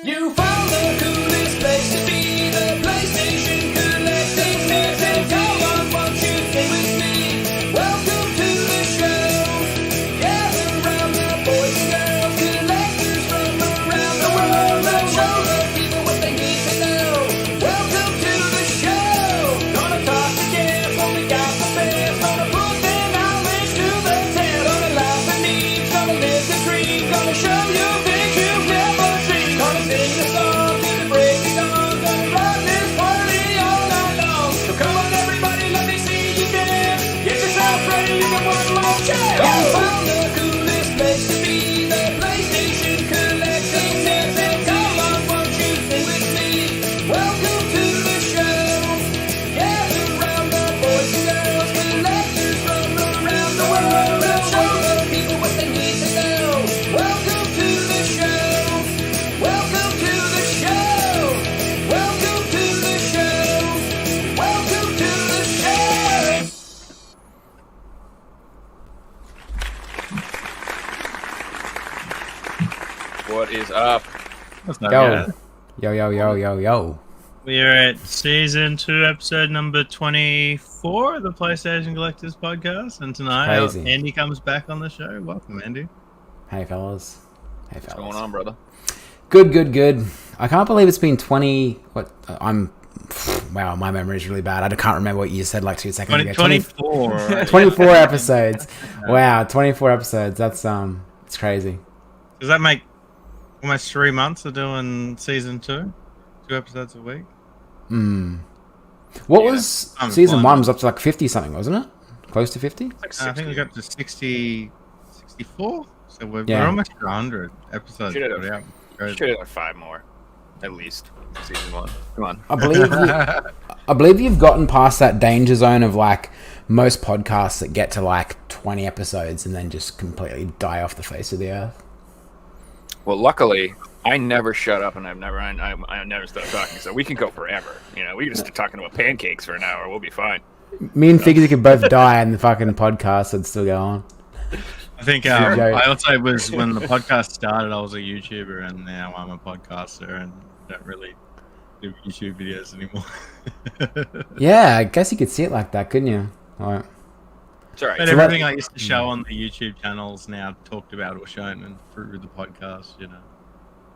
You found the coolest place to be, the PlayStation Collecting Nerds, and come on, won't you sing with me? Welcome to the show. Gather round the boys and girls, collectors from around the world, and show the people what they need to know. Welcome to the show. Gonna talk to guests when we got the spares, gonna put their knowledge to the test, gonna laugh and eat, gonna live the dream, gonna show you things you've never seen, gonna sing the song to the break the dawn, gonna rock this party all night long. So come on everybody, let me see you dance. Get yourself ready, you got one more chance. You found the coolest place to be, the PlayStation Collecting Nerds, and come on, won't you sing with me? Welcome to the show. Gather round the boys and girls, collectors from around the world, and show the people what they need to know. Welcome to the show. Welcome to the show. Welcome to the show. Welcome to the show. What is up? That's not Yo. bad. Yo. We are at season 2, episode number 24 of the PlayStation Collectors podcast, and tonight Crazy. Andy comes back on the show. Welcome, Andy. Hey, fellas. What's going on, brother? Good. I can't believe it's been 20... Wow, my memory is really bad. I can't remember what you said like 2 seconds ago. 24. 24 episodes. Wow, 24 episodes. That's it's crazy. Does that make almost 3 months of doing season 2? 2 episodes a week? What Yeah, was I'm season fine. 1 was up to like 50 something, wasn't it? Close to 50? Like I think we got to 64. So we're Yeah. almost 100 episodes. Should have put out. Crazy. Should have done 5 more, at least. Season 1. Come on. I believe you've gotten past that danger zone of like most podcasts that get to like 20 episodes and then just completely die off the face of the earth. Well, luckily, I never shut up, and I never stop talking. So we can go forever. You know, we can just start talking about pancakes for an hour. We'll be fine. Me and Figy could both die and the fucking podcast would still go on. I think I also was when the podcast started. I was a YouTuber, and now I'm a podcaster, and don't really do YouTube videos anymore. Yeah, I guess you could see it like that, couldn't you? Like, It's all right. But So everything that- I used to show on the YouTube channels now talked about or shown and through the podcast. You know,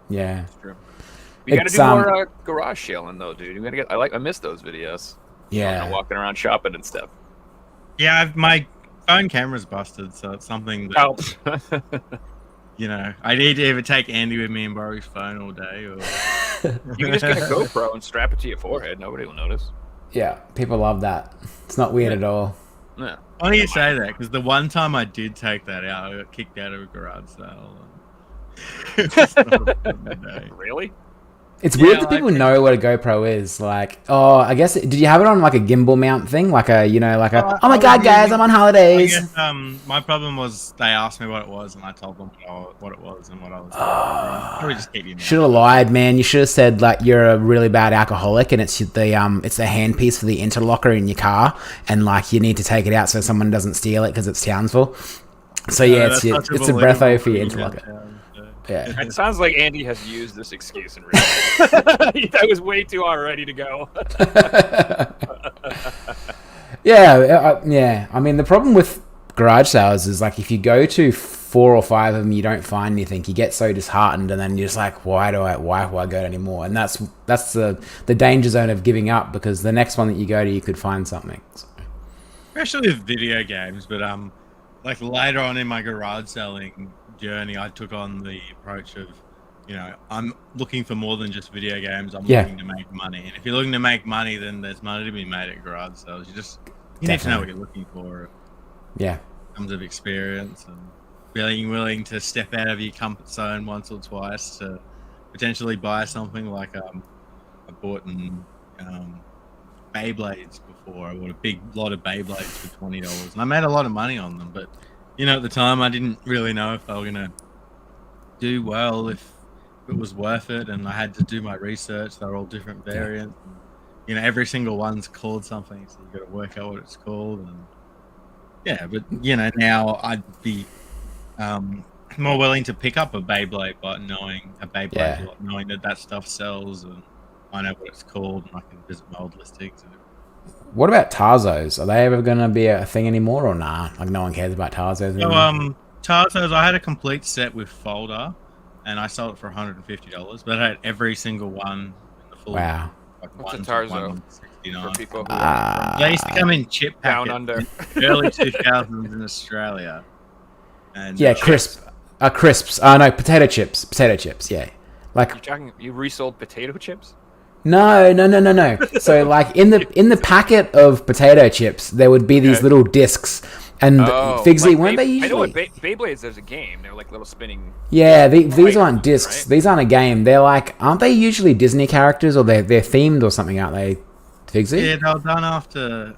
yeah. True. We gotta It's, do more garage shelling, though, dude. We gotta get. I miss those videos. Yeah. Walking around shopping and stuff. yeah, my phone camera's busted, so it's something that Oh. you know I need to either take Andy with me and borrow his phone all day, or You can just get a GoPro and strap it to your forehead. Nobody will notice. Yeah, people love that. It's not weird at all. Yeah. funny you say that because the one time I did take that out, I got kicked out of a garage sale. It's not a fun day. Really? It's weird that like people know what a GoPro is. Like, oh, I guess, did you have it on like a gimbal mount thing? Like a, oh my god, guys, I'm on I holidays. guess, my problem was they asked me what it was, and I told them what it was and what I was doing. Probably just keep you Should have lied, man. You should have said like you're a really bad alcoholic and it's the handpiece for the interlocker in your car, and like you need to take it out so someone doesn't steal it because it's Townsville. So yeah, it's a breatho for your interlocker. Yeah. It sounds like Andy has used this excuse in real life. That was way too already to go. Yeah. I mean, the problem with garage sales is like if you go to 4 or 5 of them, you don't find anything. You get so disheartened, and then you're just like, why do I go anymore? And that's the danger zone of giving up, because the next one that you go to, you could find something. So. Especially with video games, but like later on in my garage selling journey, I took on the approach of, I'm looking for more than just video games. I'm looking to make money, and if you're looking to make money, then there's money to be made at garage sales. You need to know what you're looking for. Yeah. In terms of experience and being willing to step out of your comfort zone once or twice to potentially buy something. Like I bought Beyblades before. I bought a big lot of Beyblades for $20, and I made a lot of money on them. But at the time, I didn't really know if they were gonna do well, if it was worth it, and I had to do my research. They're all different variants. And, every single one's called something, so you got to work out what it's called. And yeah, but now I'd be more willing to pick up a Beyblade by knowing Yeah. knowing that stuff sells, and I know what it's called, and I can visit my old listings. And What about Tarzos? Are they ever going to be a thing anymore or nah? Like no one cares about Tarzos so, anymore? Tarzos, I had a complete set with folder, and I sold it for $150, but I had every single one in the full. Wow. Like What's a 1 to Tarzo? 169. For people who are They used to come in chip down packets under. in early 2000s in Australia. And Yeah, crisps. Oh no, potato chips. Potato chips. Yeah, like You resold potato chips? no. So like in the packet of potato chips, there would be these little discs, and Figsy, like weren't they I know usually? what Beyblades. There's a game. They're like little spinning. Yeah, these items, aren't discs. right? These aren't a game. They're like, aren't they usually Disney characters, or they're themed or something? Aren't they, Figsy? yeah, they were done after.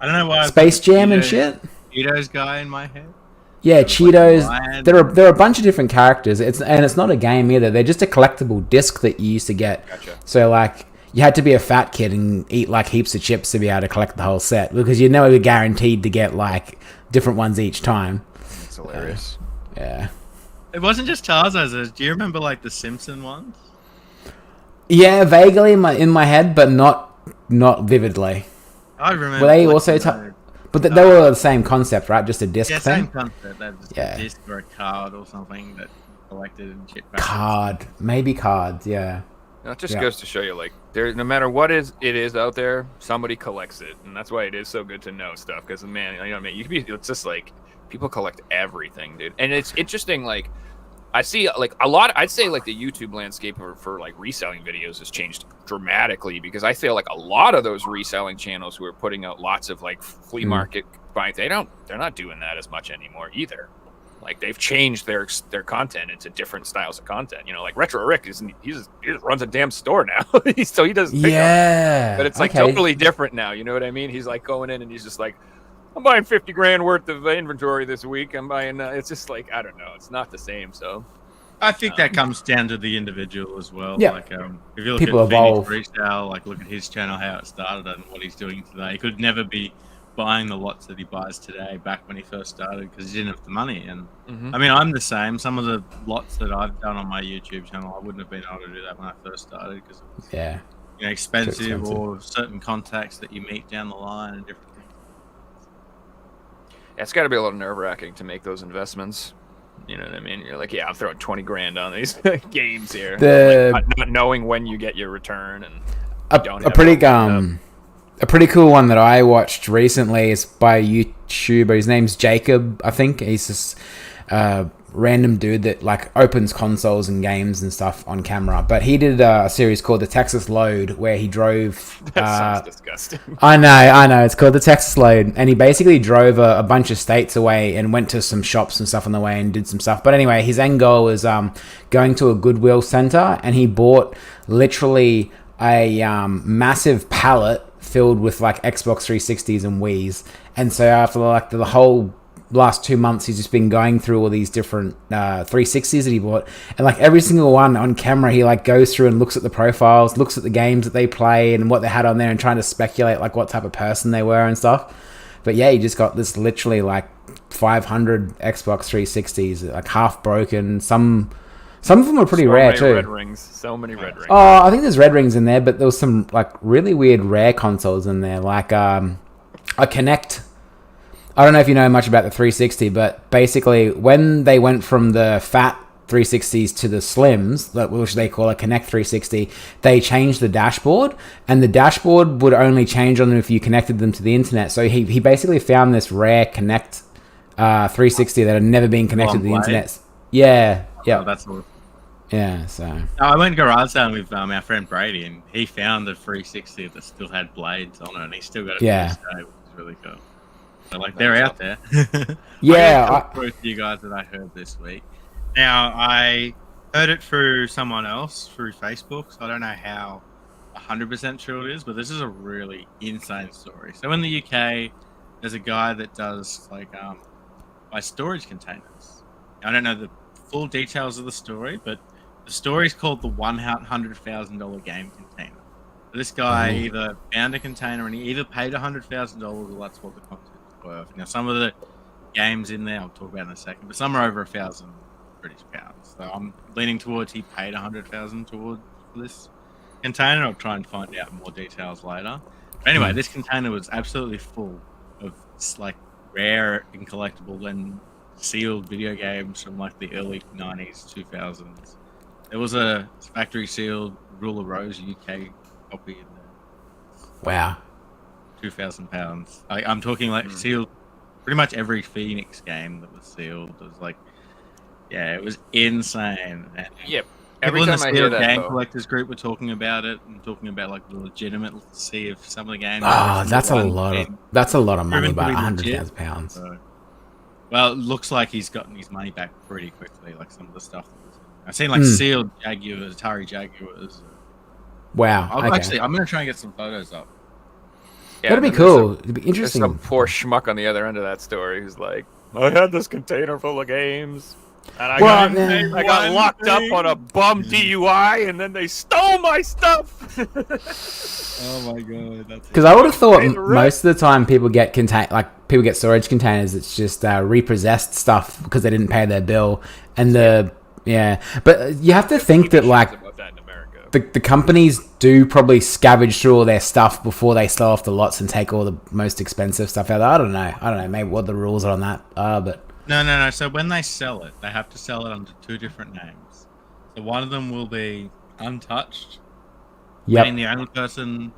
I don't know why. Space Jam and shit. Cheetos guy in my head. Yeah, Like Cheetos. lion. There are a bunch of different characters. It's not a game either. They're just a collectible disc that you used to get. Gotcha. So like you had to be a fat kid and eat like heaps of chips to be able to collect the whole set because you're never guaranteed to get like different ones each time. It's hilarious. Yeah. It wasn't just Tarzos. Do you remember like the Simpson ones? Yeah, vaguely in my head, but not vividly. I remember. Were they also collecting those. But they were the same concept, right? Just a disc Yeah, thing. same concept. They just Yeah. a disc or a card or something that collected in chip packets. Card, maybe cards. Yeah. It just Yeah. goes to show you, like, there, no matter what it is out there, somebody collects it, and that's why it is so good to know stuff. Because man, you know what I mean. You can be. It's just like people collect everything, dude. And it's interesting. Like, I see like a lot. I'd say like the YouTube landscape for like reselling videos has changed dramatically because I feel like a lot of those reselling channels who are putting out lots of like flea market buying, they're not doing that as much anymore either. Like they've changed their content into different styles of content. You know, like Retro Rick he just runs a damn store now, so he does pickup. Yeah. But it's like totally different now. You know what I mean? He's like going in and he's just like, I'm buying 50 grand worth of inventory this week. I'm buying. It's just like I don't know. It's not the same. So I think that comes down to the individual as well. Yeah. Like, if you look People at evolve. Phoenix Resale, like look at his channel, how it started, and what he's doing today. He could never be buying the lots that he buys today back when he first started because he didn't have the money. And I mean, I'm the same. Some of the lots that I've done on my YouTube channel, I wouldn't have been able to do that when I first started because it was expensive or certain contacts that you meet down the line and different things. it's got to be a little nerve wracking to make those investments. You know what I mean? You're like, yeah, I'm throwing 20 grand on these games here, like, not knowing when you get your return and a pretty cool one that I watched recently is by a YouTuber. His name's Jacob, I think. He's this random dude that like opens consoles and games and stuff on camera. But he did a series called The Texas Load where he drove. That sounds disgusting. I know. It's called The Texas Load, and he basically drove a bunch of states away and went to some shops and stuff on the way and did some stuff. But anyway, his end goal was going to a Goodwill center, and he bought literally a massive pallet filled with like Xbox 360s and Wii's. And so after like the whole last 2 months, he's just been going through all these different 360s that he bought, and like every single one on camera, he like goes through and looks at the profiles, looks at the games that they play and what they had on there, and trying to speculate like what type of person they were and stuff. But yeah, he just got this literally like 500 Xbox 360s, like half broken. Some of them were pretty rare too. So many red rings. Oh, I think there's red rings in there, but there was some like really weird rare consoles in there, like a Kinect. I don't know if you know much about the 360, but basically when they went from the fat 360s to the slims, which they call a Kinect 360, they changed the dashboard, and the dashboard would only change on them if you connected them to the internet. So he basically found this rare Kinect 360 that had never been connected to the internet. Yeah. Oh, that's awesome. Yeah, so I went garage sailing with our friend Brady, and he found the 360 that still had blades on it, and he still got it. Yeah. To this day, which is really cool. So like they're out there. yeah, I to you guys that I heard this week. Now I heard it through someone else through Facebook, so I don't know how 100% true it is, but this is a really insane story. So in the UK, there's a guy that does like buy storage containers. I don't know the full details of the story, but the story is called the $100,000 game container. So this guy either found a container and he either paid $100,000 or that's what the content is worth. Now some of the games in there I'll talk about in a second, but some are over $1,000 British pounds. So I'm leaning towards he paid 100,000 towards this container. I'll try and find out more details later. But anyway, this container was absolutely full of like rare and collectible and sealed video games from like the early 90s, 2000s. There was a factory sealed Rule of Rose UK copy in there. Wow. £2,000. I'm talking like sealed. Pretty much every Phoenix game that was sealed was like, yeah, it was insane. And Yep. people Every in the time I hear sealed that, game though, collectors group were talking about it and talking about like the legitimacy of some of the games. Oh, that's a lot of money, Proven to about be legit. £100,000. So, well, it looks like he's gotten his money back pretty quickly. Like some of the stuff that was. I've seen like sealed Jaguars, Atari Jaguars. Wow. Actually, I'm gonna try and get some photos up. yeah, That'd be and there's cool. It'd be There's interesting. some poor schmuck on the other end of that story who's like, I had this container full of games, and I got locked up on a bum DUI, and then they stole my stuff. Oh my god, that's Because I would have thought Pay the rent. most of the time people get storage containers. It's just repossessed stuff because they didn't pay their bill, and But you have to think that like about that in America. the companies do probably scavenge through all their stuff before they sell off the lots and take all the most expensive stuff out. I don't know maybe what the rules on that are, but No. So when they sell it, they have to sell it under two different names. So one of them will be untouched. yep. Being the only person.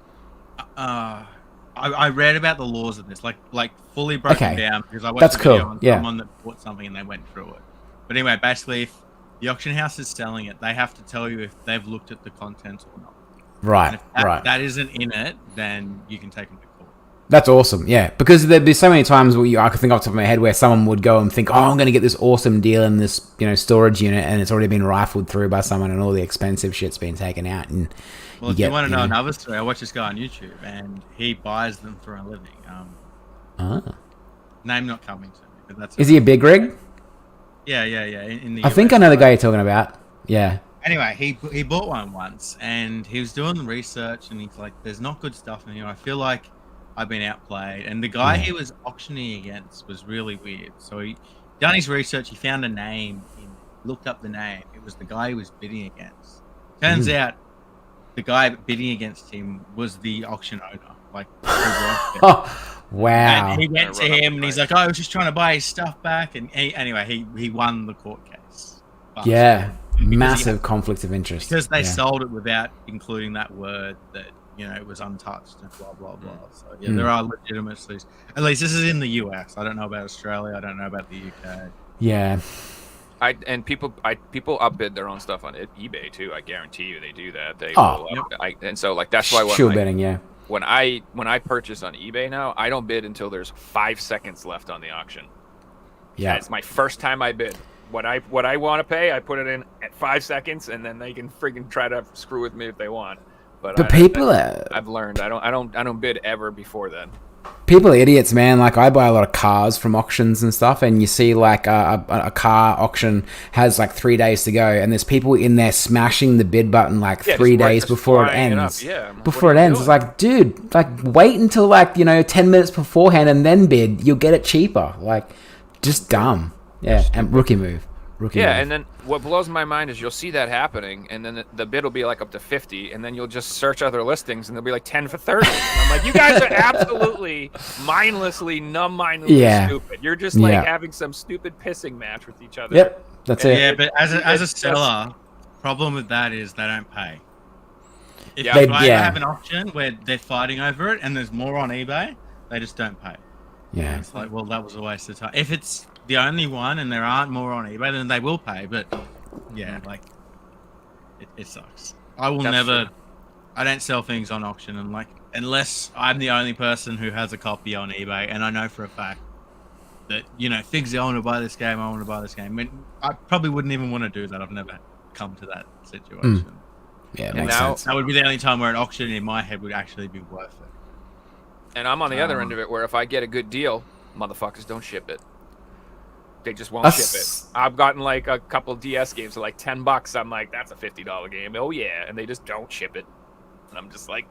I read about the laws of this, like fully broken Okay. down because I watched That's a video cool, on yeah. someone that bought something and they went through it. But anyway, basically, if the auction house is selling it, they have to tell you if they've looked at the contents or not. And Right, if that, right. that isn't in it, then you can take them to court. That's awesome, yeah. Because there'd be so many times where I could think off the top of my head where someone would go and think, "Oh, I'm going to get this awesome deal in this, storage unit," and it's already been rifled through by someone, and all the expensive shit's been taken out. And Well, if you want to know another story, I watch this guy on YouTube, and he buys them for a living. Name not coming to me, but that's. Is he a big rig? Yeah. In the I think I US, know the right? guy you're talking about. Yeah. Anyway, he bought one once, and he was doing the research, and he's like, "There's not good stuff in here. I feel like I've been outplayed." And the guy he was auctioning against was really weird. So he done his research. He found a name. He looked up the name. It was the guy he was bidding against. Turns out, the guy bidding against him was the auction owner. Like, who worked there. Oh, wow. And he went to him, and he's like, "Oh, I was just trying to buy his stuff back." And he won the court case. But Yeah. because he Massive had- conflict of interest. because they Yeah. sold it without including that word that it was untouched and blah blah blah. So there are legitimate things. At least this is in the US. I don't know about Australia. I don't know about the UK. Yeah. People upbid their own stuff on eBay too. I guarantee you they do that. They Oh. will and so like that's why Shield betting, yeah. when I purchase on eBay now, I don't bid until there's 5 seconds left on the auction. Yeah. It's my first time I bid. What I want to pay, I put it in at 5 seconds, and then they can freaking try to screw with me if they want. But I've learned I don't bid ever before then. People are idiots, man. Like, I buy a lot of cars from auctions and stuff, and you see like a car auction has like 3 days to go, and there's people in there smashing the bid button like 3 days before it ends. Before it ends, it's like, dude, like wait until 10 minutes beforehand and then bid. You'll get it cheaper. Like, just dumb. Yeah, and rookie move. And then what blows my mind is you'll see that happening, and then the bid will be like up to 50, and then you'll just search other listings, and they'll be like 10 for 30. And I'm like, you guys are absolutely mindlessly stupid. You're just like having some stupid pissing match with each other. Yep, that's it. Yeah, but as a seller, problem with that is they don't pay. If Yeah. I have an auction where they're fighting over it and there's more on eBay, they just don't pay. Yeah. It's like, well, that was a waste of time. If it's the only one and there aren't more on eBay, then they will pay. But yeah, like it sucks. I will never. True. I don't sell things on auction, and like unless I'm the only person who has a copy on eBay, and I know for a fact that Figsy, I want to buy this game. I want to buy this game. I mean, I probably wouldn't even want to do that. I've never come to that situation. Yeah, it And makes now- sense. That would be the only time where an auction in my head would actually be worth it. And I'm on the other end of it, where if I get a good deal, motherfuckers don't ship it. They just won't ship it. I've gotten like a couple DS games for like $10. I'm like, that's a $50 game. Oh yeah, and they just don't ship it. And I'm just like,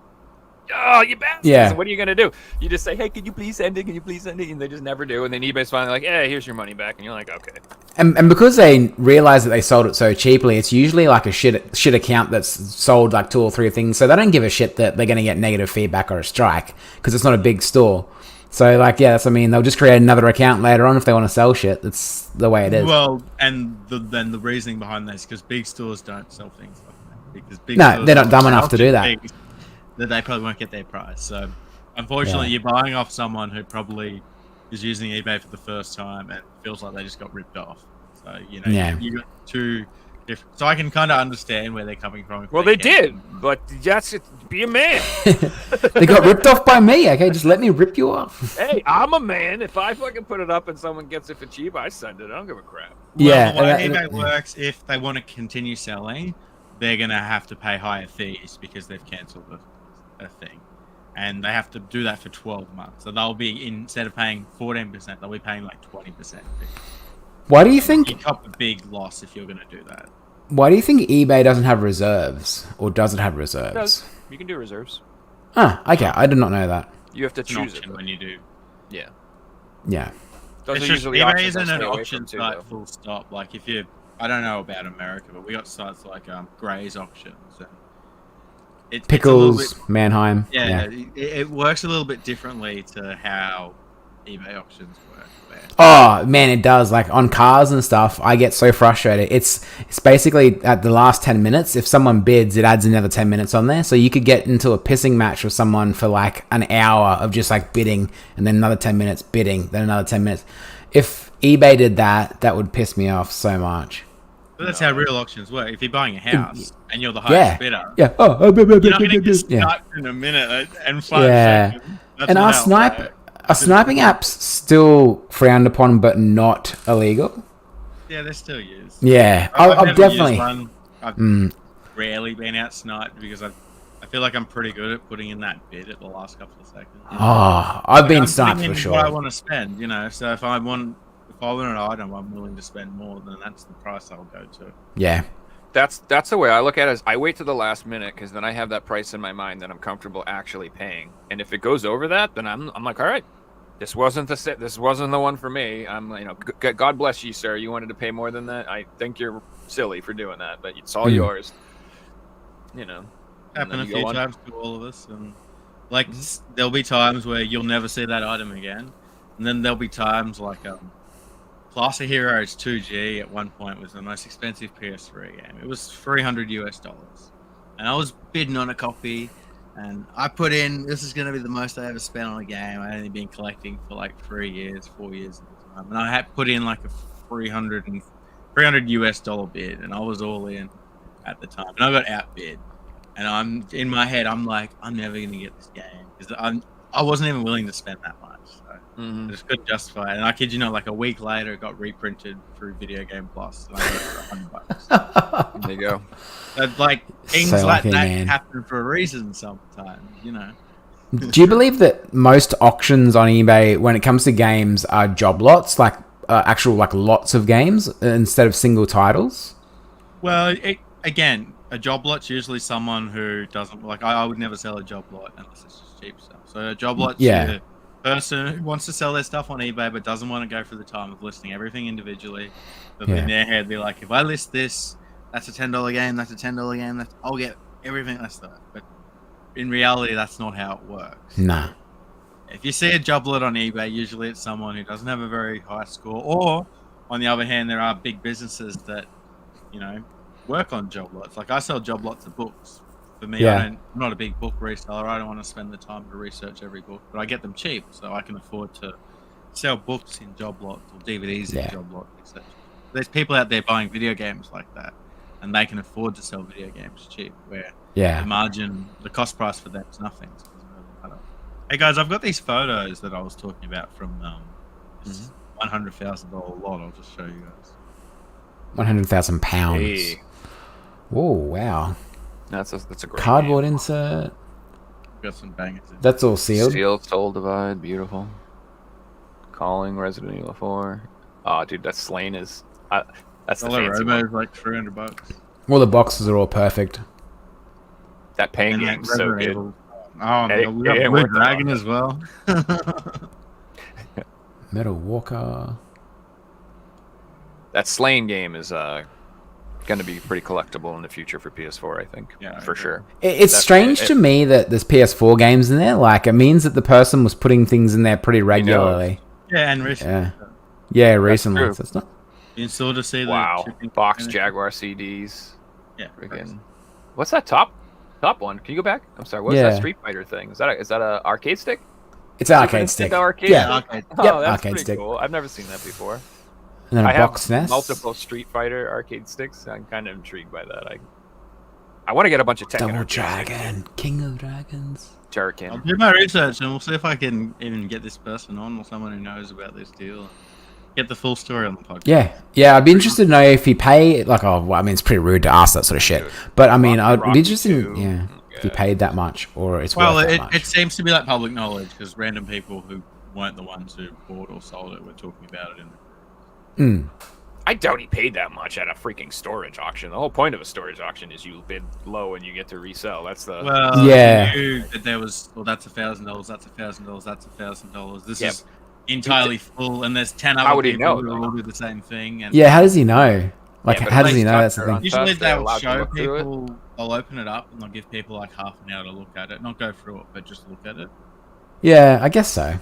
oh, you bastards! Yeah. What are you gonna do? You just say, hey, can you please send it? Can you please send it? And they just never do. And then eBay's finally like, hey, here's your money back, and you're like, okay. And because they realize that they sold it so cheaply, it's usually like a shit account that's sold like 2 or 3 things. So they don't give a shit that they're going to get negative feedback or a strike because it's not a big store. So like, yeah, that's, I mean, they'll just create another account later on if they want to sell shit. That's the way it is. Well, and then the reasoning behind that is because big stores don't sell things like that. Because big No, stores they're not dumb sell enough to do that. things that they probably won't get their price. So unfortunately, you're buying off someone who probably is using eBay for the first time and feels like they just got ripped off. So, you know, you got 2 different. So I can kind of understand where they're coming from. Well, they did, but that's it. Be a man. They got ripped off by me. Okay, just let me rip you off. Hey, I'm a man. If I fucking put it up and someone gets it for cheap, I send it. I don't give a crap. Yeah, Well, the way eBay works, if they want to continue selling, they're going to have to pay higher fees because they've cancelled a thing. And they have to do that for 12 months. So they'll be, instead of paying 14%, they'll be paying like 20%. Why do you think? You cop a big loss if you're going to do that. Why do you think eBay doesn't have reserves, or does it have It reserves? does. You can do reserves. Ah, okay, I did not know that. You have to It's an choose it. option though. when you do. Yeah. Yeah, Those It's are just usually eBay options I isn't an stay away auction from too, site though. full stop. Like if you, I don't know about America, but we got sites like Gray's Auctions and it's a little Pickles, bit, Mannheim. yeah, it works a little bit differently to how eBay auctions work. Where, Oh man, it does. Like on cars and stuff, I get so frustrated. It's basically at the last 10 minutes. If someone bids, it adds another 10 minutes on there. So you could get into a pissing match with someone for like an hour of just like bidding, and then another 10 minutes bidding, then another 10 minutes. If eBay did that, that would piss me off so much. but that's how real auctions work. If you're buying a house and you're the Yeah, highest bidder, yeah. you're not going to get yeah. sniped in a minute and 5 Yeah. seconds. That's And not how it works. are sniping apps still frowned upon but not illegal? Yeah, they're still used. Yeah, I've I've never definitely. used one. I've rarely been out sniped because I feel like I'm pretty good at putting in that bid at the last couple of seconds. Oh, I've been I'm sniped putting for in what I sure. want to spend, you know. So if I want an item, I'm willing to spend more. Then that's the price I'll go to. Yeah, That's the way I look at it. Is I wait to the last minute because then I have that price in my mind that I'm comfortable actually paying. And if it goes over that, then I'm like, all right, this wasn't the one for me. I'm, you know, God bless you, sir. You wanted to pay more than that. I think you're silly for doing that, but it's all yours. You know, and Happened a then you few go on. times to all of us, and like there'll be times where you'll never see that item again, and then there'll be times like Class of Heroes 2G at one point was the most expensive PS3 game. It was $300, and I was bidding on a copy, and I put in, this is going to be the most I ever spent on a game. I had only been collecting for like 4 years at the time, and I had put in like a $300 US bid, and I was all in at the time, and I got outbid. And I'm in my head, I'm like, I'm never going to get this game because I wasn't even willing to spend that much. So I just couldn't justify it. And I kid you not, like a week later, it got reprinted through Video Game Plus, and I got it for $100. There you go. But like things So like lucky, that man. happen for a reason sometimes, you know. Do you believe that most auctions on eBay, when it comes to games, are job lots, like actual like lots of games instead of single titles? Well, again, a job lot's usually someone who doesn't like. I would never sell a job lot unless it's just cheap stuff. So a job lot's a person who wants to sell their stuff on eBay but doesn't want to go through the time of listing everything individually. But in their head, be like, if I list this, that's a $10 game. That's a $10 game. I'll get everything that's that. But in reality, that's not how it works. Nah. If you see a job lot on eBay, usually it's someone who doesn't have a very high score, or on the other hand, there are big businesses that, you know, work on job lots. Like I sell job lots of books. For me, I'm not a big book reseller. I don't want to spend the time to research every book, but I get them cheap, so I can afford to sell books in job lots or DVDs in job lots, etc. There's people out there buying video games like that, and they can afford to sell video games cheap, where the margin, the cost price for them is nothing. So it doesn't really matter. Hey guys, I've got these photos that I was talking about from this $100,000 lot. I'll just show you guys. £100,000. Hey. Oh wow! That's a great Cardboard game. insert. Got some bangers in. That's all sealed. Sealed, Soul Divide, beautiful. Calling, Resident Evil 4. Oh, dude, that Slain is. That's the fancy Robo one. is like $300. All the boxes are all perfect. That Pain And game's so Resident good. Evil, Oh, Hey, we got hey, Blue worth a Dragon lot. as well. Metal Walker. That Slain game is going to be pretty collectible in the future for PS4, I think. Yeah, for I agree. sure. It's strange to me that there's PS4 games in there. Like, it means that the person was putting things in there pretty regularly. Yeah, and recently. Yeah, recently. true. So it's not. You still to see the Wow. shipping Box finish? Jaguar CDs. Yeah, Friggin'. What's that top one? Can you go back? I'm sorry. What's Yeah. that Street Fighter thing? Is that a arcade stick? It's an Super arcade Nintendo stick. Arcade Yeah. stick? Arcade. Oh, Yep, that's arcade pretty stick. cool. I've never seen that before. And then a I have box nest. multiple Street Fighter arcade sticks. I'm kind of intrigued by that. I want to get a bunch of Tekken Double arcade sticks. Dragon. King of Dragons. I'll Jerkin. do my research and we'll see if I can even get this person on or someone who knows about this deal. Get the full story on the podcast. Yeah. I'd be interested to know if you pay, like, oh, well, I mean, it's pretty rude to ask that sort of shit. But I mean, I'd Rocky be interested in, 2. if you paid that much or it's Well, worth that it much. seems to be like public knowledge because random people who weren't the ones who bought or sold it were talking about it in the I doubt he paid that much at a freaking storage auction. The whole point of a storage auction is you bid low and you get to resell. That's the Well, Yeah. you knew that there was, well, that's $1,000, that's $1,000, that's $1,000. This Yeah. is entirely full, and there's 10 How other would he people know, who though? all do the same thing. And Yeah, how does he know? Like, Yeah, but how at does he least know that's the they're on thing? usually They're they'll allowed to show look through it. people, they'll open it up and they'll give people like half an hour to look at it. Not go through it, but just look at it. Yeah, I guess so.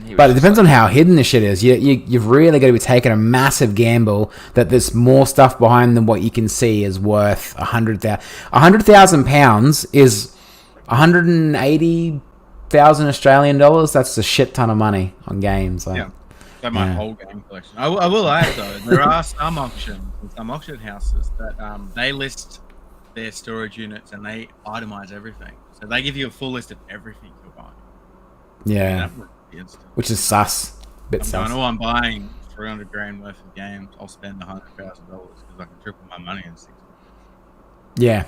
He was But it just depends on how hidden the shit is. You've really got to be taking a massive gamble that there's more stuff behind than what you can see is worth £100,000 is 180,000 Australian dollars. That's a shit ton of money on games. Like, Yeah. So my Yeah. whole game collection. I will add though, there are some auctions, some auction houses that they list their storage units and they itemize everything. So they give you a full list of everything you're buying. yeah, That would be instant. which is sus. Bit I'm sus. going, oh, I'm buying 300 grand worth of games. I'll spend $100,000 because I can triple my money in 6 months. Yeah.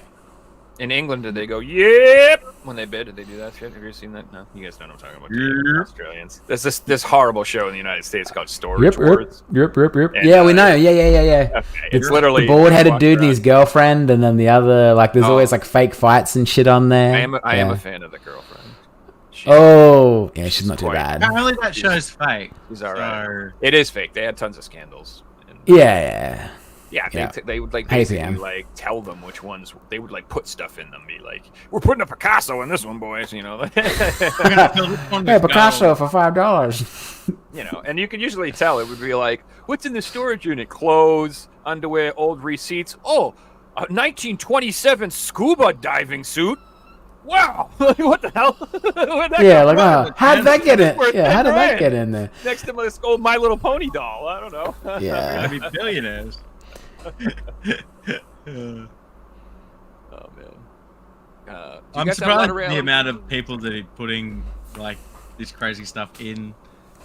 In England, did they go, yep, when they bid? Did they do that shit? Have you seen that? No, you guys know what I'm talking about. Yep. Australians. There's this horrible show in the United States called Storage Yep, Wars. yep. And, Yeah, we know. Yeah. Okay, it's literally The bald-headed watch dude and that. his girlfriend, and then the other, like, there's Oh. always, like, fake fights and shit on there. I am a Yeah. fan of the girlfriend. Oh, yeah, she's not too quite- bad. Apparently that show's fake. She's alright. So, It is fake. They had tons of scandals. And, Yeah. yeah, Yeah. they would like Hey, basically Sam. like tell them which ones they would like put stuff in them. Be like, we're putting a Picasso in this one, boys. You know, we're gonna fill this one Hey, with Picasso gold. for $5. you know, and you can usually tell. It would be like, what's in the storage unit? Clothes, underwear, old receipts. Oh, a 1927 scuba diving suit. Wow, what the hell? Where'd that Yeah, come like, from? how did that get in? Worth Yeah, how did that 10 get in there? Next to this old My Little Pony doll. I don't know. We're Yeah. gonna be billionaires. Oh man. Do you I'm guys have a lot surprised of the reality? amount of people that are putting like this crazy stuff in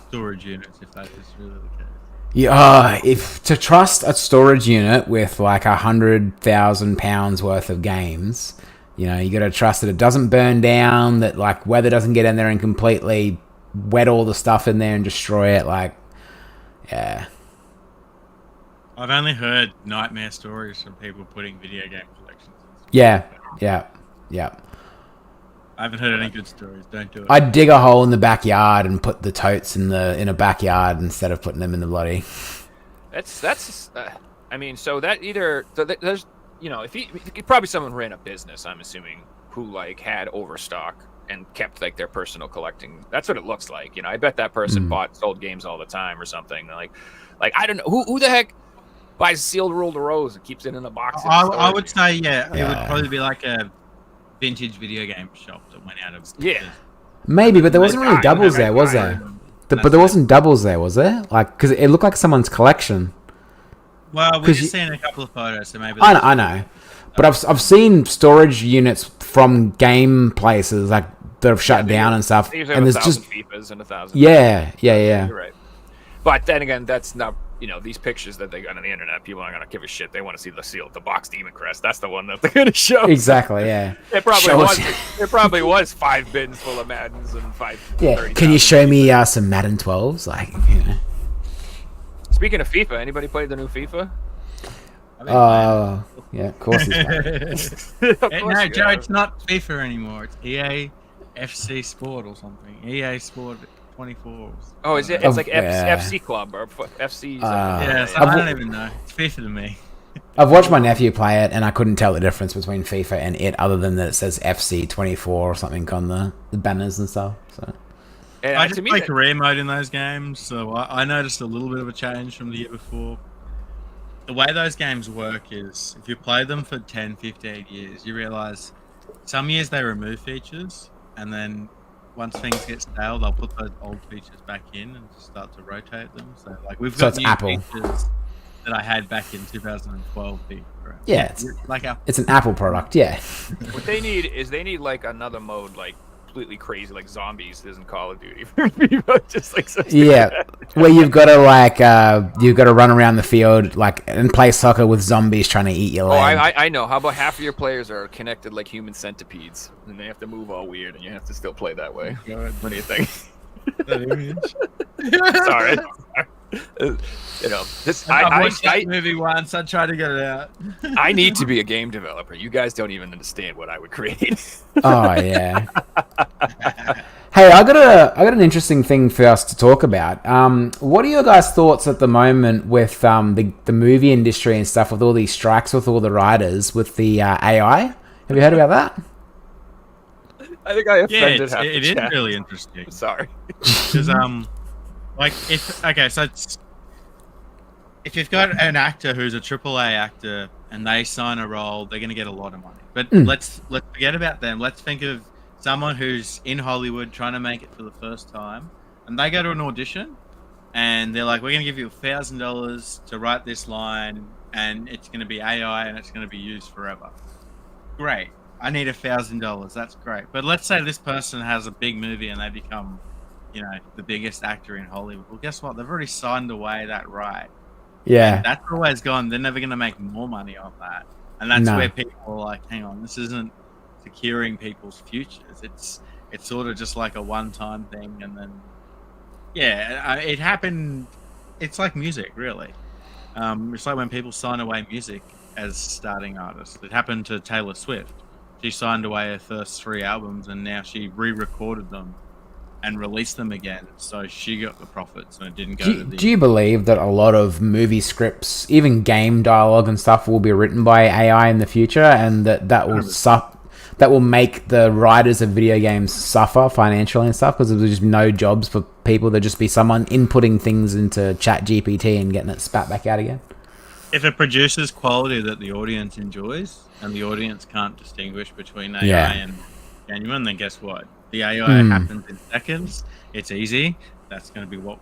storage units. If that is really the case. Yeah, if to trust a storage unit with like £100,000 worth of games, you know, you got to trust that it doesn't burn down, that like weather doesn't get in there and completely wet all the stuff in there and destroy it. Like, yeah, I've only heard nightmare stories from people putting video game collections in. yeah. I haven't heard any good stories. Don't do it. I'd dig a hole in the backyard and put the totes in a backyard instead of putting them in the bloody. That's. I mean, so that either there's you know if probably someone ran a business, I'm assuming, who like had overstock and kept like their personal collecting. That's what it looks like. You know, I bet that person sold games all the time or something. Like I don't know who the heck buys a sealed rule of rose and keeps it in a box. I would say it would Yeah. probably be like a vintage video game shop that went out of Yeah. Maybe, but there wasn't really die, doubles they there, was die. there? But there wasn't doubles there, was there? Like, because it looked like someone's collection. Well, we've 'Cause just seen a couple of photos, so maybe. I know, but I've seen storage units from game places like that have shut down and stuff, They usually and have there's 1,000 just FIFAs and 1,000. yeah. You're right. But then again, that's not, you know, these pictures that they got on the internet, people aren't going to give a shit. They want to see the seal, the box demon crest. That's the one that they're going to show. Exactly, yeah. It probably Show was. us- It probably was 5 bins full of Maddens and 5. Yeah, 30,000. can you show me some Madden 12s? Like, you know. Speaking of FIFA, anybody played the new FIFA? I've been playing Yeah, of course he's playing. Of course no, you Joe, have. it's not FIFA anymore. It's EA FC Sport or something. EA Sport 24. Oh, is it? I don't It's know. like Yeah. FC Club or FC something. Yeah, so I've- I don't even know. It's FIFA to me. I've watched my nephew play it, and I couldn't tell the difference between FIFA and it, other than that it says FC24 or something on the banners and stuff. So And I to just me, play that- career mode in those games, so I noticed a little bit of a change from the year before. The way those games work is if you play them for 10, 15 years, you realize some years they remove features, and then once things get stale, they'll put those old features back in and start to rotate them. So, like, we've So got it's new Apple. features that I had back in 2012. yeah, it's, Like Apple. it's an Apple product. Yeah, what they need is like another mode, like completely crazy, like zombies isn't Call of Duty for people, just like such yeah. Where you've got to run around the field like and play soccer with zombies trying to eat your Oh, leg. I know. How about half of your players are connected like human centipedes, and they have to move all weird, and you have to still play that way. God, What do you think? that image. Sorry. You know, this I I, watched that I, movie once. I tried to get it out. I need to be a game developer. You guys don't even understand what I would create. Oh yeah. Hey, I got an interesting thing for us to talk about. What are your guys' thoughts at the moment with the movie industry and stuff, with all these strikes with all the writers with the AI? Have you heard about that? I think I Yeah, offended half it the is chat. really interesting. Sorry. Because like if you've got an actor who's a AAA actor and they sign a role, they're going to get a lot of money. But let's forget about them. Let's think of someone who's in Hollywood trying to make it for the first time, and they go to an audition, and they're like, "We're going to give you $1,000 to write this line, and it's going to be AI, and it's going to be used forever." Great. I need $1,000. That's great. But let's say this person has a big movie and they become, the biggest actor in Hollywood. Well, guess what? They've already signed away that right. Yeah. And that's always gone. They're never going to make more money on that. And that's No. where people are like, hang on, this isn't securing people's futures. It's sort of just like a one-time thing. And then, it happened. It's like music, really. It's like when people sign away music as starting artists. It happened to Taylor Swift. She signed away her first 3 albums, and now she re-recorded them and released them again. So she got the profits, and it didn't go to the... Do you believe that a lot of movie scripts, even game dialogue and stuff, will be written by AI in the future, and that will make the writers of video games suffer financially and stuff, because there's just no jobs for people? There'll just be someone inputting things into Chat GPT and getting it spat back out again. If it produces quality that the audience enjoys, and the audience can't distinguish between AI Yeah. and genuine, then guess what? The AI happens in seconds. It's easy. That's going to be what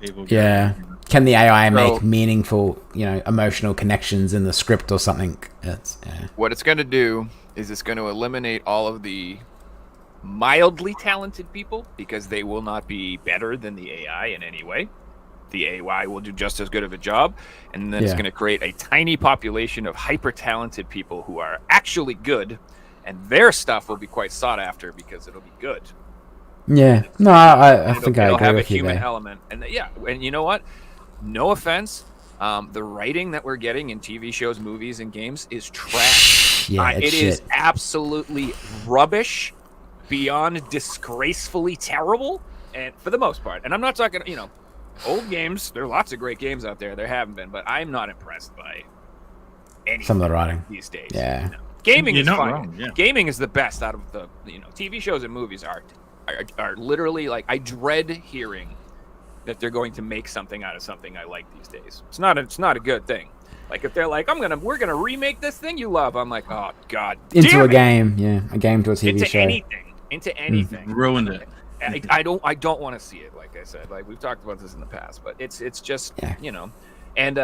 people get. Yeah. Can the AI So- make meaningful, emotional connections in the script or something? Yeah. What it's going to do is it's going to eliminate all of the mildly talented people, because they will not be better than the AI in any way. The AI will do just as good of a job, and then it's Yeah. going to create a tiny population of hyper talented people who are actually good, and their stuff will be quite sought after because it'll be good. Yeah. No, I think I It'll agree have a with you human there. element, and and you know what? No offense, the writing that we're getting in TV shows, movies, and games is trash. Yeah, It it's is shit. absolutely rubbish, beyond disgracefully terrible, and for the most part. And I'm not talking, old games. There are lots of great games out there. There haven't been, but I'm not impressed by any Some of the writing. these days. Yeah. Gaming You're is not fine. wrong, yeah. Gaming is the best out of the TV shows and movies are literally like, I dread hearing that they're going to make something out of something I like these days. It's not a good thing. Like if they're like, we're gonna remake this thing you love, I'm like, oh god, Into damn a it. game. Yeah. A game to a TV into show. anything. Ruined it. I don't want to see it. Like I said, like we've talked about this in the past, but it's just Yeah. And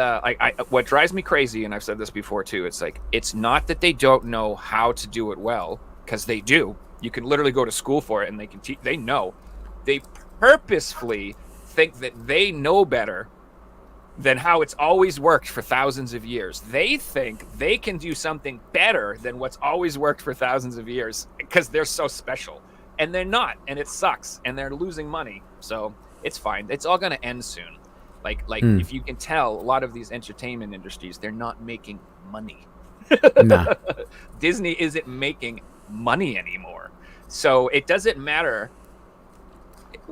what drives me crazy, and I've said this before too, it's like, it's not that they don't know how to do it well, because they do. You can literally go to school for it, and they can teach. They know. They purposefully think that they know better than how it's always worked for thousands of years. They think they can do something better than what's always worked for thousands of years because they're so special. And they're not, and it sucks, and they're losing money. So it's fine. It's all going to end soon. Like if you can tell, a lot of these entertainment industries, they're not making money. Nah. Disney isn't making money anymore. So it doesn't matter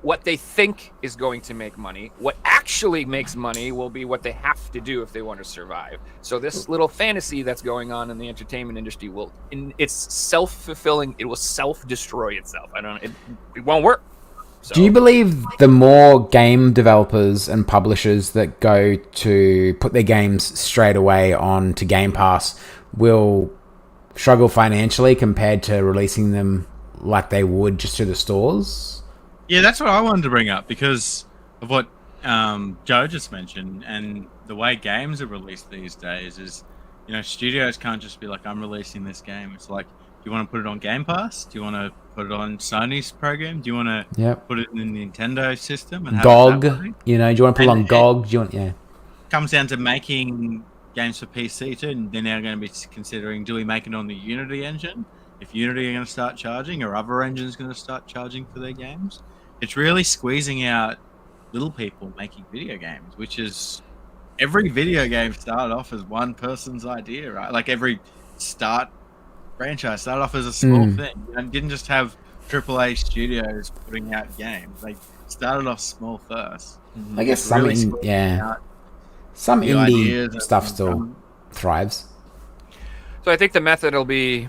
what they think is going to make money. What actually makes money will be what they have to do if they want to survive. So this little fantasy that's going on in the entertainment industry it's self-fulfilling. It will self-destroy itself. It won't work. So, Do you believe the more game developers and publishers that go to put their games straight away onto Game Pass will struggle financially compared to releasing them like they would just to the stores? Yeah, that's what I wanted to bring up because of what Joe just mentioned, and the way games are released these days is, studios can't just be like, I'm releasing this game. It's like, do you want to put it on Game Pass? Do you want to put it on Sony's program? Do you want to put it in the Nintendo system? And GOG, do you want to put it on GOG? Do you want, comes down to making games for PC too, and they're now going to be considering, do we make it on the Unity engine? If Unity are going to start charging, or other engines going to start charging for their games? It's really squeezing out little people making video games, which is every video game started off as one person's idea, right? Like every franchise started off as a small thing and didn't just have AAA studios putting out games. They started off small first. I guess some indie stuff still thrives. So I think the method will be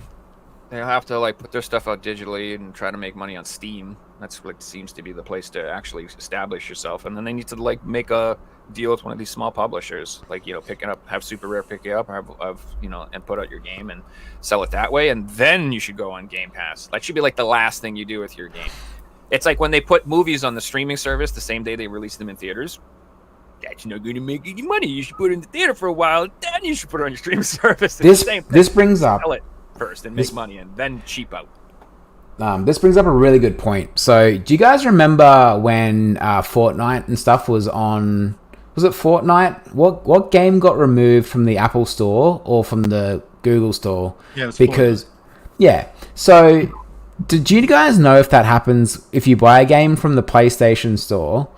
they'll have to like put their stuff out digitally and try to make money on Steam. That's what seems to be the place to actually establish yourself. And then they need to like make a deal with one of these small publishers, like pick it up, have Super Rare pick it up, and put out your game and sell it that way. And then you should go on Game Pass. That should be like the last thing you do with your game. It's like when they put movies on the streaming service the same day they release them in theaters. That's not going to make any money. You should put it in the theater for a while, then you should put it on your streaming service. This brings up sell it first and make money, and then cheap out. This brings up a really good point. So, do you guys remember when Fortnite and stuff was on? Was it Fortnite? What game got removed from the Apple Store or from the Google Store? Yeah, it was because So, did you guys know if that happens if you buy a game from the PlayStation Store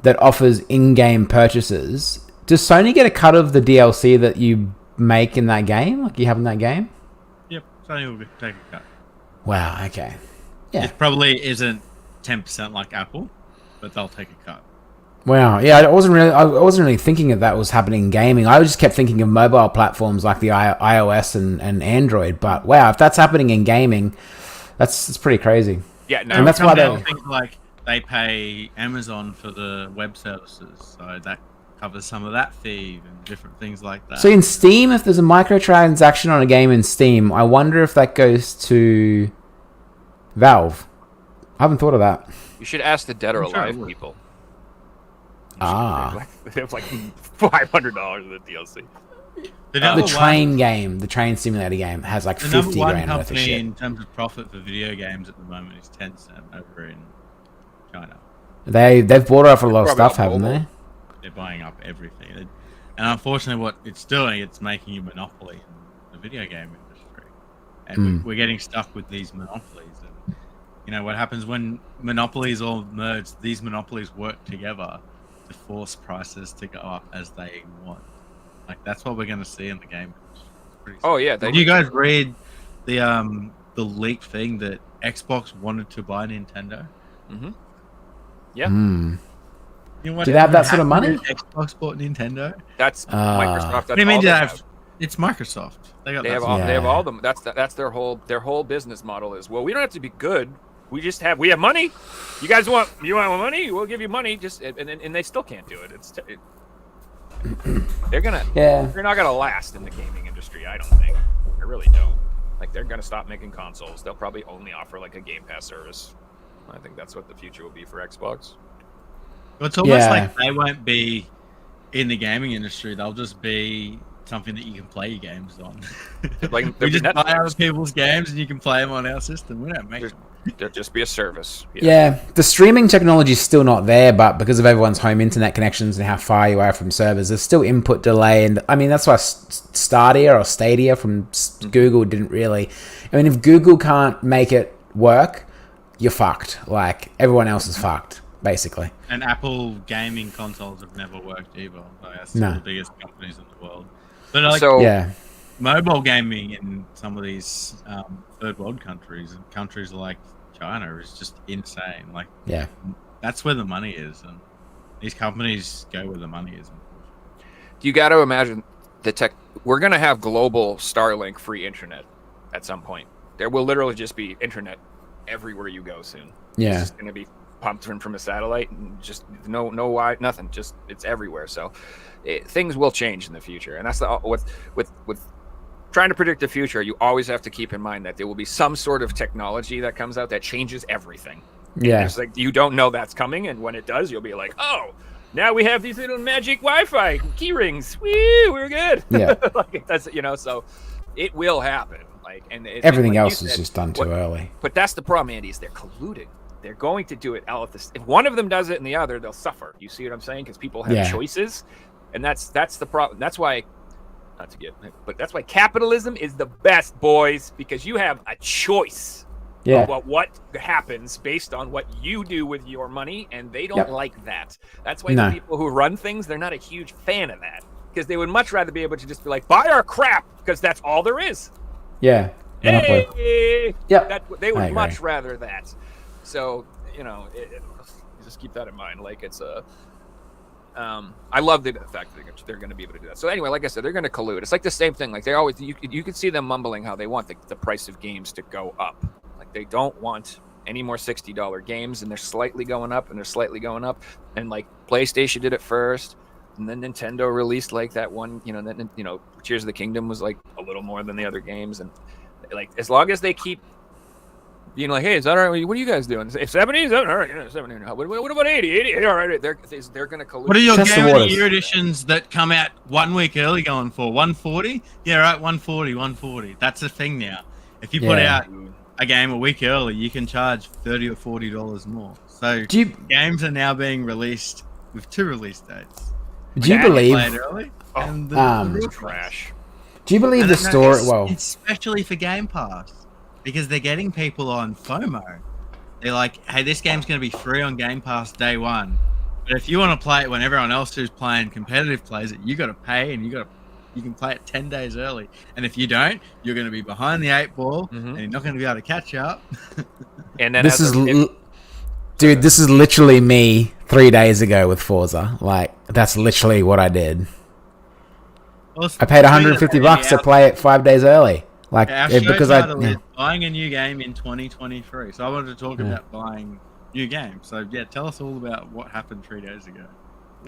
that offers in-game purchases? Does Sony get a cut of the DLC that you make in that game, like you have in that game? Yep, Sony will take a cut. Wow. Okay. Yeah. It probably isn't 10% like Apple, but they'll take a cut. Wow. Yeah, I wasn't really thinking that was happening in gaming. I just kept thinking of mobile platforms like the iOS and Android. But wow, if that's happening in gaming, that's pretty crazy. Yeah, no, and that's why they pay Amazon for the web services, so that covers some of that fee and different things like that. So in Steam, if there's a microtransaction on a game in Steam, I wonder if that goes to Valve. I haven't thought of that. You should ask the Dead or Alive people. They have like $500 of the DLC. The train simulator game has like 50 grand worth of shit. In terms of profit for video games at the moment is Tencent over in China. They've bought off a lot of stuff, haven't they? They're buying up everything, and unfortunately, what it's doing, it's making a monopoly in the video game industry, and we're getting stuck with these monopolies. And what happens when monopolies all merge? These monopolies work together to force prices to go up as they want. Like that's what we're going to see in the game. Oh yeah, did you guys read the leaked thing that Xbox wanted to buy Nintendo? Mm-hmm. Yeah. You know do they have that sort of money? Xbox bought Nintendo. That's Microsoft. That's what do you mean? It's Microsoft. They have all them. That's their whole business model is. Well, we don't have to be good. We have money. You guys want money? We'll give you money. And they still can't do it. They're not gonna last in the gaming industry. I don't think. I really don't. Like they're gonna stop making consoles. They'll probably only offer like a Game Pass service. I think that's what the future will be for Xbox. Well, it's almost like they won't be in the gaming industry. They'll just be something that you can play your games on. Like we just buy other people's games and you can play them on our system. We don't make them. There'll just be a service. Yeah, the streaming technology is still not there, but because of everyone's home internet connections and how far you are from servers, there's still input delay. And I mean, that's why Stadia from Google didn't really. I mean, if Google can't make it work, you're fucked. Like everyone else is fucked. basically. And Apple gaming consoles have never worked either. Like, that's No. the biggest companies in the world. But like So Yeah, mobile gaming in some of these third world countries and countries like China is just insane. Like yeah, that's where the money is, and these companies go where the money is. you got to imagine the tech. We're gonna have global Starlink free internet at some point. There will literally just be internet everywhere you go soon. yeah. It's just gonna be pumped in from a satellite, and just no wide nothing. Just it's everywhere. So things will change in the future, and that's the with trying to predict the future. You always have to keep in mind that there will be some sort of technology that comes out that changes everything. Yeah. It's like you don't know that's coming, and when it does, you'll be like, oh. Now we have these little magic Wi-Fi key rings. Woo, we're good. Yeah. Like that's so it will happen. Like Everything like else you is said, just done too early. But that's the problem, Andy. Is they're colluding. They're going to do it all at this. If one of them does it and the other, they'll suffer. You see what I'm saying? Because people have choices, and that's the problem. That's why, not to get, but that's why capitalism is the best, boys, because you have a choice. Yeah. About what happens based on what you do with your money, and they don't like that. That's why the people who run things, they're not a huge fan of that, because they would much rather be able to just be like, buy our crap, because that's all there is. Yeah. Hey! Yep. They would much rather that. So, just keep that in mind. Like, it's a... I love the fact that they're going to be able to do that. So anyway, like I said, they're going to collude. It's like the same thing. Like, they always... You can see them mumbling how they want the price of games to go up. Like, they don't want any more $60 games, and they're slightly going up, and they're slightly going up. And, like, PlayStation did it first, and then Nintendo released, like, that one, Tears of the Kingdom was, like, a little more than the other games. And, like, as long as they keep being like, hey, is that all right? What are you guys doing? If 70 is all right, 70. What about 80? 80, all right. They're going to collude. What are your Test the Game of the waters. Year editions that come out 1 week early going for? 140? Yeah, right, 140. That's the thing now. If you put out a game a week early, you can charge $30 or $40 more. So games are now being released with 2 release dates. Do you believe? Play it early, and the real trash. Do you believe And the I know story? it's- Well, especially for Game Pass, because they're getting people on FOMO. They're like, hey, this game's going to be free on Game Pass day one. But if you want to play it when everyone else who's playing competitive plays it, you got to pay, and you can play it 10 days early. And if you don't, you're going to be behind the 8 ball, and you're not going to be able to catch up. And then this is, dude, this is literally me 3 days ago with Forza. Like, that's literally what I did. Well, I paid $150 to play it 5 days early. Like, because buying a new game in 2023. So I wanted to talk about buying new games. So yeah, tell us all about what happened 3 days ago.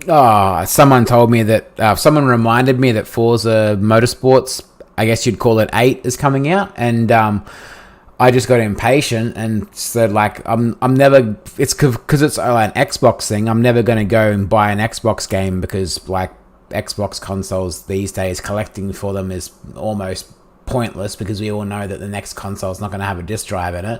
Oh, someone told me that someone reminded me that Forza Motorsports, I guess you'd call it 8, is coming out, and I just got impatient and said, like, I'm never. It's because it's an Xbox thing. I'm never going to go and buy an Xbox game because, like, Xbox consoles these days, collecting for them is almost pointless because we all know that the next console is not going to have a disc drive in it.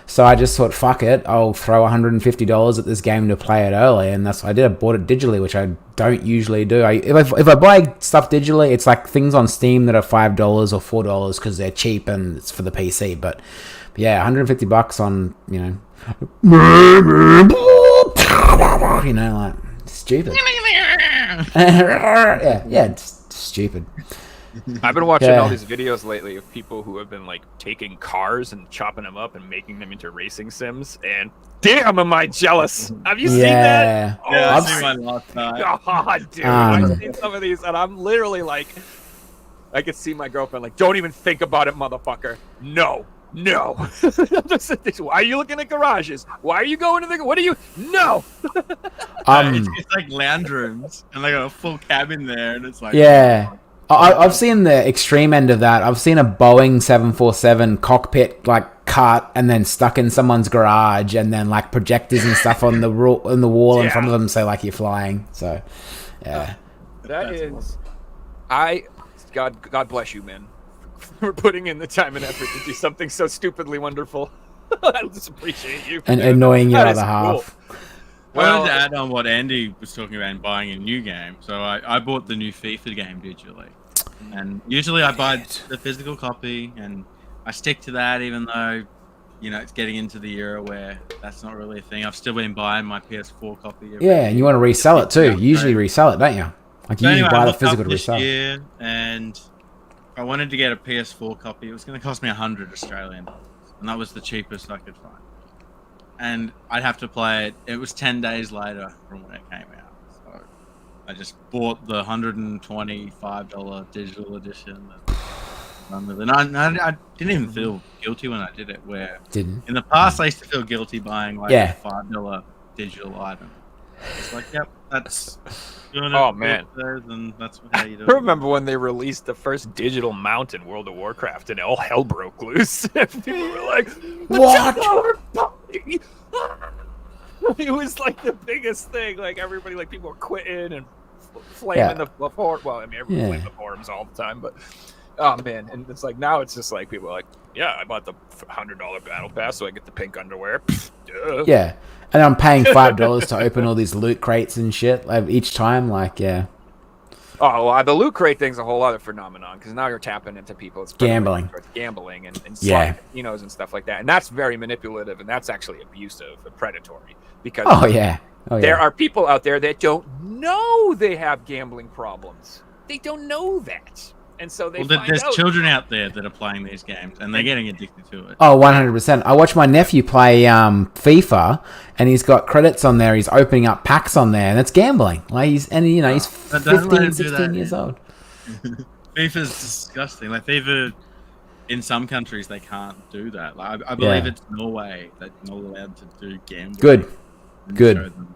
So I just thought, fuck it, I'll throw $150 at this game to play it early, and that's what I did. I bought it digitally, which I don't usually do. If I buy stuff digitally, it's like things on Steam that are $5 or $4 because they're cheap and it's for the PC. But yeah, $150 on, like, stupid. yeah, it's stupid. I've been watching all these videos lately of people who have been, like, taking cars and chopping them up and making them into racing sims, and damn, am I jealous. Have you seen that? Yeah, I've seen one last night. God, dude. I've seen some of these, and I'm literally like, I could see my girlfriend like, don't even think about it, motherfucker. No. Why are you looking at garages? Why are you going to the... What are you... No! It's like lounge rooms, and they got a full cabin there, and it's like... Yeah. I've seen the extreme end of that. I've seen a Boeing 747 cockpit, like, cut and then stuck in someone's garage, and then, like, projectors and stuff on the wall in front of them, so, like, you're flying. So, yeah. That is... God bless you, man, for putting in the time and effort to do something so stupidly wonderful. I just appreciate you. And annoying your other half. Cool. I wanted to add on what Andy was talking about in buying a new game. So I bought the new FIFA game digitally. And usually I buy the physical copy, and I stick to that even though, it's getting into the era where that's not really a thing. I've still been buying my PS4 copy. Yeah, and you want to resell it too. You usually resell it, don't you? Like you So usually anyway, buy I the looked up physical to this resell. year, and I wanted to get a PS4 copy. It was going to cost me 100 Australian dollars, and that was the cheapest I could find. And I'd have to play it. It was 10 days later from when it came out. So I just bought the $125 digital edition. And run with it. And I didn't even feel guilty when I did it. Where Didn't. in the past I used to feel guilty buying like Yeah. a $5 digital item. It's like, yep, that's doing it. Oh, man. And that's how you do I it. remember when they released the first digital mount in World of Warcraft, and all hell broke loose. People were like, What? It was like the biggest thing. Like everybody, like people were quitting and flaming the forum. Well, I mean, everyone flamed the forums all the time, but oh man, and it's like now it's just like people are like, yeah, I bought the $100 battle pass, so I get the pink underwear. Duh. Yeah, and I'm paying $5 to open all these loot crates and shit like each time. Like, yeah, Oh, well, the loot crate thing's a whole other phenomenon because now you're tapping into people's Gambling. gambling and Yeah. casinos and stuff like that, and that's very manipulative and that's actually abusive and predatory because oh yeah, there are people out there that don't know they have gambling problems. They don't know that, and so they find there's out. children out there that are playing these games and they're getting addicted to it. Oh, 100%. I watched my nephew play FIFA, and he's got credits on there. He's opening up packs on there, and it's gambling. Like he's But don't let 15, him do 16 that, years man. old. FIFA's disgusting. Like FIFA, in some countries they can't do that. Like I believe it's Norway that's not allowed to do gambling. Good. and Good. show them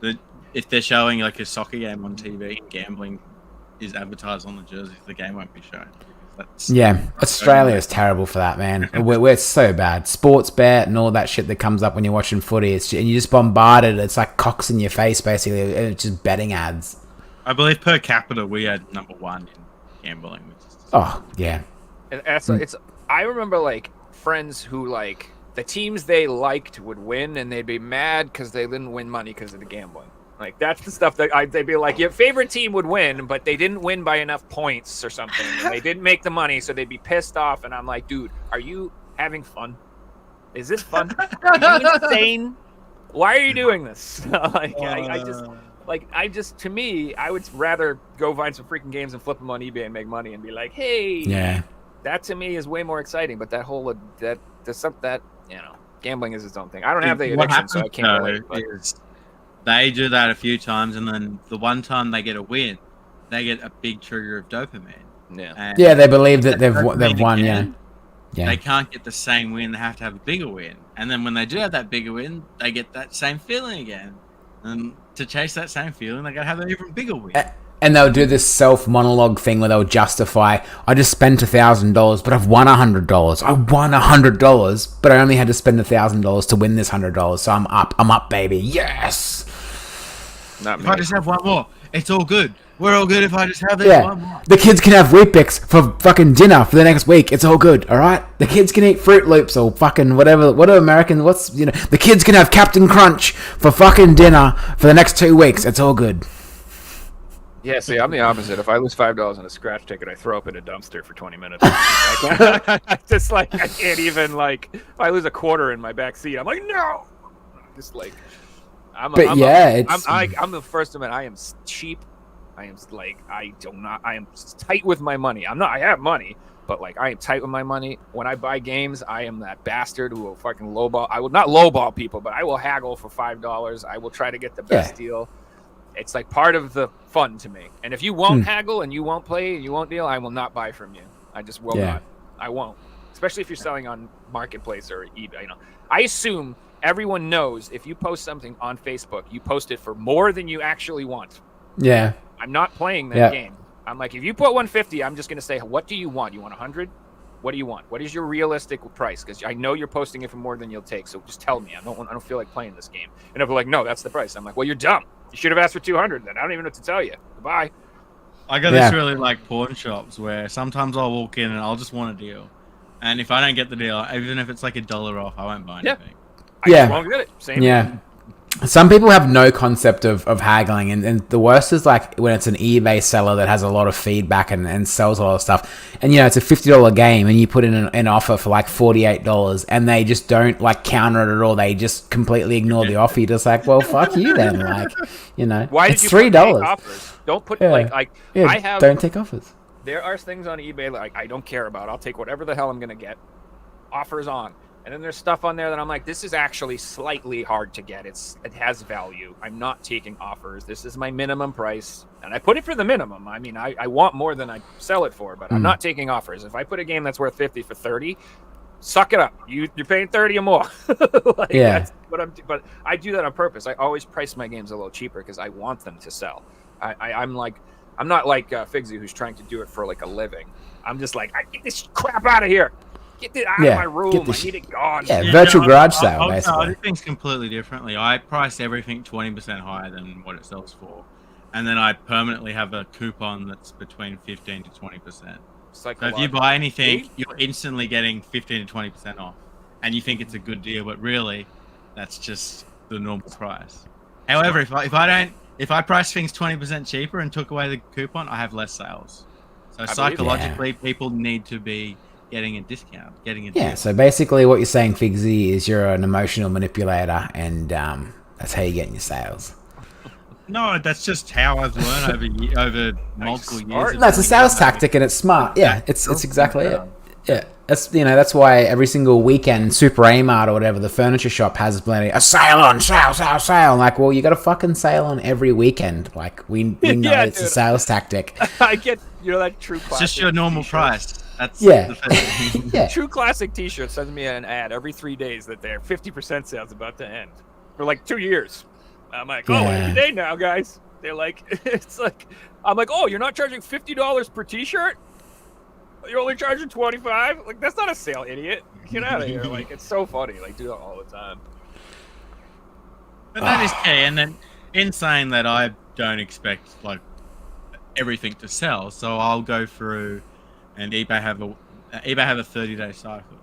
that if they're showing like a soccer game on TV, and gambling is advertised on the jersey, the game won't be shown. That's Yeah, Australia is terrible for that, man. We're so bad. Sports bet and all that shit that comes up when you're watching footy, and you just bombarded. It's like cocks in your face, basically. It's just betting ads. I believe per capita we had #1 in gambling. Which is Oh, yeah. And it's I remember like friends who like the teams they liked would win and they'd be mad because they didn't win money because of the gambling. Like that's the stuff that they'd be like, your favorite team would win, but they didn't win by enough points or something. And they didn't make the money, so they'd be pissed off. And I'm like, dude, are you having fun? Is this fun? Are you insane? Why are you doing this? To me, I would rather go find some freaking games and flip them on eBay and make money and be like, hey, Yeah. that to me is way more exciting. But that whole gambling is its own thing. I don't have the What addiction, so I happens, can't though, relate. But is they do that a few times, and then the one time they get a win, they get a big trigger of dopamine. yeah, And Yeah, they believe that they've dopamine won, yeah. again, Yeah. They can't get the same win. They have to have a bigger win. And then when they do have that bigger win, they get that same feeling again. And to chase that same feeling, they got to have an even bigger win. And they'll do this self-monologue thing where they'll justify, I just spent $1,000, but I've won $100. I won $100, but I only had to spend $1,000 to win this $100. So I'm up, baby. Yes. not If me. I just have one more, it's all good. We're all good if I just have this Yeah. one more. The kids can have Weet-Bix for fucking dinner for the next week. It's all good, all right? The kids can eat Fruit Loops or fucking whatever. What are American? The kids can have Captain Crunch for fucking dinner for the next 2 weeks. It's all good. Yeah, see, I'm the opposite. If I lose $5 on a scratch ticket, I throw up in a dumpster for 20 minutes. I just like I can't even like. If I lose a quarter in my back seat, I'm like, no. Just like, I'm the first to admit I am cheap. I am like I am tight with my money. I'm not. I have money, but like I am tight with my money. When I buy games, I am that bastard who will fucking lowball. I will not lowball people, but I will haggle for $5. I will try to get the best deal. It's like part of the fun to me. And if you won't haggle and you won't play and you won't deal, I will not buy from you. I just will not. I won't. Especially if you're selling on Marketplace or eBay. You know, I assume everyone knows if you post something on Facebook, you post it for more than you actually want. Yeah. I'm not playing that game. I'm like, if you put 150, I'm just going to say, what do you want? You want 100? What do you want? What is your realistic price? Because I know you're posting it for more than you'll take. So just tell me. I don't feel like playing this game. And if they're like, no, that's the price. I'm like, well, you're dumb. You should have asked for 200 then. I don't even know what to tell you. Goodbye. I got this really like pawn shops where sometimes I'll walk in and I'll just want a deal. And if I don't get the deal, even if it's like $1 off, I won't buy anything. I just won't get it. Same. Yeah. Some people have no concept of haggling, and the worst is like when it's an eBay seller that has a lot of feedback and sells a lot of stuff, and it's a $50 game, and you put in an offer for like $48, and they just don't like counter it at all. They just completely ignore the offer. You're just like, well, fuck you then, like Why it's did you $3. offers? Don't put Yeah, I have. don't take offers. There are things on eBay like I don't care about. I'll take whatever the hell I'm gonna get. Offers on. And then there's stuff on there that I'm like, this is actually slightly hard to get. It has value. I'm not taking offers. This is my minimum price. And I put it for the minimum. I mean, I want more than I sell it for, but I'm not taking offers. If I put a game that's worth 50 for 30, suck it up. You're paying 30 or more. That's what but I do that on purpose. I always price my games a little cheaper because I want them to sell. I'm not like Figy, who's trying to do it for like a living. I'm just like, I get this crap out of here. Get it out of my room. I need it gone. Yeah, virtual garage sale, basically. I do things completely differently. I price everything 20% higher than what it sells for. And then I permanently have a coupon that's between 15 to 20%. So if you buy anything, you're instantly getting 15 to 20% off. And you think it's a good deal, but really, that's just the normal price. However, if I price things 20% cheaper and took away the coupon, I have less sales. So psychologically, people need to be getting a discount, So basically what you're saying, Figsy, is you're an emotional manipulator, and that's how you're getting your sales. No, that's just how I've learned over multiple years. No, it's a sales tactic, and it's smart. Yeah, it's exactly it. Yeah, that's why every single weekend, Super Amart or whatever, the furniture shop has plenty a sale on, sale. Like, well, you got a fucking sale on every weekend. Like, we know it's a sales tactic. I get that true classic. It's just your normal price. That's True Classic T-shirt sends me an ad every 3 days that their 50% sale's about to end for like 2 years. I'm like, any day now, guys. They're like, I'm like, oh, you're not charging $50 per T-shirt? You're only charging $25? Like, that's not a sale, idiot. Get out of here. Like, it's so funny. Like, do that all the time. But that is key. And then in saying that, I don't expect like everything to sell, so I'll go through. And eBay have a 30-day cycle.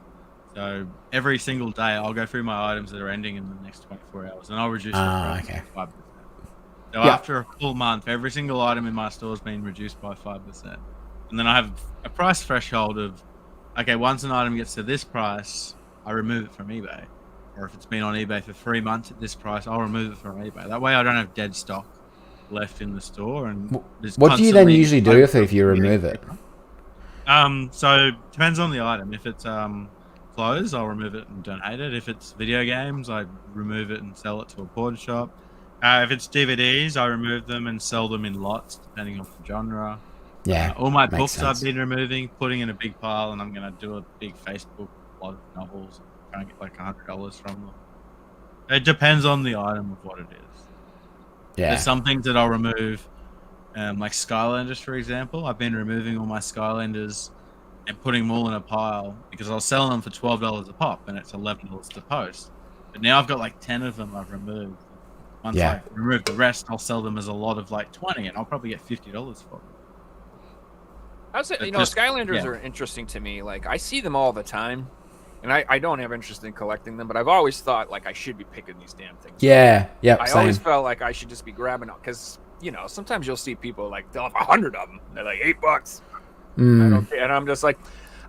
So every single day, I'll go through my items that are ending in the next 24 hours, and I'll reduce it by 5%. So after a full month, every single item in my store has been reduced by 5%. And then I have a price threshold of, okay, once an item gets to this price, I remove it from eBay. Or if it's been on eBay for 3 months at this price, I'll remove it from eBay. That way I don't have dead stock left in the store. And what do you then usually do with it if you remove it? So depends on the item. If it's clothes, I'll remove it and donate it. If it's video games, I remove it and sell it to a pawn shop. If it's DVDs, I remove them and sell them in lots, depending on the genre. Yeah. All my books I've been removing, putting in a big pile, and I'm gonna do a big Facebook lot of novels, trying to get like $100 from them. It depends on the item of what it is. Yeah. There's some things that I'll remove. Like Skylanders, for example, I've been removing all my Skylanders and putting them all in a pile because I was selling them for $12 a pop, and it's $11 to post. But now I've got like 10 of them I've removed. Once I remove the rest, I'll sell them as a lot of like 20, and I'll probably get $50 for them. Skylanders are interesting to me. Like, I see them all the time, and I don't have interest in collecting them, but I've always thought like I should be picking these damn things. Yeah, yeah. I always felt like I should just be grabbing them because. Sometimes you'll see people like they'll have 100 of them. They're like $8. I don't care. And I'm just like,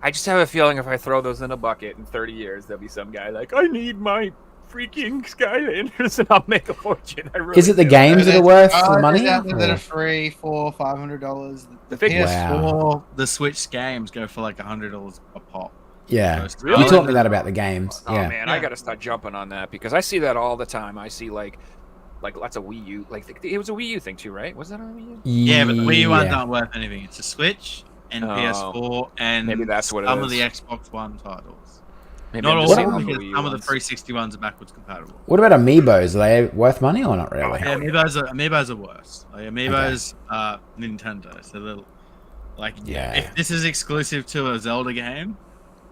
I just have a feeling if I throw those in a bucket in 30 years, there'll be some guy like, I need my freaking Skylanders, and I'll make a fortune. Is it the games that are worth the money? That are free for $500. The PS4, the Switch games go for like $100 a pop. Yeah, really? You taught me that about the games. Oh man, I gotta start jumping on that because I see that all the time. I see like lots of Wii U. Like it was a Wii U thing too, right? Was that on Wii U? Yeah, but the Wii U ones aren't worth anything. It's a Switch and PS4 and maybe that's what it some is. of the Xbox One titles. Maybe not all of them, because some of the ones. 360 ones are backwards compatible. What about Amiibos? Are they worth money or not really? Yeah, Amiibos are worse. Like, Amiibos are Nintendo, so they're like, if this is exclusive to a Zelda game,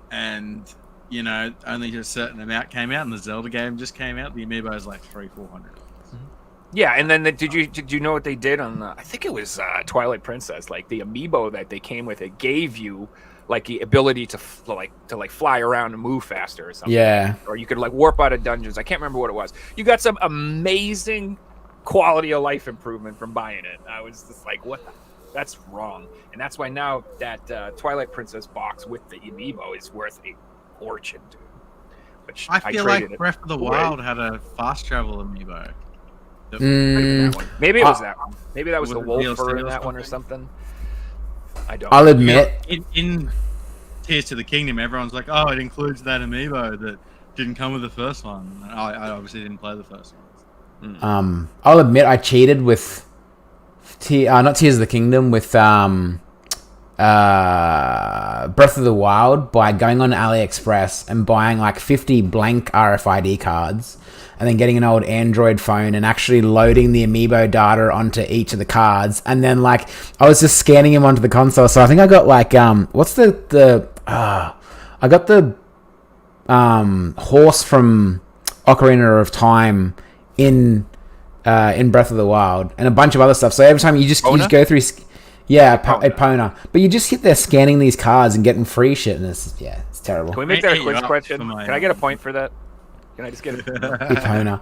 and only a certain amount came out, and the Zelda game just came out, the Amiibo is like $300-400. Yeah, and then did you know what they did on I think it was Twilight Princess? Like the amiibo that they came with, it gave you like the ability to fly around and move faster or something. Yeah. Or you could like warp out of dungeons. I can't remember what it was. You got some amazing quality of life improvement from buying it. I was just like, what the? That's wrong. And that's why now that Twilight Princess box with the amiibo is worth a fortune, dude. Which I feel traded like Breath of the Wild had a fast travel amiibo. Maybe it was that one. Maybe that was the Was it wolf DLC fur in or that one or something? something. I don't. I'll admit, In Tears to the Kingdom, everyone's like, "Oh, it includes that amiibo that didn't come with the first one." I obviously didn't play the first one. I'll admit I cheated with not Tears of the Kingdom, with Breath of the Wild by going on AliExpress and buying like 50 blank RFID cards and then getting an old Android phone and actually loading the amiibo data onto each of the cards, and then like I was just scanning them onto the console. So I think I got like what's I got the horse from Ocarina of Time in Breath of the Wild, and a bunch of other stuff. So every time you just go through, Epona. But you just sit there scanning these cards and getting free shit, and it's terrible. Can we make that a quiz Hey, question? come on. Can I get a point for that? Can I just get a Epona.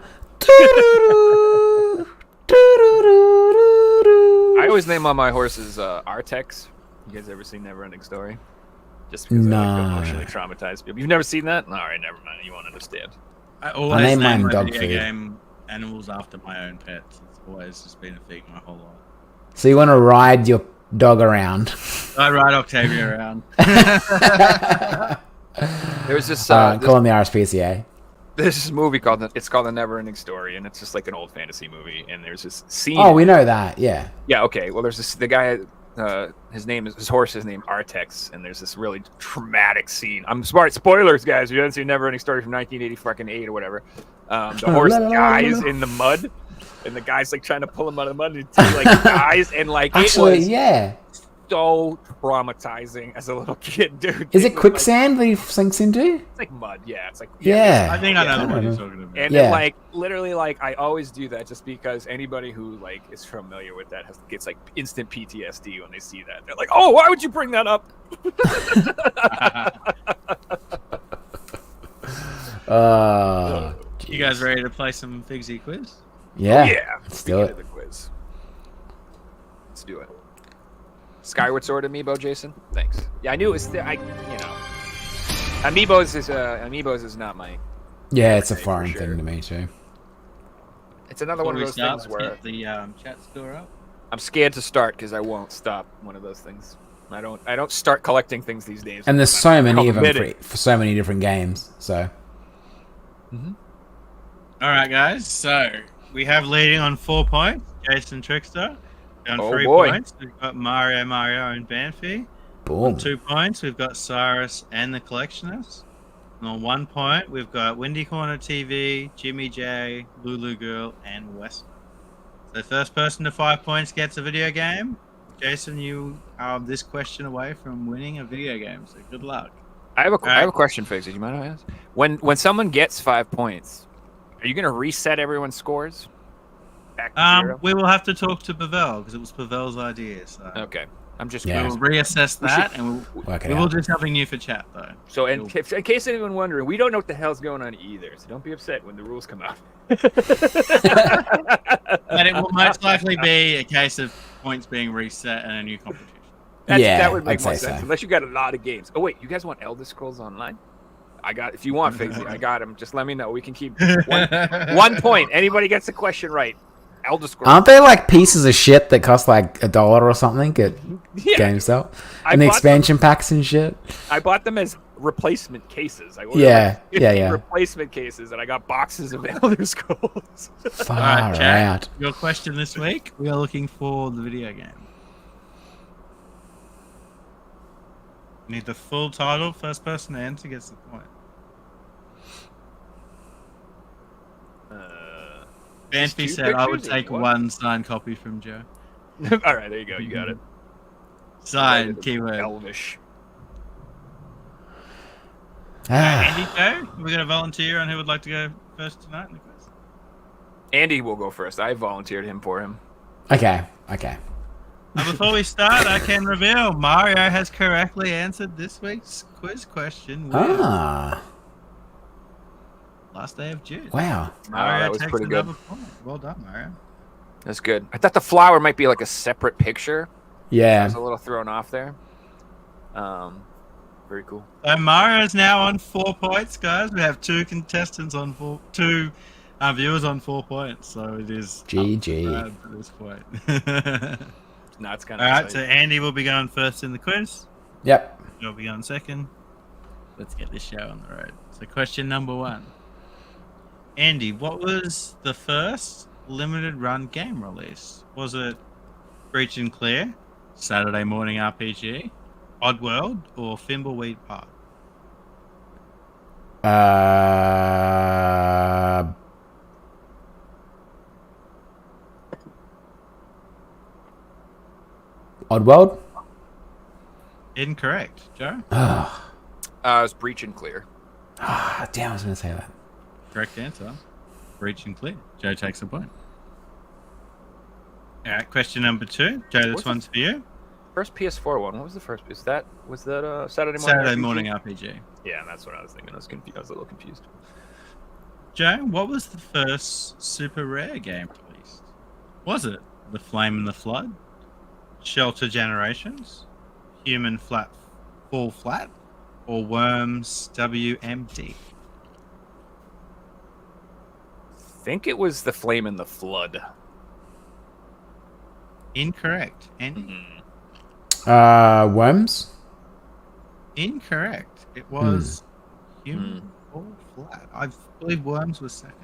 I always name all my horses Artex. You guys ever seen Neverending Story? Just because I like to emotionally traumatize people. You've never seen that? All right, never mind. You won't understand. I always name name mine my dog video food. game animals after my own pets. It's always just been a thing my whole life. So you want to ride your dog around? I ride Octavia around. There's this Call him the RSPCA. there's this movie called the Neverending Story, and it's just like an old fantasy movie. And there's this scene. Oh, we know that. Yeah. Yeah. Okay. Well, there's the guy. His horse is named Artex, and there's this really traumatic scene. I'm smart. Spoilers, guys. If you haven't seen Neverending Story from 1988 or whatever. The horse dies in the mud, and the guy's like trying to pull him out of the mud, and he like dies, and like Actually, it was yeah. so traumatizing as a little kid, dude. Is it was quicksand that he sinks into? Like, it's like mud. Yeah. It's like Yeah. I think I know Yeah. the one you're talking about. And Yeah. then, like, literally, like, I always do that just because anybody who, like, is familiar with that gets, like, instant PTSD when they see that. They're like, oh, why would you bring that up? You guys ready to play some Figsy quiz? Yeah. Yeah. Let's do it. The quiz. Let's do it. Skyward Sword amiibo, Jason? Thanks. Yeah, I knew it was, Amiibos is not my... Yeah, it's a for foreign sure. thing to me, too. It's another one of those things where Get the chat score up. I'm scared to start because I won't stop one of those things. I don't start collecting things these days. And there's so many of them committed. for so many different games, so... All right, guys. So we have leading on 4 points. Jason Trickster. On Oh, 3 boy. points, we've got Mario, and Banfi. Boom. On 2 points, we've got Cyrus and the Collectionist. And on 1 point, we've got Windy Corner TV, Jimmy J, Lulu Girl, and West. So first person to 5 points gets a video game. Jason, you are this question away from winning a video game, so good luck. I have a question, Figs. Do you mind if I ask? When someone gets 5 points, are you going to reset everyone's scores back to 0? We will have to talk to Pavel because it was Pavel's idea. So Okay, I'm just Yeah. we'll curious. reassess that, and Work it we will out. do something new for chat though. So, in case anyone wondering, we don't know what the hell's going on either. So don't be upset when the rules come out. But it will most likely be a case of points being reset and a new competition. Yeah, that would make I'd more say sense. so. Unless you got a lot of games. Oh wait, you guys want Elder Scrolls Online? If you want Figsy, I got them. Just let me know. We can keep 1 point. Anybody gets the question right. Elder Scrolls. Aren't they like pieces of shit that cost like $1 or something at Yeah. GameStop? I And the bought expansion packs and shit? I bought them as replacement cases. I ordered Yeah, like 50 yeah. replacement cases, and I got boxes of Elder Scrolls. Far All right, chat. out. Your question this week: we are looking for the video game. Need the full title. First person to answer gets the point. Banfi two said, "I would pictures or take what? one signed copy from Joe." All right, there you go. You got it. Signed keyword. Elvish. Andy Joe, we're going to volunteer on who would like to go first tonight in the quiz. Andy will go first. I volunteered him for him. Okay. Before we start, I can reveal Mario has correctly answered this week's quiz question. With Ah, last day of June. wow. Mario that was takes pretty good. another point. Well done, Mario. That's good. I thought the flower might be like a separate picture. I Yeah. was a little thrown off there. Very cool. So Mario's now on 4 points, guys. We have 2 contestants on 4, 2 viewers on 4 points. So it is GG. at this point. No, it's kind All of right, so Andy will be going first in the quiz. Yep. You'll be going second. Let's get this show on the road. So question number 1. Andy, what was the first limited run game release? Was it Breach and Clear, Saturday Morning RPG, Oddworld, or Thimbleweed Park? Oddworld? Incorrect. Joe? Ah, it was Breach and Clear. damn, I was going to say that. Correct answer. Breach and Clear. Joe takes a point. All right, question number 2. Joe, this What's one's for you. First PS4 one. What was the first? Was that Saturday Morning? Saturday RPG? Morning RPG. Yeah, that's what I was thinking. I was confused. I was a little confused. Joe, what was the first super rare game released? Was it The Flame and the Flood, Shelter Generations, Human Fall Flat, or Worms WMD? I think it was The Flame and the Flood. Incorrect. Andy? Worms? Incorrect. It was Human Fall Flat. I believe Worms was second.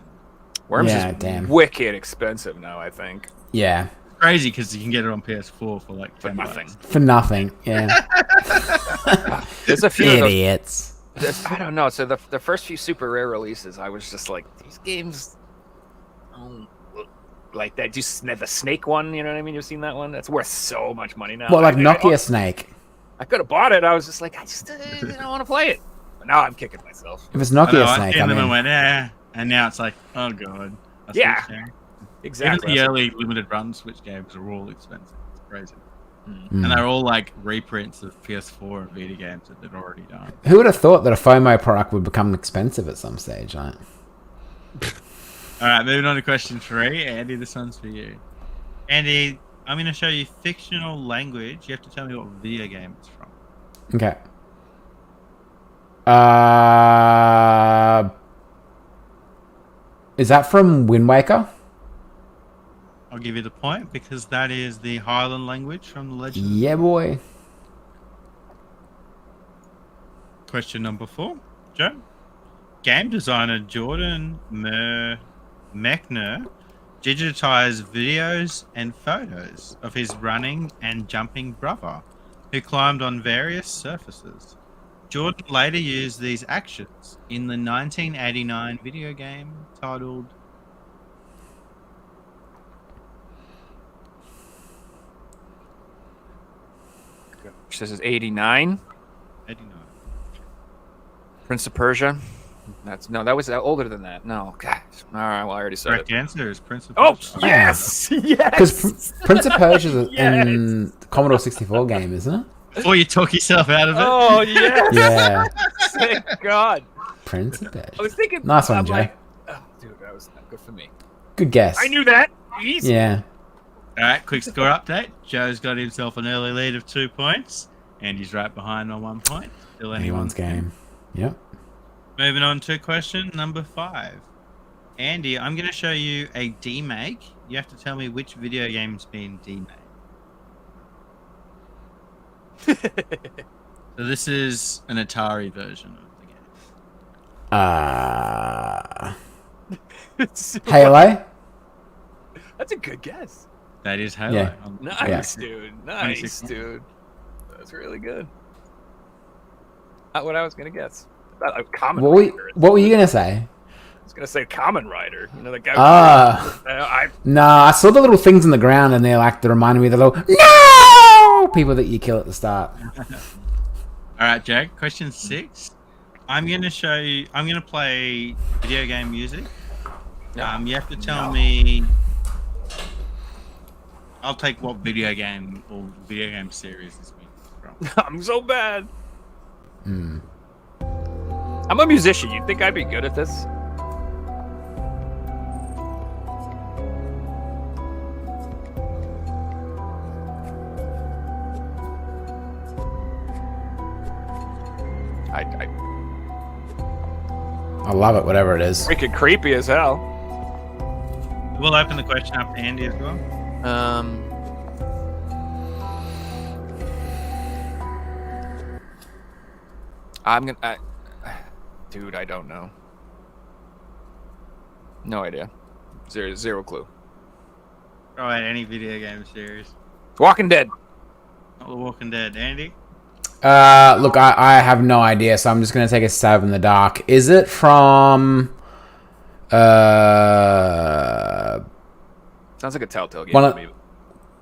Worms Yeah, is damn. wicked expensive now, I think. Yeah. Crazy because you can get it on PS4 for like For 10 nothing. bucks. For nothing. Yeah. There's a few of those. Idiots. I don't know. So the first few super rare releases, I was just like, these games, like that. Just the Snake one, you know what I mean? You've seen that one? That's worth so much money now. What, like I Nokia Snake? could have bought it. I was just like, I just don't want to play it. But now I'm kicking myself. If it's I know, Nokia I Snake, seen I them and mean, went, and now it's like, oh god. That's Yeah. Switch game. Exactly. Even the early limited run Switch games are all expensive. It's crazy. Mm. And they're all like reprints of PS4 and Vita games that they've already done. who would have thought that a FOMO product would become expensive at some stage? Like, All right, moving on to question 3. Andy, this one's for you. Andy, I'm going to show you fictional language. You have to tell me what video game it's from. okay. Is that from Wind Waker? I'll give you the point because that is the Highland language from the Legend. Yeah, boy. Question number 4. Joe? Game designer Jordan Mechner digitized videos and photos of his running and jumping brother, who climbed on various surfaces. Jordan later used these actions in the 1989 video game titled This is 89. 89. Prince of Persia. That was older than that. No, gosh. All right, well, I already said Correct it. answer is Prince of Oh, Persia. yes! Because Yes! Prince of Persia is Yes. in the Commodore 64 game, isn't it? Before you talk yourself out of it. Oh, yes! Yeah. Thank God. Prince of I Persia. was thinking. Nice one, I'm Jay. like, oh, dude, that was good for me. Good guess. I knew that. Easy. Yeah. All right, quick score update. Joe's got himself an early lead of 2 points. Andy's right behind on 1 point. Still Anyone's game. Yep. Moving on to question number 5. Andy, I'm going to show you a demake. You have to tell me which video game's been demade. So this is an Atari version of the game. Halo? That's a good guess. That is Halo. Yeah. Nice, dude. Nice, 2016. dude. That's really good. Not what I was gonna guess. A Common What Rider. were you going to say? I was gonna say Common Rider. You know the guy. Ah. Nah, I saw the little things in the ground and they're like, they reminded me of the little no people that you kill at the start. All right, Jack. Question 6. I'm going to show you. I'm going to play video game music. You have to tell me. I'll take what video game or video game series this week from. I'm so bad. Hmm. I'm a musician. You'd think I'd be good at this? I love it, whatever it is. Freaking creepy as hell. We'll open the question up to Andy as well. Dude, I don't know. No idea. Zero clue. All right, any video game series. Walking Dead. Not The Walking Dead. Andy? Look, I have no idea, so I'm just gonna take a stab in the dark. Is it from Sounds like a Telltale game.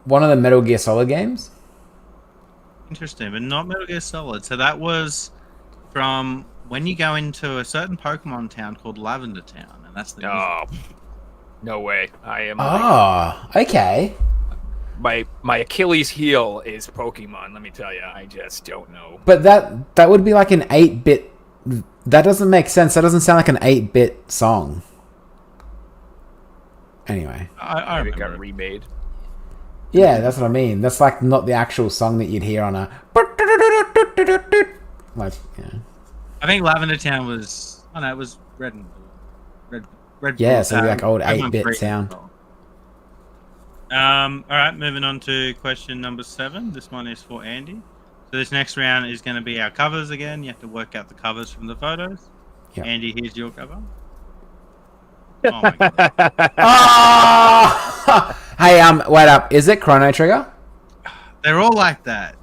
one of the Metal Gear Solid games? Interesting, but not Metal Gear Solid. So that was from when you go into a certain Pokemon town called Lavender Town, and that's the Oh, no way. I am. Oh, okay. My Achilles heel is Pokemon. Let me tell you, I just don't know. But that would be like an 8-bit. That doesn't make sense. That doesn't sound like an 8-bit song. Anyway. I Maybe it remember. got remade. Yeah, that's what I mean. That's like not the actual song that you'd hear on a. Like, yeah. I think Lavender Town was. Oh no, it was Red and Blue. Red. Yeah, Blue, so it'd be like old Red and 8-bit Green sound. as well. All right, moving on to question number 7. This one is for Andy. So this next round is going to be our covers again. You have to work out the covers from the photos. Yeah. Andy, here's your cover. Oh my god! Oh! Hey, wait up. Is it Chrono Trigger? They're all like that.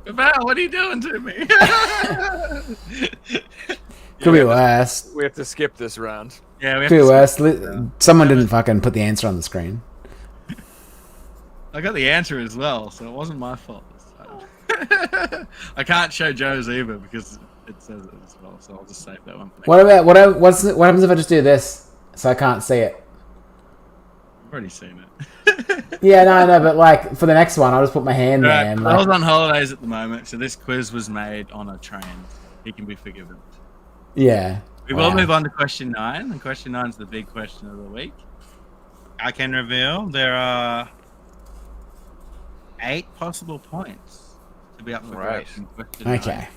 Val, what are you doing to me? Could be worse. We have to skip this round. Yeah, we have Could be to worse. skip. Someone didn't fucking put the answer on the screen. I got the answer as well, so it wasn't my fault this time. I can't show Joe's either because it says it as well, so I'll just save that one. For next What happens if I just do this so I can't see it? I've already seen it. Yeah, no, but like for the next one, I'll just put my hand there. Right, And I was like, on holidays at the moment, so this quiz was made on a train. He can be forgiven. yeah. We will Wow. move on to question 9, and question 9 is the big question of the week. I can reveal there are 8 possible points to be up for Right. grabs in question 9. Okay.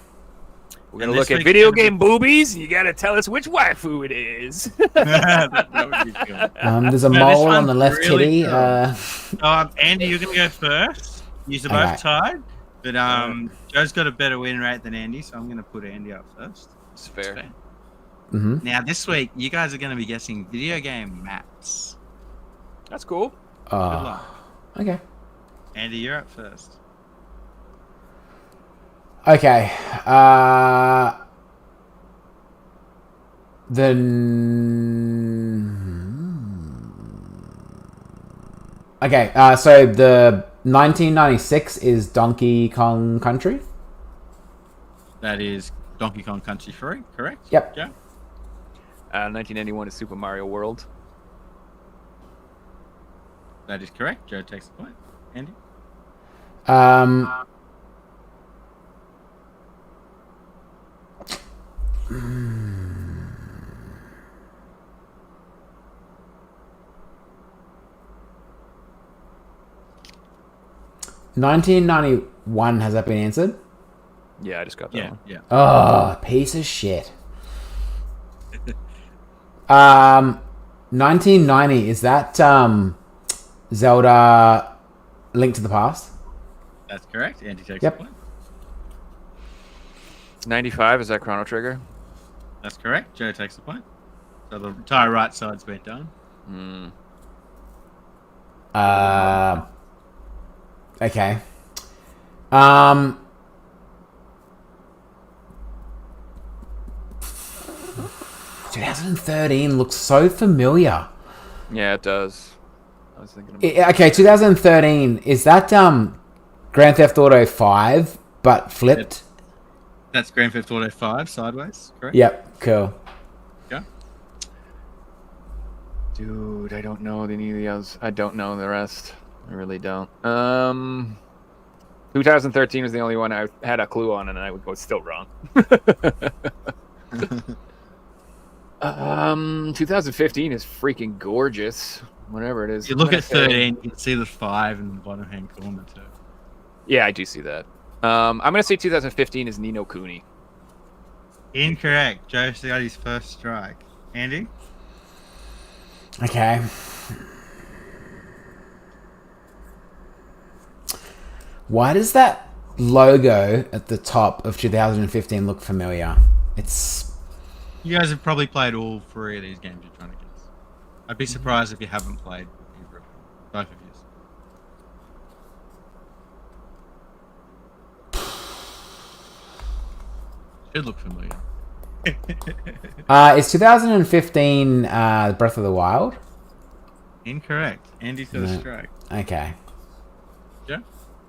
We're gonna And look this at week's video gonna be- game boobies. You gotta tell us which waifu it is. that would be good. There's a No, this mole on one's the left really titty. cool. Andy, you're going to go first. You're both Okay. tied. But Joe's got a better win rate than Andy, so I'm going to put Andy up first. It's fair. Mm-hmm. Now, this week, you guys are going to be guessing video game maps. That's cool. Good Oh, luck. okay. Andy, you're up first. Okay. So the 1996 is Donkey Kong Country. That is Donkey Kong Country 3, correct? Yep. Joe? 1991 is Super Mario World. That is correct. Joe takes the point. Andy? $1991, has that been answered? Yeah, I just got that Yeah, one. yeah. Oh, piece of shit. 1990, is that Zelda Link to the Past? That's correct. Andy takes Yep. the point. 95 is that Chrono Trigger? That's correct. Joe takes the point. So the entire right side's been done. Okay. 2013 looks so familiar. Yeah, it does. I was thinking about Okay, 2013, is that Grand Theft Auto 5 but flipped? That's Grand Theft Auto 5 sideways, correct? Yep, cool. Yeah. Dude, I don't know any of the others. I don't know the rest. I really don't. 2013 was the only one I had a clue on, and I was still wrong. 2015 is freaking gorgeous. Whatever it is. You look at 13, you can see the 5 in the bottom hand corner too. Yeah, I do see that. I'm gonna say 2015 is Ni no Kuni. Incorrect. Joe got his first strike. Andy? Okay. Why does that logo at the top of 2015 look familiar? It's... You guys have probably played all 3 of these games you're trying to guess. I'd be surprised if you haven't played either of them. Both of you. Should look familiar. Is 2015 Breath of the Wild? Incorrect. Andy's got a strike. Okay. Joe?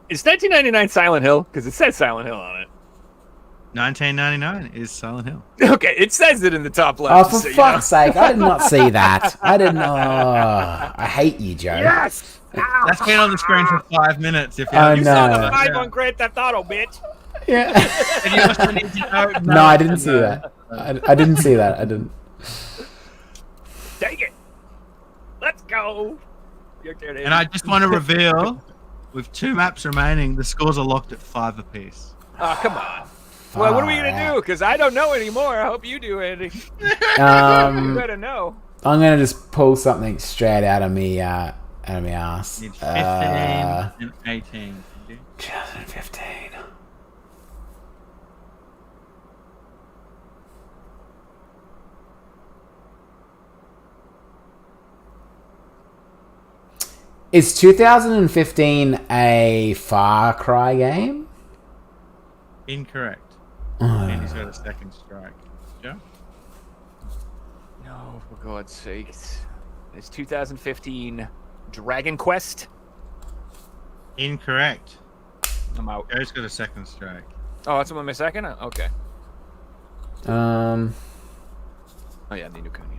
Is 1999 Silent Hill? Because it says Silent Hill on it. 1999 is Silent Hill. Okay, it says it in the top left. Oh, for fuck's sake. I did not see that. I didn't know. I hate you, Joe. Yes! Ow! That's been on the screen for 5 minutes. If you Oh, You no. saw the 5 on Grand Theft Auto, bitch. Yeah. And you also need to know, No, I didn't see that. I didn't see that. I didn't. Take it. Let's go. Your turn, And I just want to reveal, with 2 maps remaining, the scores are locked at 5 apiece. Oh, come on. Well, what are we going to do? Because I don't know anymore. I hope you do, Andy. You better know. I'm gonna just pull something straight out of me ass. Need 15 and 18. 2015. Is 2015 a Far Cry game? Incorrect. Andy's got a second strike. Joe? No, for God's sakes. It's 2015 Dragon Quest. Incorrect. I'm out. Joe's got a second strike. Oh, that's my second? Okay. Oh, yeah, Ni no Kuni.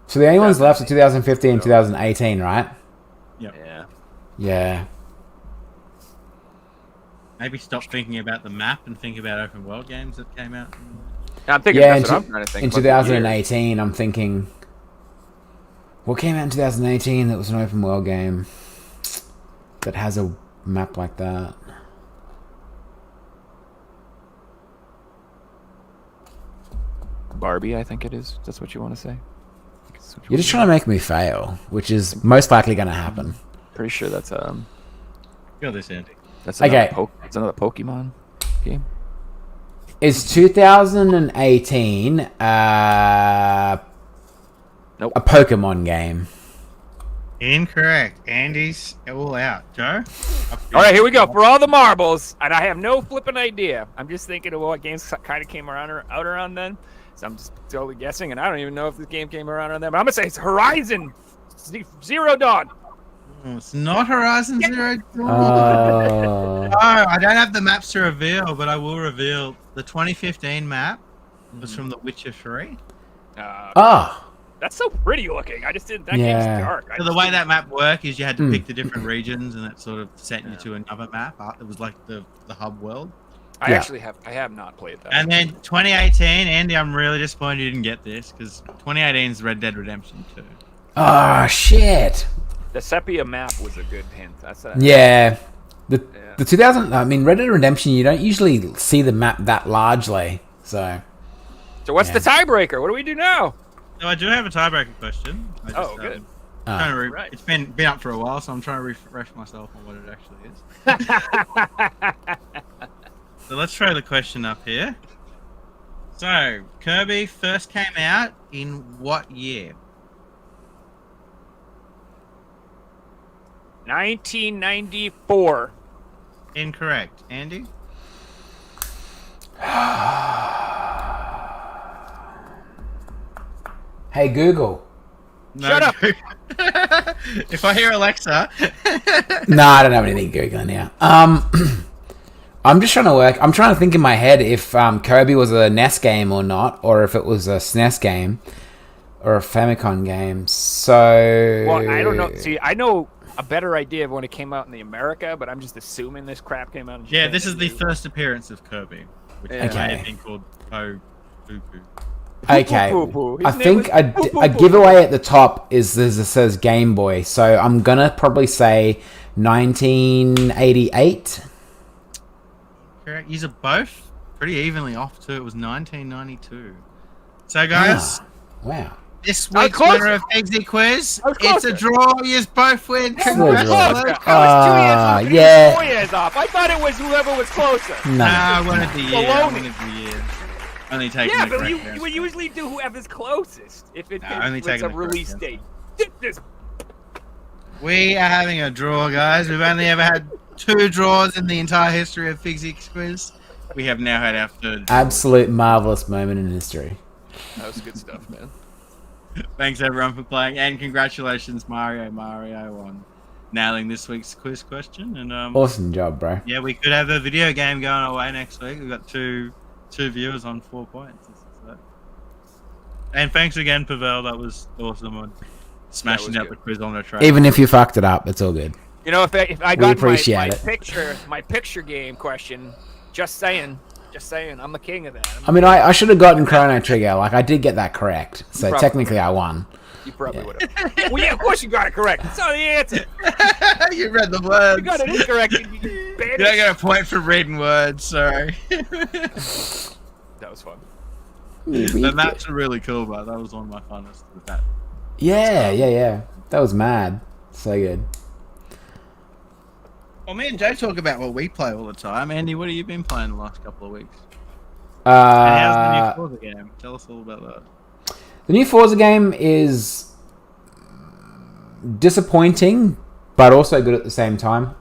So the only ones left are 2015 and 2018, right? Yep. Yeah. Yeah. Maybe stop thinking about the map and think about open world games that came out. I'm thinking Yeah, that's in, what I'm trying to think. in about the year. 2018, I'm thinking... What came out in 2018 that was an open world game that has a map like that? Barbie, I think it is. That's what you want to say? You're just trying to make me fail, which is most likely going to happen. Pretty sure that's Got this, Andy. that's Okay. That's another Pokemon game. Is 2018 Nope. a Pokemon game? Incorrect. Andy's all out. Joe? All right, here we go for all the marbles, and I have no flipping idea. I'm just thinking of what games kind of came around out around then, so I'm just totally guessing, and I don't even know if this game came around then. But I'm gonna say it's Horizon Zero Dawn. Oh, it's not Horizon Zero Dawn. Oh. No, I don't have the maps to reveal, but I will reveal the 2015 map was from The Witcher 3. Oh. That's so pretty looking. I just didn't. That Yeah. game's dark. So the way that map worked is you had to pick the different regions, and it sort of sent you to another map. It was like the hub world. I Yeah. actually have not played that. And then 2018, Andy, I'm really disappointed you didn't get this because 2018 is Red Dead Redemption 2. Oh, shit. The sepia map was a good hint. That's a, Yeah. The 2000... I mean, Red Dead Redemption, you don't usually see the map that largely, so... So what's the tiebreaker? What do we do now? So I do have a tiebreaker question. I just, Good. trying to Right. It's been up for a while, so I'm trying to refresh myself on what it actually is. So let's throw the question up here. So, Kirby first came out in what year? 1994. Incorrect. Andy? Hey, Google. No. Shut up. If I hear Alexa. No, I don't have anything Googling now. I'm just trying to work. I'm trying to think in my head if Kirby was a NES game or not, or if it was a SNES game or a Famicom game. So, Well, I don't know. See, I know a better idea of when it came out in the America, but I'm just assuming this crap came out in Japan. Yeah, this is the first appearance of Kirby, which Yeah. may have been called Po Poo Poo. Okay, Poo Poo Poo. I His name think was Poo Poo a Poo. giveaway at the top is it says Game Boy, so I'm gonna probably say 1988. Correct. These are both pretty evenly off too. It was 1992. So guys, Wow. this I was week's closer. winner of Figsy Quiz, I was it's a closer. draw. You both win. It's a Congratulations. draw. I was 2 years off. and he was yeah. 4 years off. I thought it was whoever was closer. No. Nah, one of the year. Baloney. One of the year. Only taking Yeah, the but correct you answer. would usually do whoever's closest if only it's taking a the correct release answer. date. This We are having a draw, guys. We've only ever had 2 draws in the entire history of Figsy Quiz. We have now had our 3rd draw. Absolute marvelous moment in history. That was good stuff, man. Thanks everyone for playing, and congratulations, Mario on nailing this week's quiz question. And Awesome job, bro. yeah, we could have a video game going away next week. We've got two viewers on 4 points. And thanks again, Pavel. That was awesome on smashing That was out the good. quiz on the track. Even if you fucked it up, it's all good. You know, if I We got appreciate my it. my picture game question, just saying, I'm the king of that. I mean, I should have gotten Chrono Trigger. Like, I did get that correct. So Probably. technically I won. You probably would have. Well, yeah, of course you got it correct. That's not the answer. You read the words. You got it incorrect. You You don't banished. get a point for reading words. Sorry. That was fun. The maps are really cool, but that was one of my funnest with that. Yeah. That was mad. So good. Well, me and Joe talk about what we play all the time. Andy, what have you been playing the last couple of weeks? And how's the new Forza game? Tell us all about that. The new Forza game is disappointing, but also good at the same time.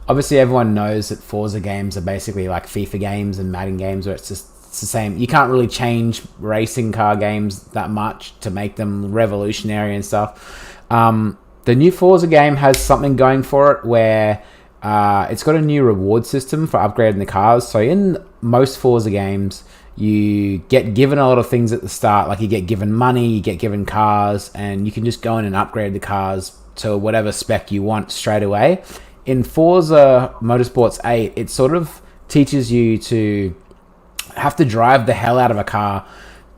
Obviously, everyone knows that Forza games are basically like FIFA games and Madden games, where it's the same. You can't really change racing car games that much to make them revolutionary and stuff. The new Forza game has something going for it where it's got a new reward system for upgrading the cars. So in most Forza games, you get given a lot of things at the start. Like you get given money, you get given cars, and you can just go in and upgrade the cars to whatever spec you want straight away. In Forza Motorsports 8, it sort of teaches you to have to drive the hell out of a car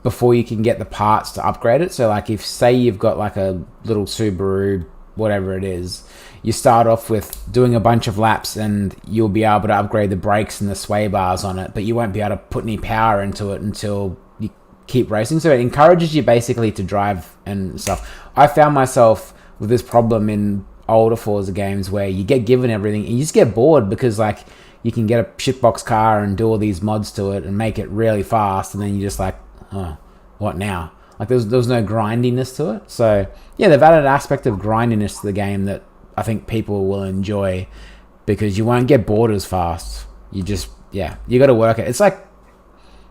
before you can get the parts to upgrade it. So like if say you've got like a little Subaru, whatever it is, you start off with doing a bunch of laps and you'll be able to upgrade the brakes and the sway bars on it, but you won't be able to put any power into it until you keep racing. So it encourages you basically to drive and stuff. I found myself with this problem in older Forza games where you get given everything and you just get bored because like you can get a shitbox car and do all these mods to it and make it really fast, and then you're just like, oh, what now? Like there was no grindiness to it. So yeah, they've added an aspect of grindiness to the game that I think people will enjoy because you won't get bored as fast. You just, yeah, you got to work it. It's like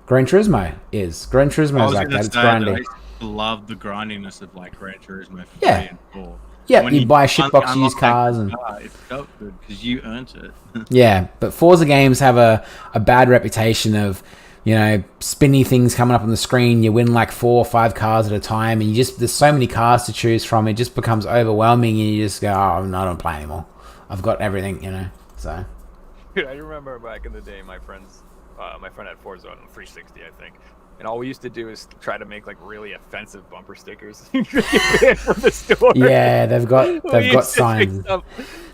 Gran Turismo is. Gran Turismo is like that. It's grindy. I used to love the grindiness of like Gran Turismo 3 Yeah. and 4. Yeah, When you buy finally shitbox unlock used that cars and car, it felt good because you earned it. yeah, but Forza games have a bad reputation of, you know, spinny things coming up on the screen. You win like 4 or 5 cars at a time, and there's so many cars to choose from. It just becomes overwhelming, and you just go, oh, no, I don't play anymore. I've got everything, you know. So Dude, I remember back in the day, my friend had Forza on 360, I think, and all we used to do is try to make like really offensive bumper stickers from the store. yeah, they've got We used to make signs. some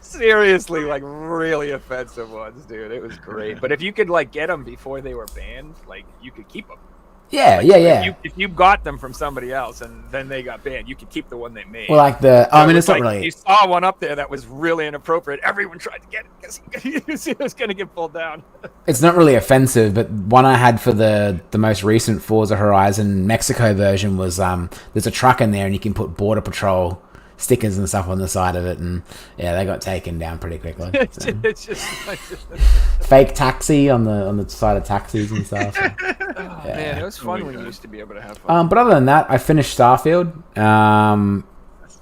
seriously like really offensive ones, dude. It was great. But if you could like get them before they were banned, like you could keep them. Yeah. If you got them from somebody else and then they got banned, you could keep the one they made. Well, like I mean, it's not really. You saw one up there that was really inappropriate. Everyone tried to get it because it was going to get pulled down. It's not really offensive, but one I had for the most recent Forza Horizon Mexico version was there's a truck in there and you can put Border Patrol stickers and stuff on the side of it, and yeah, they got taken down pretty quickly. So. It's just Fake taxi on the side of taxis and stuff. So. man, it was fun when you used to be able to have fun. But other than that, I finished Starfield,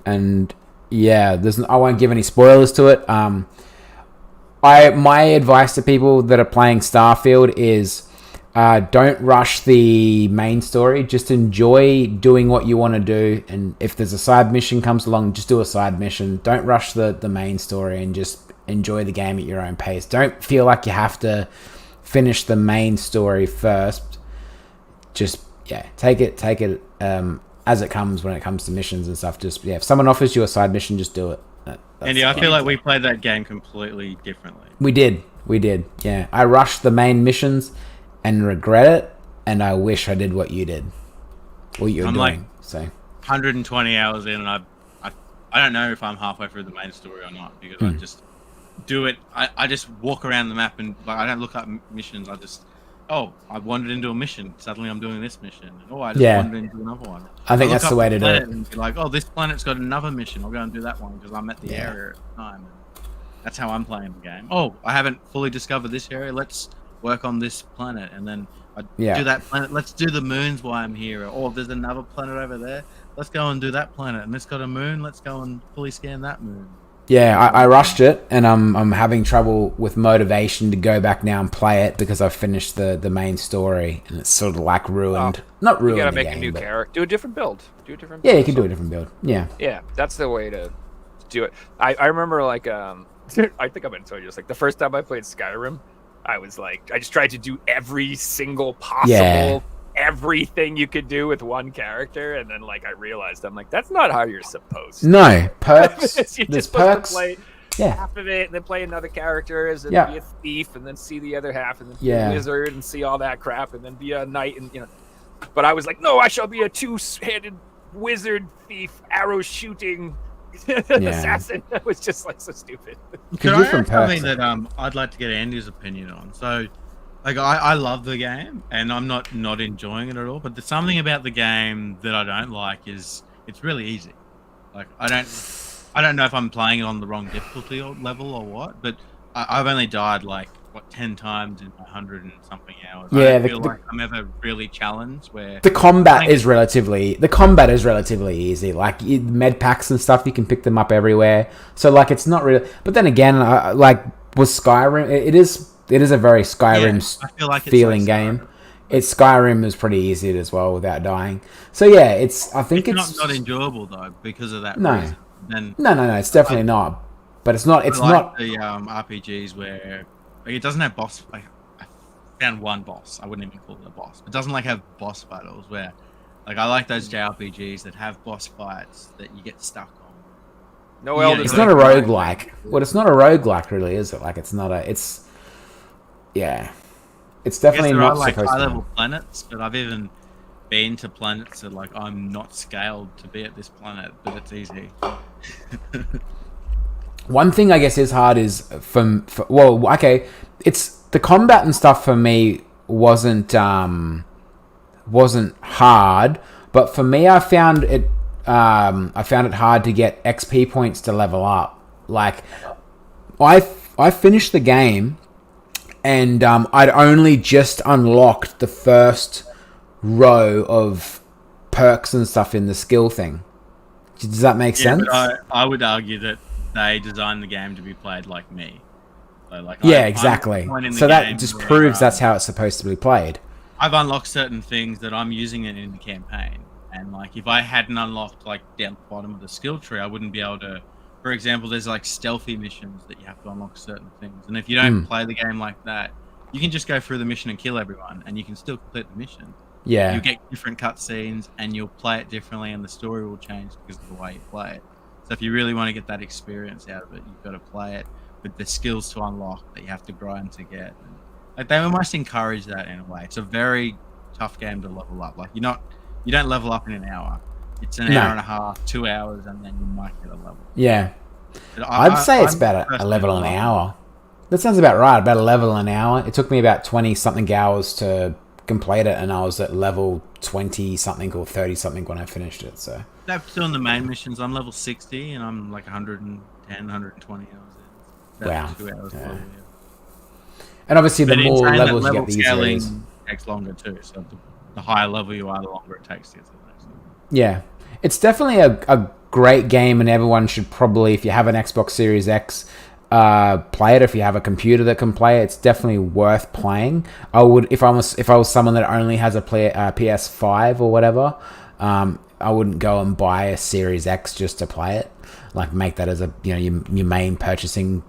and yeah, I won't give any spoilers to it. My advice to people that are playing Starfield is don't rush the main story. Just enjoy doing what you want to do, and if there's a side mission comes along, just do a side mission. Don't rush the main story, and just enjoy the game at your own pace. Don't feel like you have to finish the main story first. Just take it as it comes when it comes to missions and stuff. Just if someone offers you a side mission, just do it. Andy, I feel like we played that game completely differently. We did. Yeah, I rushed the main missions and regret it, and I wish I did what you did. What you're doing. Like so 120 hours in, and I don't know if I'm halfway through the main story or not, because I just do it. I just walk around the map, and I don't look up missions. I wandered into a mission. Suddenly I'm doing this mission. I just wandered into another one. I think that's the way to do it. And be like, this planet's got another mission. I'll go and do that one because I'm at the area at the time. And that's how I'm playing the game. I haven't fully discovered this area. Let's work on this planet, and then I do that planet. Let's do the moons while I'm here. Or there's another planet over there. Let's go and do that planet. And it's got a moon. Let's go and fully scan that moon. Yeah, I rushed it, and I'm having trouble with motivation to go back now and play it because I've finished the main story, and it's sort of like ruined. Not ruined. You gotta the make game, a new but... character. Do a different build. Yeah, you can do a different build. Yeah. Yeah, that's the way to do it. I remember I think I've been telling you this. Like the first time I played Skyrim, I was like, I just tried to do every single possible. Everything you could do with one character, and then I realized I'm like, that's not how you're supposed to. No perks. You're There's just perks. To play half of it, and then play another character as be a thief, and then see the other half, and then be a wizard, and see all that crap, and then be a knight, and But I was like, no, I shall be a two-handed wizard, thief, arrow shooting assassin. That was just so stupid. Could I ask something that I'd like to get Andy's opinion on? So. I love the game, and I'm not enjoying it at all. But there's something about the game that I don't like is it's really easy. I don't know if I'm playing it on the wrong difficulty level or what. But I've only died 10 times in 100 and something hours. Yeah, I don't feel like I'm ever really challenged. Where the combat is relatively easy. Med packs and stuff, you can pick them up everywhere. So it's not really. But then again, with Skyrim, it is a very Skyrim feeling game. Skyrim is pretty easy as well without dying. So I think it's not enjoyable though because of that reason. Then No, it's definitely not. But it's not. It's not the RPGs where it doesn't have boss. I found one boss. I wouldn't even call it a boss. It doesn't have boss battles where, I like those JRPGs that have boss fights that you get stuck on. It's not a roguelike. Well, it's not a roguelike, really, is it? It's not a. It's definitely not supposed to be. High-level planets, but I've even been to planets that I'm not scaled to be at this planet, but it's easy. One thing I guess is hard is it's the combat and stuff for me wasn't hard, but for me I found it hard to get XP points to level up. I finished the game. And I'd only just unlocked the first row of perks and stuff in the skill thing. Does that make sense? But I would argue that they designed the game to be played like me. So exactly. So that just proves that's how it's supposed to be played. I've unlocked certain things that I'm using it in the campaign. And if I hadn't unlocked down the bottom of the skill tree, I wouldn't be able to. For example, there's stealthy missions that you have to unlock certain things. And if you don't play the game like that, you can just go through the mission and kill everyone, and you can still complete the mission. Yeah. You get different cutscenes, and you'll play it differently, and the story will change because of the way you play it. So if you really want to get that experience out of it, you've got to play it with the skills to unlock that you have to grind to get. And, they almost encourage that in a way. It's a very tough game to level up. You don't level up in an hour. It's an hour and a half, 2 hours, and then you might get a level. Yeah. I'd say it's about a level an hour. That sounds about right, about a level an hour. It took me about 20-something hours to complete it, and I was at level 20-something or 30-something when I finished it. So that's doing the main missions. I'm level 60, and I'm 110, 120 hours in. Wow. 2 hours Yeah. level, And obviously, the more levels you get, the easier it is. Takes longer too. So the higher level you are, the longer it takes to get to the next level. Yeah. It's definitely a great game, and everyone should probably, if you have an Xbox Series X, play it if you have a computer that can play it. It's definitely worth playing. I would if I was someone that only has a PS5 or whatever. I wouldn't go and buy a Series X just to play it. Like make that as your main purchasing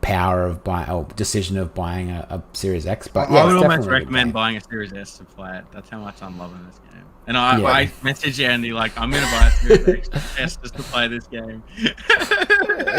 power of buy or decision of buying a Series X. But yeah, I would it's almost definitely a good recommend game. buying a Series S to play it. That's how much I'm loving this game. And I messaged Andy like, I'm gonna buy a Series X just to play this game.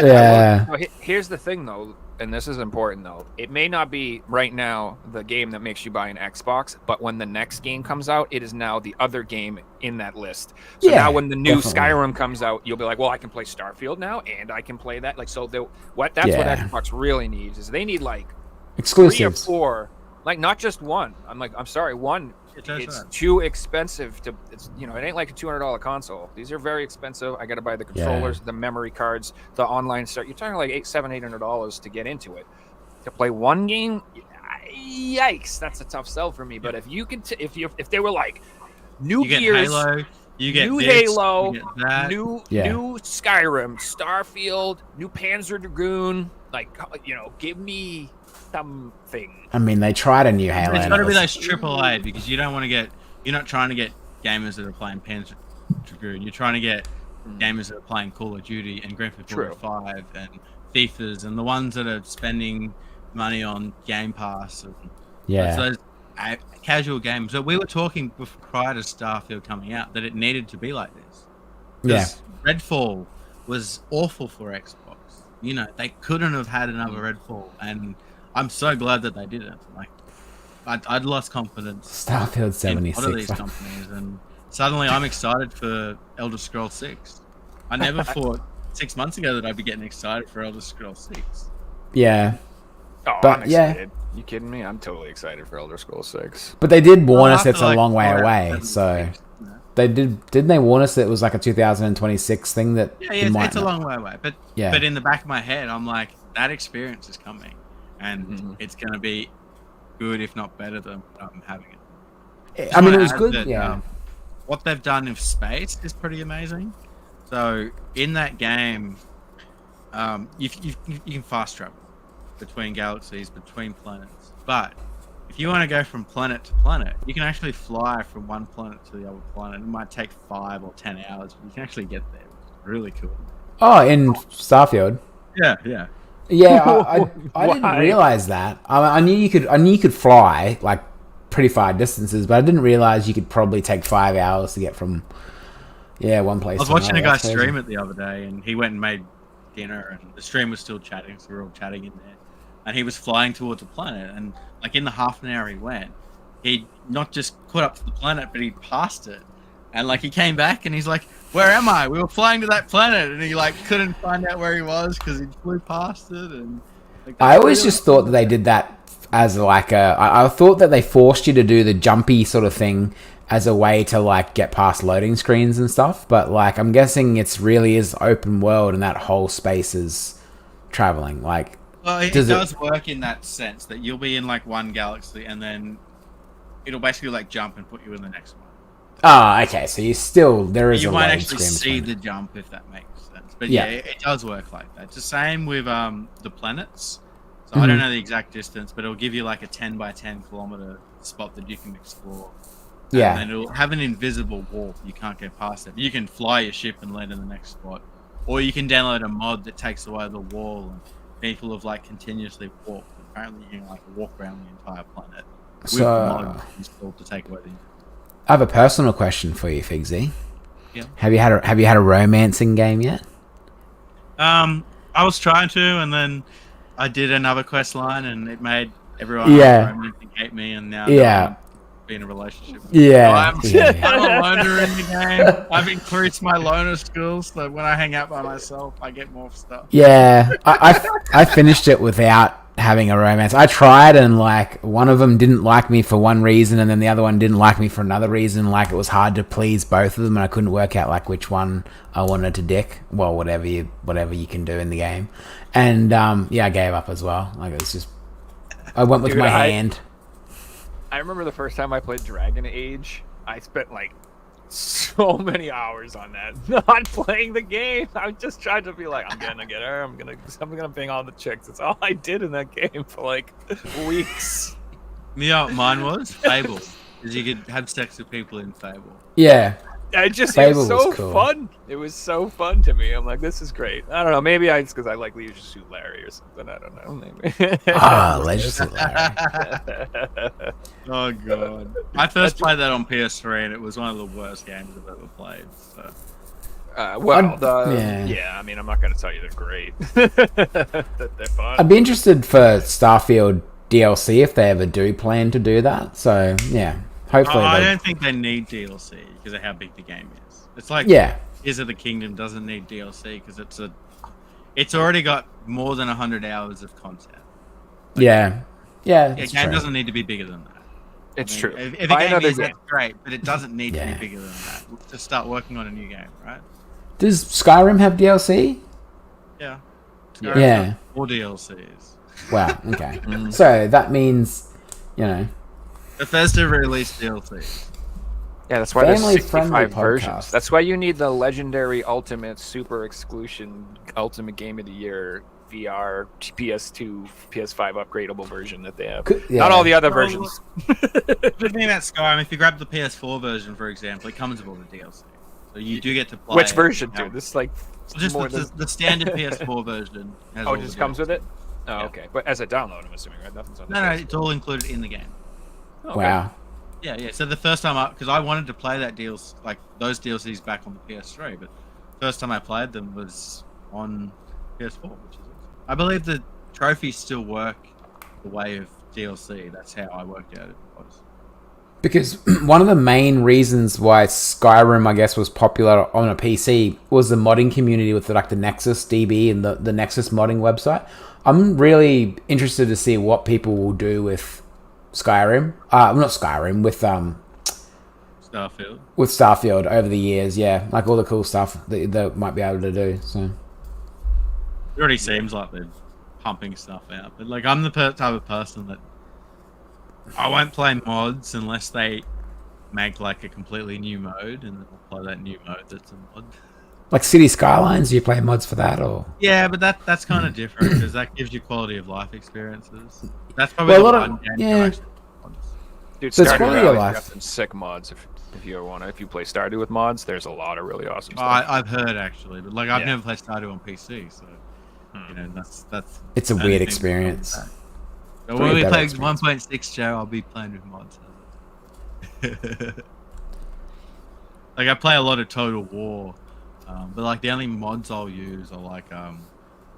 Yeah. Well, here's the thing though, and this is important though. It may not be right now the game that makes you buy an Xbox, but when the next game comes out, it is now the other game in that list. So Yeah, now when the new definitely. Skyrim comes out, you'll be like, well, I can play Starfield now, and I can play that. Like, so what Xbox really needs is they need like 3 or Exclusives. 4, like not just one. I'm sorry, one. That's It's right. too expensive to. It ain't like a $200 console. These are very expensive. I got to buy the controllers, the memory cards, the online start. You're talking like $800 to get into it. To play one game, yikes! That's a tough sell for me. But if you could, if they were like new You get Gears, Halo, you get new this, Halo, you get that. new Skyrim, Starfield, new Panzer Dragoon, like give me something. I mean, they tried a new Halo. It's and got to it be was- those AAA because you don't want to get. You're not trying to get gamers that are playing Panzer Dragoon. You're trying to get gamers that are playing Call of Duty and Grand Theft Auto 5 and FIFAs and the ones that are spending money on Game Pass. And Yeah. it's those casual games. So we were talking prior to Starfield coming out that it needed to be like this. Yeah. Redfall was awful for Xbox. They couldn't have had another Redfall, and I'm so glad that they didn't. Like, I'd lost confidence Starfield in a lot of 76. these companies, and suddenly I'm excited for Elder Scrolls 6. I never thought 6 months ago that I'd be getting excited for Elder Scrolls 6. Yeah. Oh, But, I'm yeah. excited. You kidding me? I'm totally excited for Elder Scrolls 6. But they did warn us After, it's a like, long way 4 away. hours, So you know. they didn't they warn us that it was like a 2026 thing that Yeah, you might it's a not- long way away. But Yeah. but in the back of my head, I'm like, that experience is coming, and Mhm. it's going to be good, if not better than I'm having it. I mean, it wanna was add good. that, Yeah. What they've done in space is pretty amazing. So in that game, you can fast travel between galaxies, between planets. But if you want to go from planet to planet, you can actually fly from one planet to the other planet. It might take 5 or 10 hours, but you can actually get there. It's really cool. Oh, in Starfield. Yeah. Yeah, I didn't Why? realize that. I knew you could fly like pretty far distances, but I didn't realize you could probably take 5 hours to get from one place. I was to watching a another. guy That's crazy. stream it the other day, and he went and made dinner, and the stream was still chatting, so we were all chatting in there. And he was flying towards a planet, and like in the half an hour he went, he not just caught up to the planet, but he passed it. And like he came back, and he's like, "Where am I? We were flying to that planet," and he like couldn't find out where he was because he flew past it. And like, I that's always really just thought that they did that as like I thought that they forced you to do the jumpy sort of thing as a way to like get past loading screens and stuff. But like I'm guessing it's really is open world and that whole space is traveling. Like Well, it Does it- does work in that sense that you'll be in like one galaxy, and then it'll basically like jump and put you in the next one. okay, so there is You a might loading actually screen see between. the jump, if that makes sense. But Yeah. it does work like that. It's the same with the planets. So I don't Mhm. know the exact distance, but it'll give you like a 10 by 10 kilometer spot that you can explore. Yeah. And it'll have an invisible wall. You can't get past it. You can fly your ship and land in the next spot. Or you can download a mod that takes away the wall, and people have like continuously walked. Apparently you can like walk around the entire planet with So- mod installed to take away the I have a personal question for you, Figsy. Yeah. Have you had a romancing game yet? I was trying to, and then I did another quest line, and it made everyone Yeah. around me hate me, and now Yeah. I'm in a relationship. Yeah. I'm, Yeah. I'm a loner in the game. I've increased my loner skills, so when I hang out by myself, I get more stuff. Yeah, I finished it without having a romance. I tried, and like one of them didn't like me for one reason, and then the other one didn't like me for another reason. Like it was hard to please both of them, and I couldn't work out like which one I wanted to dick. Well, whatever you can do in the game, and I gave up as well. Like it was just I went with Dude, my hand. I remember the first time I played Dragon Age, I spent like so many hours on that, not playing the game. I just tried to be like, I'm gonna get her. I'm gonna bang all the chicks. That's all I did in that game for like weeks. You know what mine was? Fable. Because you could have sex with people in Fable. Yeah. It was Fable so was cool. fun. It was so fun to me. I'm like, this is great. I don't know. Maybe it's because I like Leisure Suit Larry or something. I don't know. Maybe. Leisure Suit Larry. Oh god! I first played that on PS3, and it was one of the worst games I've ever played. So. Yeah. I mean, I'm not going to tell you they're great. They're fun. I'd be interested for Starfield DLC if they ever do plan to do that. So yeah, hopefully. I don't think they need DLC because of how big the game is. It's like Tears of the Kingdom doesn't need DLC because it's already got more than 100 hours of content. Like, yeah. The game doesn't need to be bigger than that. It's true. If a game is, that's great, but it doesn't need to be bigger than that to start working on a new game, right? Does Skyrim have DLC? Yeah. Yeah. 4 DLCs. Wow. Okay. So that means, Bethesda released DLCs. Yeah, that's why there's Family-friendly 65 versions. podcast. That's why you need the legendary ultimate super exclusion ultimate game of the year VR PS2 PS5 upgradable version that they have. Not all the other versions. The thing about Skyrim, if you grab the PS4 version, for example, it comes with all the DLC. So you do get to play. Which version, dude? This is like just the standard PS4 version. Has it just comes with it? Oh, okay. But as a download, I'm assuming, right? Nothing's on the No, it's all included in the game. Okay. Wow. Yeah. So the first time because I wanted to play that DLC, like those DLCs back on the PS3, but first time I played them was on PS4, which is awesome. I believe the trophies still work the way of DLC. That's how I worked out it was. Because one of the main reasons why Skyrim, I guess, was popular on a PC was the modding community with like the Nexus DB and the Nexus modding website. I'm really interested to see what people will do with Skyrim. Not Skyrim, with Starfield. With Starfield over the years, yeah. Like all the cool stuff that they might be able to do. So it already seems like they're pumping stuff out. But like I'm the type of person that I won't play mods unless they make like a completely new mode, and then I'll play that new mode that's a mod. Like City Skylines, do you play mods for that, or? Yeah, but that's kind of different because that gives you quality of life experiences. That's probably the one game. Dude, so it's Stardew quality of Valley's life. got some sick mods. If you play Stardew with mods, there's a lot of really awesome stuff. I've heard actually, but like I've never played Stardew on PC, so that's. It's a weird experience. So when we play 1.6 Joe, I'll be playing with mods. Like I play a lot of Total War, but like the only mods I'll use are like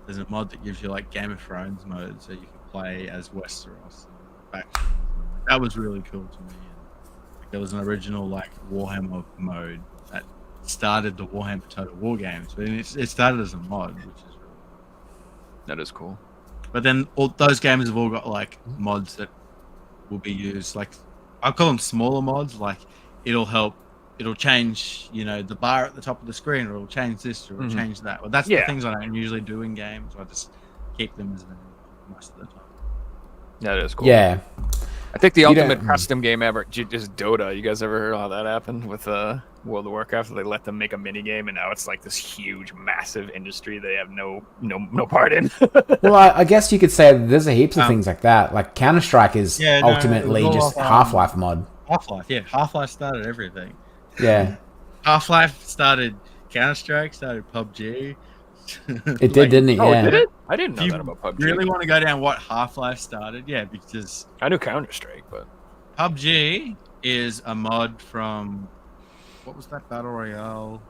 there's a mod that gives you like Game of Thrones mode, so you can play as Westeros. Factions. That was really cool to me. And there was an original like Warhammer mode that started the Warhammer Total War games, but it started as a mod, which is really cool. That is cool. But then all those games have all got like mods that will be used. Like I call them smaller mods. Like it'll change, the bar at the top of the screen, or it'll change this, or it'll change that. Well, that's the things I don't usually do in games. I just keep them as most of the time. That is cool. Yeah. I think the ultimate custom game ever is Dota. You guys ever heard how that happened with World of Warcraft? They let them make a mini game, and now it's like this huge, massive industry they have no part in. Well, I guess you could say there's a heaps of things like that. Like Counter-Strike is ultimately just Half-Life mod. Half-Life, yeah. Half-Life started everything. Yeah. Half-Life started Counter-Strike, started PUBG. It did, didn't it? Oh, yeah. did it? I didn't know that about PUBG. Really want to go down what Half-Life started? Yeah, because I knew Counter-Strike, but PUBG is a mod from what was that battle royale?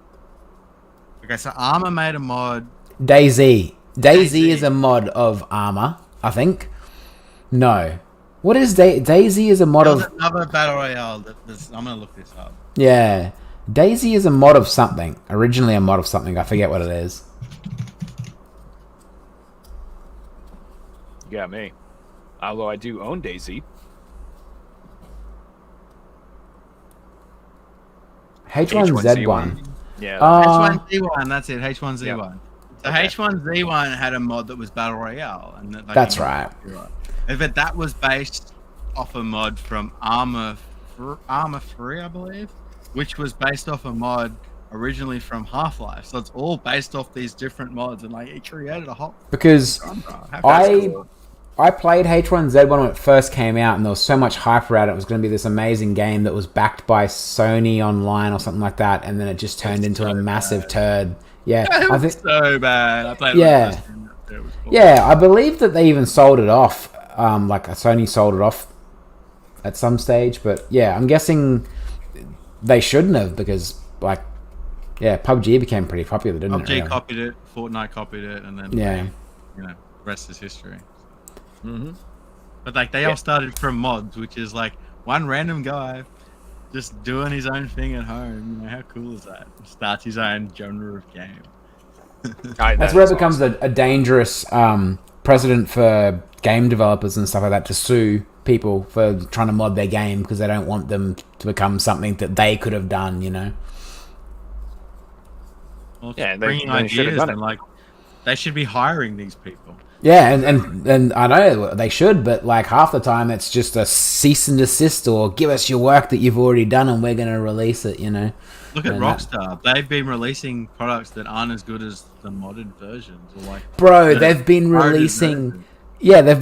Okay, so Arma made a mod. DayZ is a mod of Arma, I think. No. What is DayZ is a mod of another battle royale. I'm gonna look this up. Yeah. DayZ is a mod of something. Originally a mod of something. I forget what it is. you got me. Although I do own DayZ. H1Z1. Yeah. H1Z1, that's it. H1Z1. Yeah. So Okay. H1Z1 had a mod that was Battle Royale. And That's right. But that was based off a mod from Arma 3, I believe. which was based off a mod originally from Half-Life. So it's all based off these different mods, and like it created a whole Because genre. I played H1Z1 when it first came out, and there was so much hype around it. It was going to be this amazing game that was backed by Sony Online or something like that, and then it just turned into a massive turd. Yeah, It I was think. so bad. I played Yeah. it first time. It was cool. Yeah, I believe that they even sold it off. Like Sony sold it off at some stage, but yeah, I'm guessing they shouldn't have because, like, yeah, PUBG became pretty popular, didn't it? PUBG Really? copied it, Fortnite copied it, and then Yeah. you know, rest is history. Mm-hmm. But like they all started from mods, which is like one random guy just doing his own thing at home. You know, how cool is that? Starts his own genre of game. That's where it becomes a dangerous precedent for game developers and stuff like that to sue people for trying to mod their game because they don't want them to become something that they could have done, you know? Well, Yeah, bringing they should have ideas done it. and like they should be hiring these people. Yeah, and I know they should, but like half the time it's just a cease and desist or give us your work that you've already done and we're going to release it, you know? Look at And Rockstar. They've been releasing products that aren't as good as the modded versions. Or like Bro, the they've been pirated releasing... versions. Yeah, they've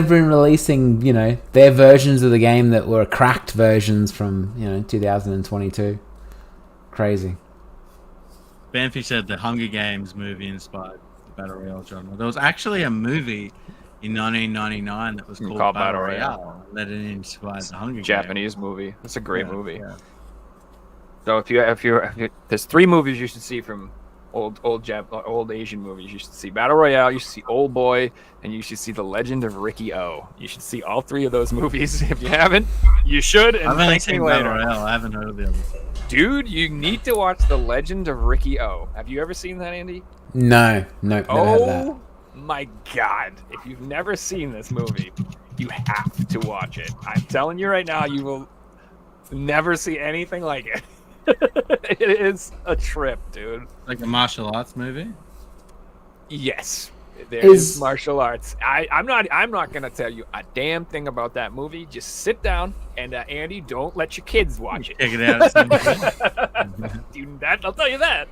been releasing, you know, their versions of the game that were cracked versions from, you know, 2022. Crazy. Banfi said the Hunger Games movie inspired the Battle Royale genre. There was actually a movie in 1999 that was called Battle Royale. That it inspired the Hunger Games. Japanese movie. That's a great movie. Yeah. So if you there's 3 movies you should see from old Asian movies. You should see Battle Royale, you should see Old Boy, and you should see The Legend of Ricky O. You should see all 3 of those movies. If you haven't, you should. And I've only thank me seen Battle later. Royale. I haven't heard of the other two. Dude, you need to watch The Legend of Ricky O. Have you ever seen that, Andy? No, nope, never heard of that. Oh my God. If you've never seen this movie, you have to watch it. I'm telling you right now, you will never see anything like it. It is a trip, dude. Like a martial arts movie? Yes. There is Is- martial arts. I'm not gonna tell you a damn thing about that movie. Just sit down and Andy, don't let your kids watch it. Check it out at some point. Dude, I'll tell you that.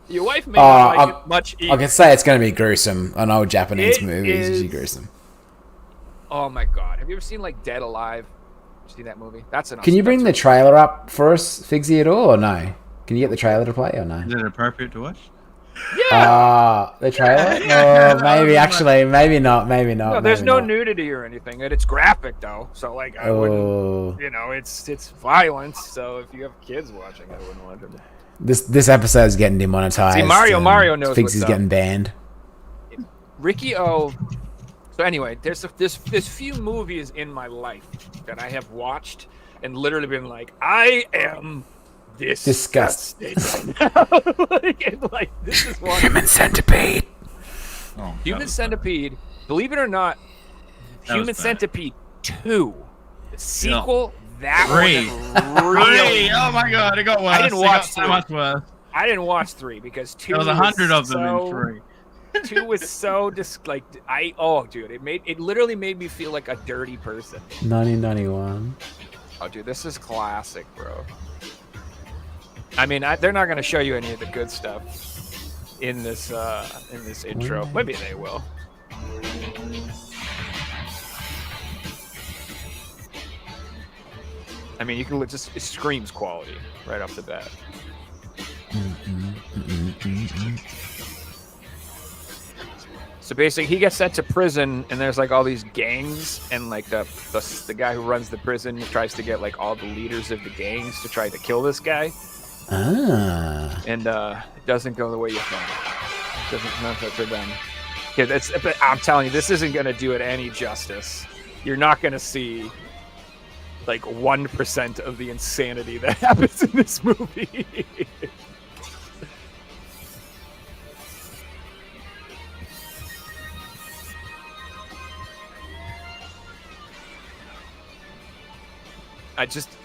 Your wife may not like it much I either. can say it's going to be gruesome. I know Japanese It movies is- usually gruesome. Oh my God. Have you ever seen like Dead Alive? See that movie? That's an Can you bring the trailer up for us, Figsy, at all, or no? Can you get the trailer to play, or no? Is it appropriate to watch? The trailer? Yeah. Oh, maybe, actually. Maybe not. Maybe not. No, there's maybe no not. nudity or anything, and it's graphic though. So like, I wouldn't. Oh. You know, it's violence. So if you have kids watching, I wouldn't want them. This episode's getting demonetized. See, Mario and knows Figsy's what's up. getting banned. Ricky O. So anyway, there's few movies in my life that I have watched and literally been like, I am disgusted. like this is one. Human Centipede. Oh, Human Centipede. Believe it or not, That was Human bad. Centipede 2, the sequel. That 3. one really. Oh my god, it got worse. I didn't It watch got so 3. much worse. I didn't watch 3 because 2. There was 100 of them so, in 3. 2 was so dude, it literally made me feel like a dirty person. 1991. Oh, dude, this is classic, bro. I mean, they're not gonna show you any of the good stuff in this intro. Maybe they will. I mean, you can just it screams quality right off the bat. So basically, he gets sent to prison, and there's like all these gangs, and like the guy who runs the prison tries to get like all the leaders of the gangs to try to kill this guy, and it doesn't go the way you think. It doesn't not for them. Yeah, but I'm telling you, this isn't gonna do it any justice. You're not gonna see like 1% of the insanity that happens in this movie.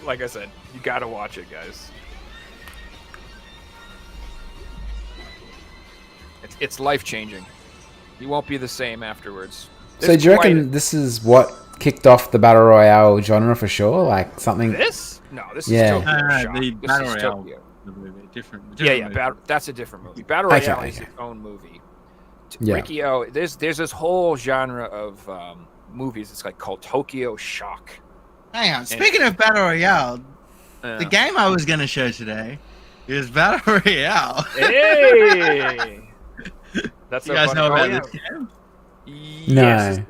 Like I said, you gotta watch it, guys. It's life changing. You won't be the same afterwards. So do you reckon this is what kicked off the battle royale genre for sure. Like something. This? No, this Yeah. is Tokyo No, Shock. the This Battle is Royale Tokyo. the movie, different Yeah, movie. that's a different movie. Battle Okay, Royale is okay. its own movie. Yeah. Rikio, there's this whole genre of movies. It's like called Tokyo Shock. Hang on. Speaking of Battle Royale, Uh, the game I was going to show today is Battle Royale. Hey, that's You so guys funny. know Oh, about yeah. this game? Yes,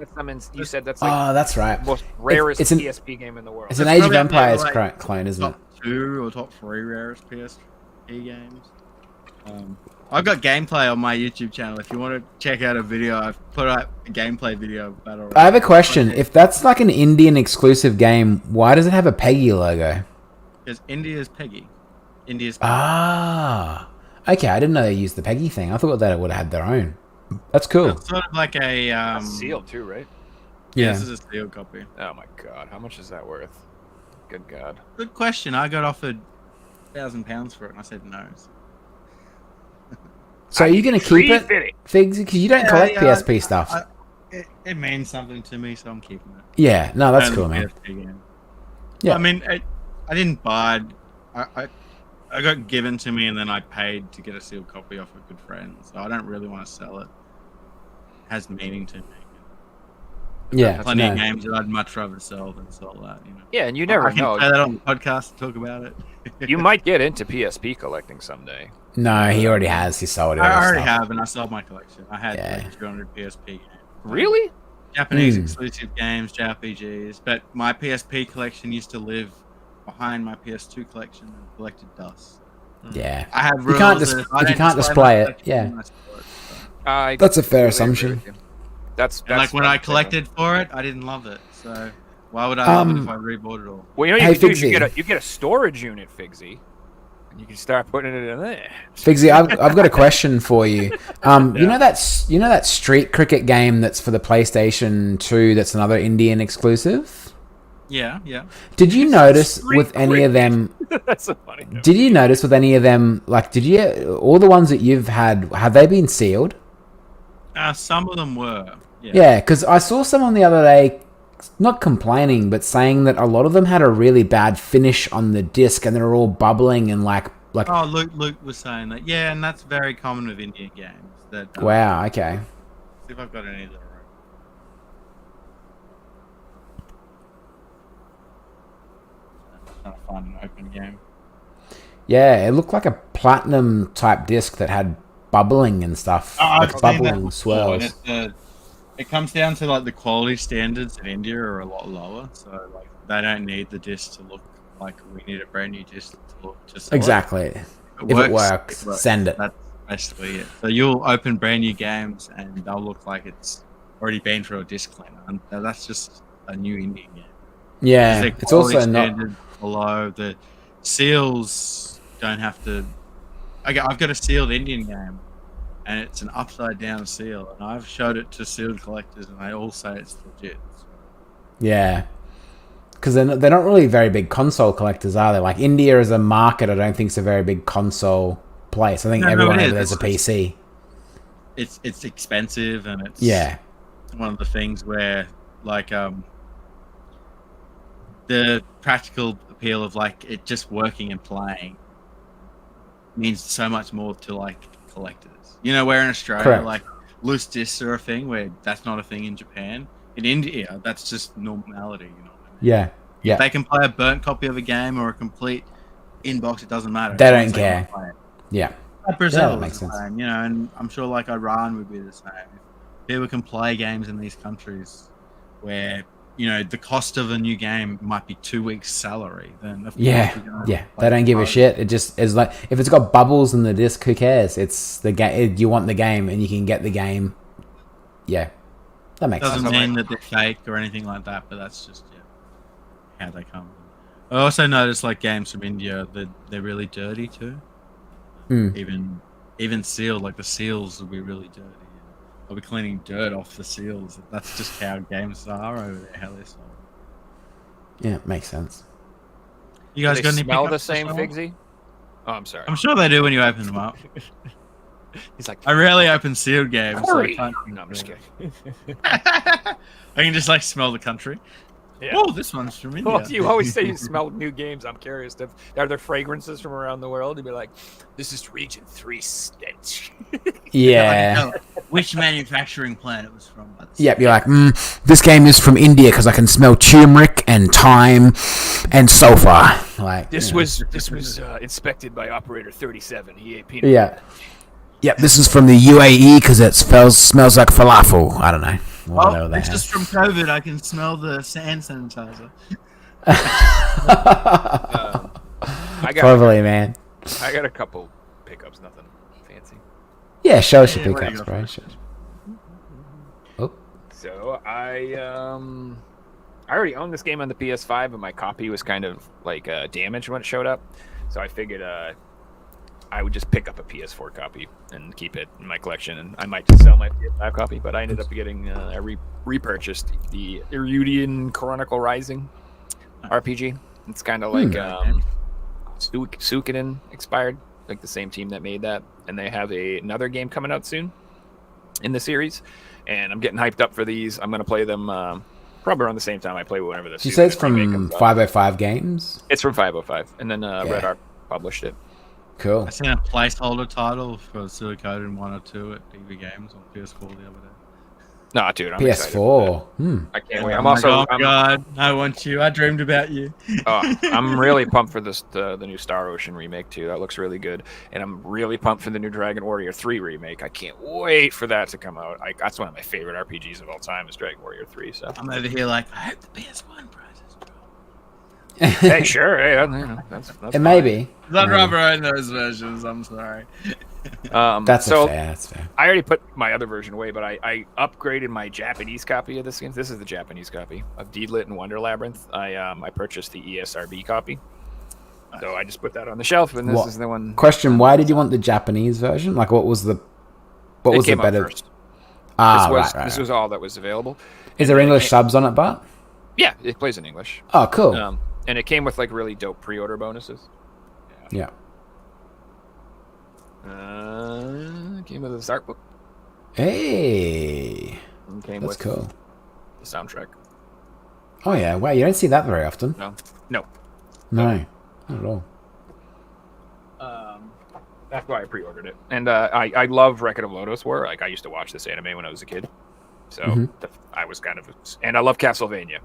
you said that's like Oh, that's right. the most rarest it's an- PSP game in the world. It's an It's Age of probably up there, Empires like, clone, isn't it? Top 2 or top 3 rarest PSP games. I've got gameplay on my YouTube channel. If you want to check out a video, I've put out a gameplay video of Battle Royale. I have a question. If that's like an Indian exclusive game, why does it have a Peggy logo? Because India's Peggy. India's Peggy. Ah, okay. I didn't know they used the Peggy thing. I thought that it would have had their own. That's cool. It's sort of like a That's sealed too, right? Yeah, this is a sealed copy. Oh my god, how much is that worth? Good god. Good question. I got offered £1,000 for it, and I said no. So are you going to keep it, Figs? Because you don't collect PSP stuff. It means something to me, so I'm keeping it. Yeah, no, that's And cool, the man. PSP game. Yeah. I mean, I didn't buy it. I got given to me, and then I paid to get a sealed copy off a good friend. So I don't really want to sell it. It has meaning to me. Yeah, Plenty of no. games that I'd much rather sell than sell that. You know. Yeah, and you never I can know. say that on the podcast and talk about it. You might get into PSP collecting someday. No, he already has. He sold it. I already have, and I sold my collection. I had Yeah. like 200 PSP games. Really? Japanese Mm. exclusive games, JRPGs, but my PSP collection used to live behind my PS2 collection and collected dust. Yeah. I have You rules can't that if I you don't can't my display it. collection, Yeah. I sell it, so. That's a fair completely agree assumption. with you. That's And like when I fun. collected for it, I didn't love it. So why would I love it if I rebought it all? Well, you know what Hey, you can do is Figsy. you get a storage unit, Figsy, and you can start putting it in there. Figsy, I've got a question for you. You know that street cricket game that's for the PlayStation 2 that's another Indian exclusive? Yeah, yeah. Did you notice Street with any of them That's so funny. Did you notice with any of them, like, all the ones that you've had, have they been sealed? Some of them were. Yeah, because I saw someone the other day, not complaining, but saying that a lot of them had a really bad finish on the disc and they're all bubbling and like. Oh, Luke was saying that. Yeah, and that's very common with Indian games. That. Wow. Okay. See if I've got any of that right. I'm trying to find an open game. Yeah, it looked like a platinum type disc that had bubbling and stuff. I've like seen bubbling that before, swirls. and it comes down to like the quality standards in India are a lot lower, so like they don't need the disc to look like we need a brand new disc to look to sell it. Exactly. If it works, send it. That's basically it. So you'll open brand new games and they'll look like it's already been through a disc cleaner, and that's just a new Indian game. Yeah, Their it's also quality not. standards below. The seals don't have to. I've got a sealed Indian game, and it's an upside down seal, and I've showed it to sealed collectors, and they all say it's legit. So. Yeah. Because they're not really very big console collectors, are they? Like, India as a market, I don't think it's a very big console place. I think everyone it over is. there's a PC. It's expensive, and it's one of the things where like the practical appeal of like it just working and playing means so much more to like collectors. You know, where in Australia, Correct. like loose discs are a thing, where that's not a thing in Japan. In India, that's just normality. You know what I mean? Yeah. Yeah. If they can play a burnt copy of a game or a complete inbox, it doesn't matter. They As long don't as care. can play it. Yeah. Like Brazil Yeah, that is makes the sense. same, you know, and I'm sure like Iran would be the same. If people can play games in these countries where, you know, the cost of a new game might be 2 weeks' salary, then of course Yeah. you're gonna Yeah. play They don't give a it. shit. It just is like, if it's got bubbles in the disc, who cares? It's the game. You want the game and you can get the game. Yeah. That makes Doesn't sense. mean that they're fake or anything like that, but that's just how they come. I also noticed like games from India that they're really dirty too. Even sealed, like the seals will be really dirty. I'll be cleaning dirt off the seals. That's just how games are over there. How they're sold. Yeah, makes sense. You guys Do got they any smell the pickups to same, sell? Figsy? Oh, I'm sorry. I'm sure they do when you open them up. He's like, I rarely open sealed games. So I Corey! can't No, I'm just kidding. I can just like smell the country. Yeah. Oh, this one's from India. Well, you always say you smell new games. I'm curious. Are there fragrances from around the world? You'd be like, this is region 3 stench. Yeah. Which manufacturing plant it was from. Yep, you're like, this game is from India because I can smell turmeric and thyme and sulfur. Like This you know. was inspected by operator 37. He ate peanut. Yeah. Yep, this is from the UAE because it smells like falafel. I don't know. Whatever Oh, they it's have. just from COVID. I can smell the hand sanitizer. Probably, man. I got a couple pickups, nothing fancy. Yeah, show us your Yeah, what do you pickups, got bro. first? Oh, So I already owned this game on the PS5, but my copy was kind of like damaged when it showed up. So I figured I would just pick up a PS4 copy and keep it in my collection, and I might just sell my PS5 copy. But I ended up getting repurchased the Erudian Chronicle Rising RPG. It's kind of like Suikoden inspired, like the same team that made that, and they have another game coming out soon in the series. And I'm getting hyped up for these. I'm gonna play them probably around the same time I play whatever this. you say it's from 505 Games? It's from 505, and then Red Art published it. Cool. I seen a placeholder title for Suikoden 1 or 2 at DV Games on PS4 the other day. No, dude, I'm excited. PS4. I can't wait. I'm I'm like, also oh God, I want you. I dreamed about you. I'm really pumped for the new Star Ocean remake too. That looks really good, and I'm really pumped for the new Dragon Warrior 3 remake. I can't wait for that to come out. That's one of my favorite RPGs of all time is Dragon Warrior 3. So I'm over here like, I hope the PS1 prizes, bro. hey, sure, hey, that's It fine. may be. I'd rather own those versions. I'm sorry. That's so fair. That's fair. I already put my other version away, but I upgraded my Japanese copy of this game. This is the Japanese copy of Deedlit and Wonder Labyrinth. I purchased the ESRB copy, so I just put that on the shelf, and this is the one. Question: why did you want the Japanese version? Like, what was the came out better? first. Ah, This was all that was available. Is there English subs on it, but? Yeah, it plays in English. Oh, cool. And it came with like really dope pre-order bonuses. Yeah. Came with a art book. Hey, And came that's with cool. the soundtrack. Oh yeah, wow, you don't see that very often. No, No, not at all. that's why I pre-ordered it. And I love Record of Lodoss War. Like I used to watch this anime when I was a kid, so I was kind of, and I love Castlevania.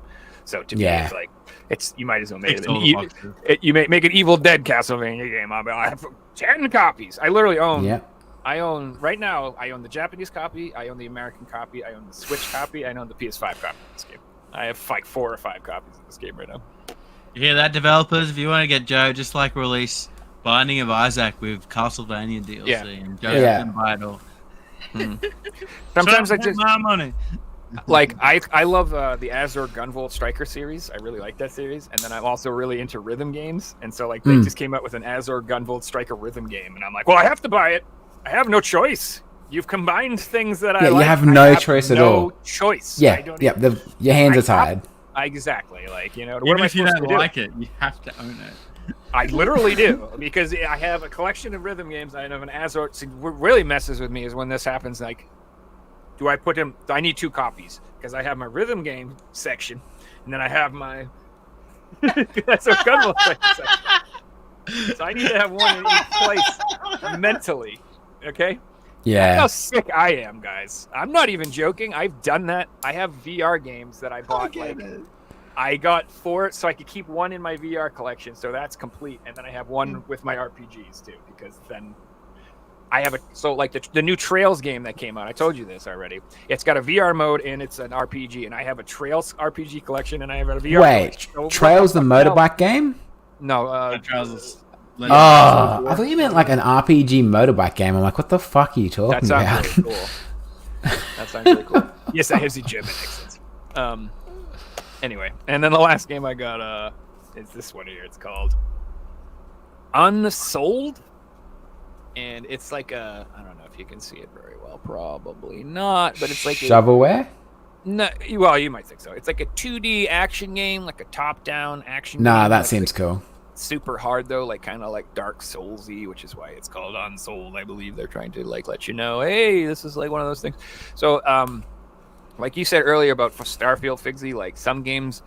So to me, it's like you might as well make it. You make an Evil Dead Castlevania game. I have 10 copies. I literally own. Yeah. I own right now. I own the Japanese copy. I own the American copy. I own the Switch copy. I own the PS5 copy of this game. I have like 4 or 5 copies of this game right now. You hear that, developers? If you want to get Joe, just like release Binding of Isaac with Castlevania DLC, and Joe can buy it all. Sometimes I just my money. like I love the Azure Gunvolt Striker series. I really like that series, and then I'm also really into rhythm games. And so like they just came out with an Azure Gunvolt Striker rhythm game, and I'm like, well, I have to buy it. I have no choice. You've combined things that I like. You have no choice at all. No choice. Yeah, your hands are tied. Exactly. Like, what Even am I if you supposed don't to do? like it, you have to own it. I literally do, because I have a collection of rhythm games. I have an Azure. See, what really messes with me is when this happens. Like, do I put him? I need 2 copies because I have my rhythm game section, and then I have my that's a Gunvolt section. So I need to have one in each place mentally. Okay. Yeah. That's how sick I am, guys. I'm not even joking. I've done that. I have VR games that I bought. I got 4, so I could keep 1 in my VR collection, so that's complete. And then I have 1 with my RPGs too, because then I have the new Trails game that came out. I told you this already. It's got a VR mode and it's an RPG, and I have a Trails RPG collection, and I have a VR. Wait, Trails the motorbike game? No, Trails. Oh, I thought you meant like an RPG motorbike game. I'm like, what the fuck are you talking that about? sounds really cool. That sounds really cool. Yes, that has the German accent. Anyway, and then the last game I got is this one here. It's called Unsold, and it's like I don't know if you can see it very well. Probably not, but it's like shovelware. No, well, you might think so. It's like a 2D action game, like a top-down action. Nah, game. that seems cool. super hard though, like kind of like Dark Soulsy, which is why it's called Unsouled. I believe they're trying to like let you know, hey, this is like one of those things. So, like you said earlier about Starfield, Figy, like some games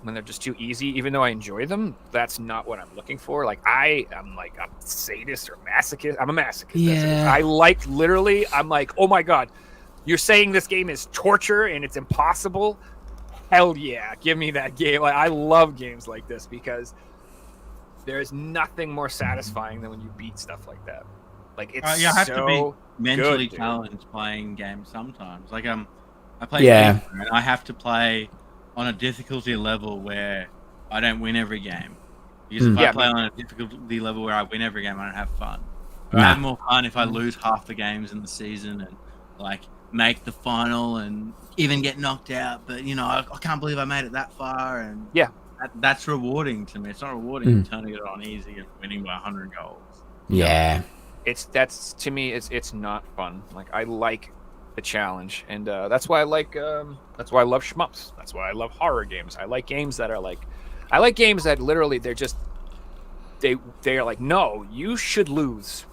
when they're just too easy, even though I enjoy them, that's not what I'm looking for. Like I'm like a sadist or masochist. I'm a masochist. Yeah. I like literally. I'm like, oh my god, you're saying this game is torture and it's impossible. Hell yeah, give me that game. Like I love games like this because there's nothing more satisfying than when you beat stuff like that. Like it's you have so to be mentally good, challenged playing games sometimes. Like I play Yeah. FIFA and I have to play on a difficulty level where I don't win every game. Because if I play on a difficulty level where I win every game, I don't have fun. I have more fun if I lose half the games in the season and like make the final and even get knocked out. But you know, I can't believe I made it that far. And that's rewarding to me. It's not rewarding turning it on easy and winning by 100 goals. Yeah. That's to me, it's not fun. Like I like the challenge, and that's why I like that's why I love shmups. That's why I love horror games. I like games that are like, I like games that literally they're like, no, you should lose,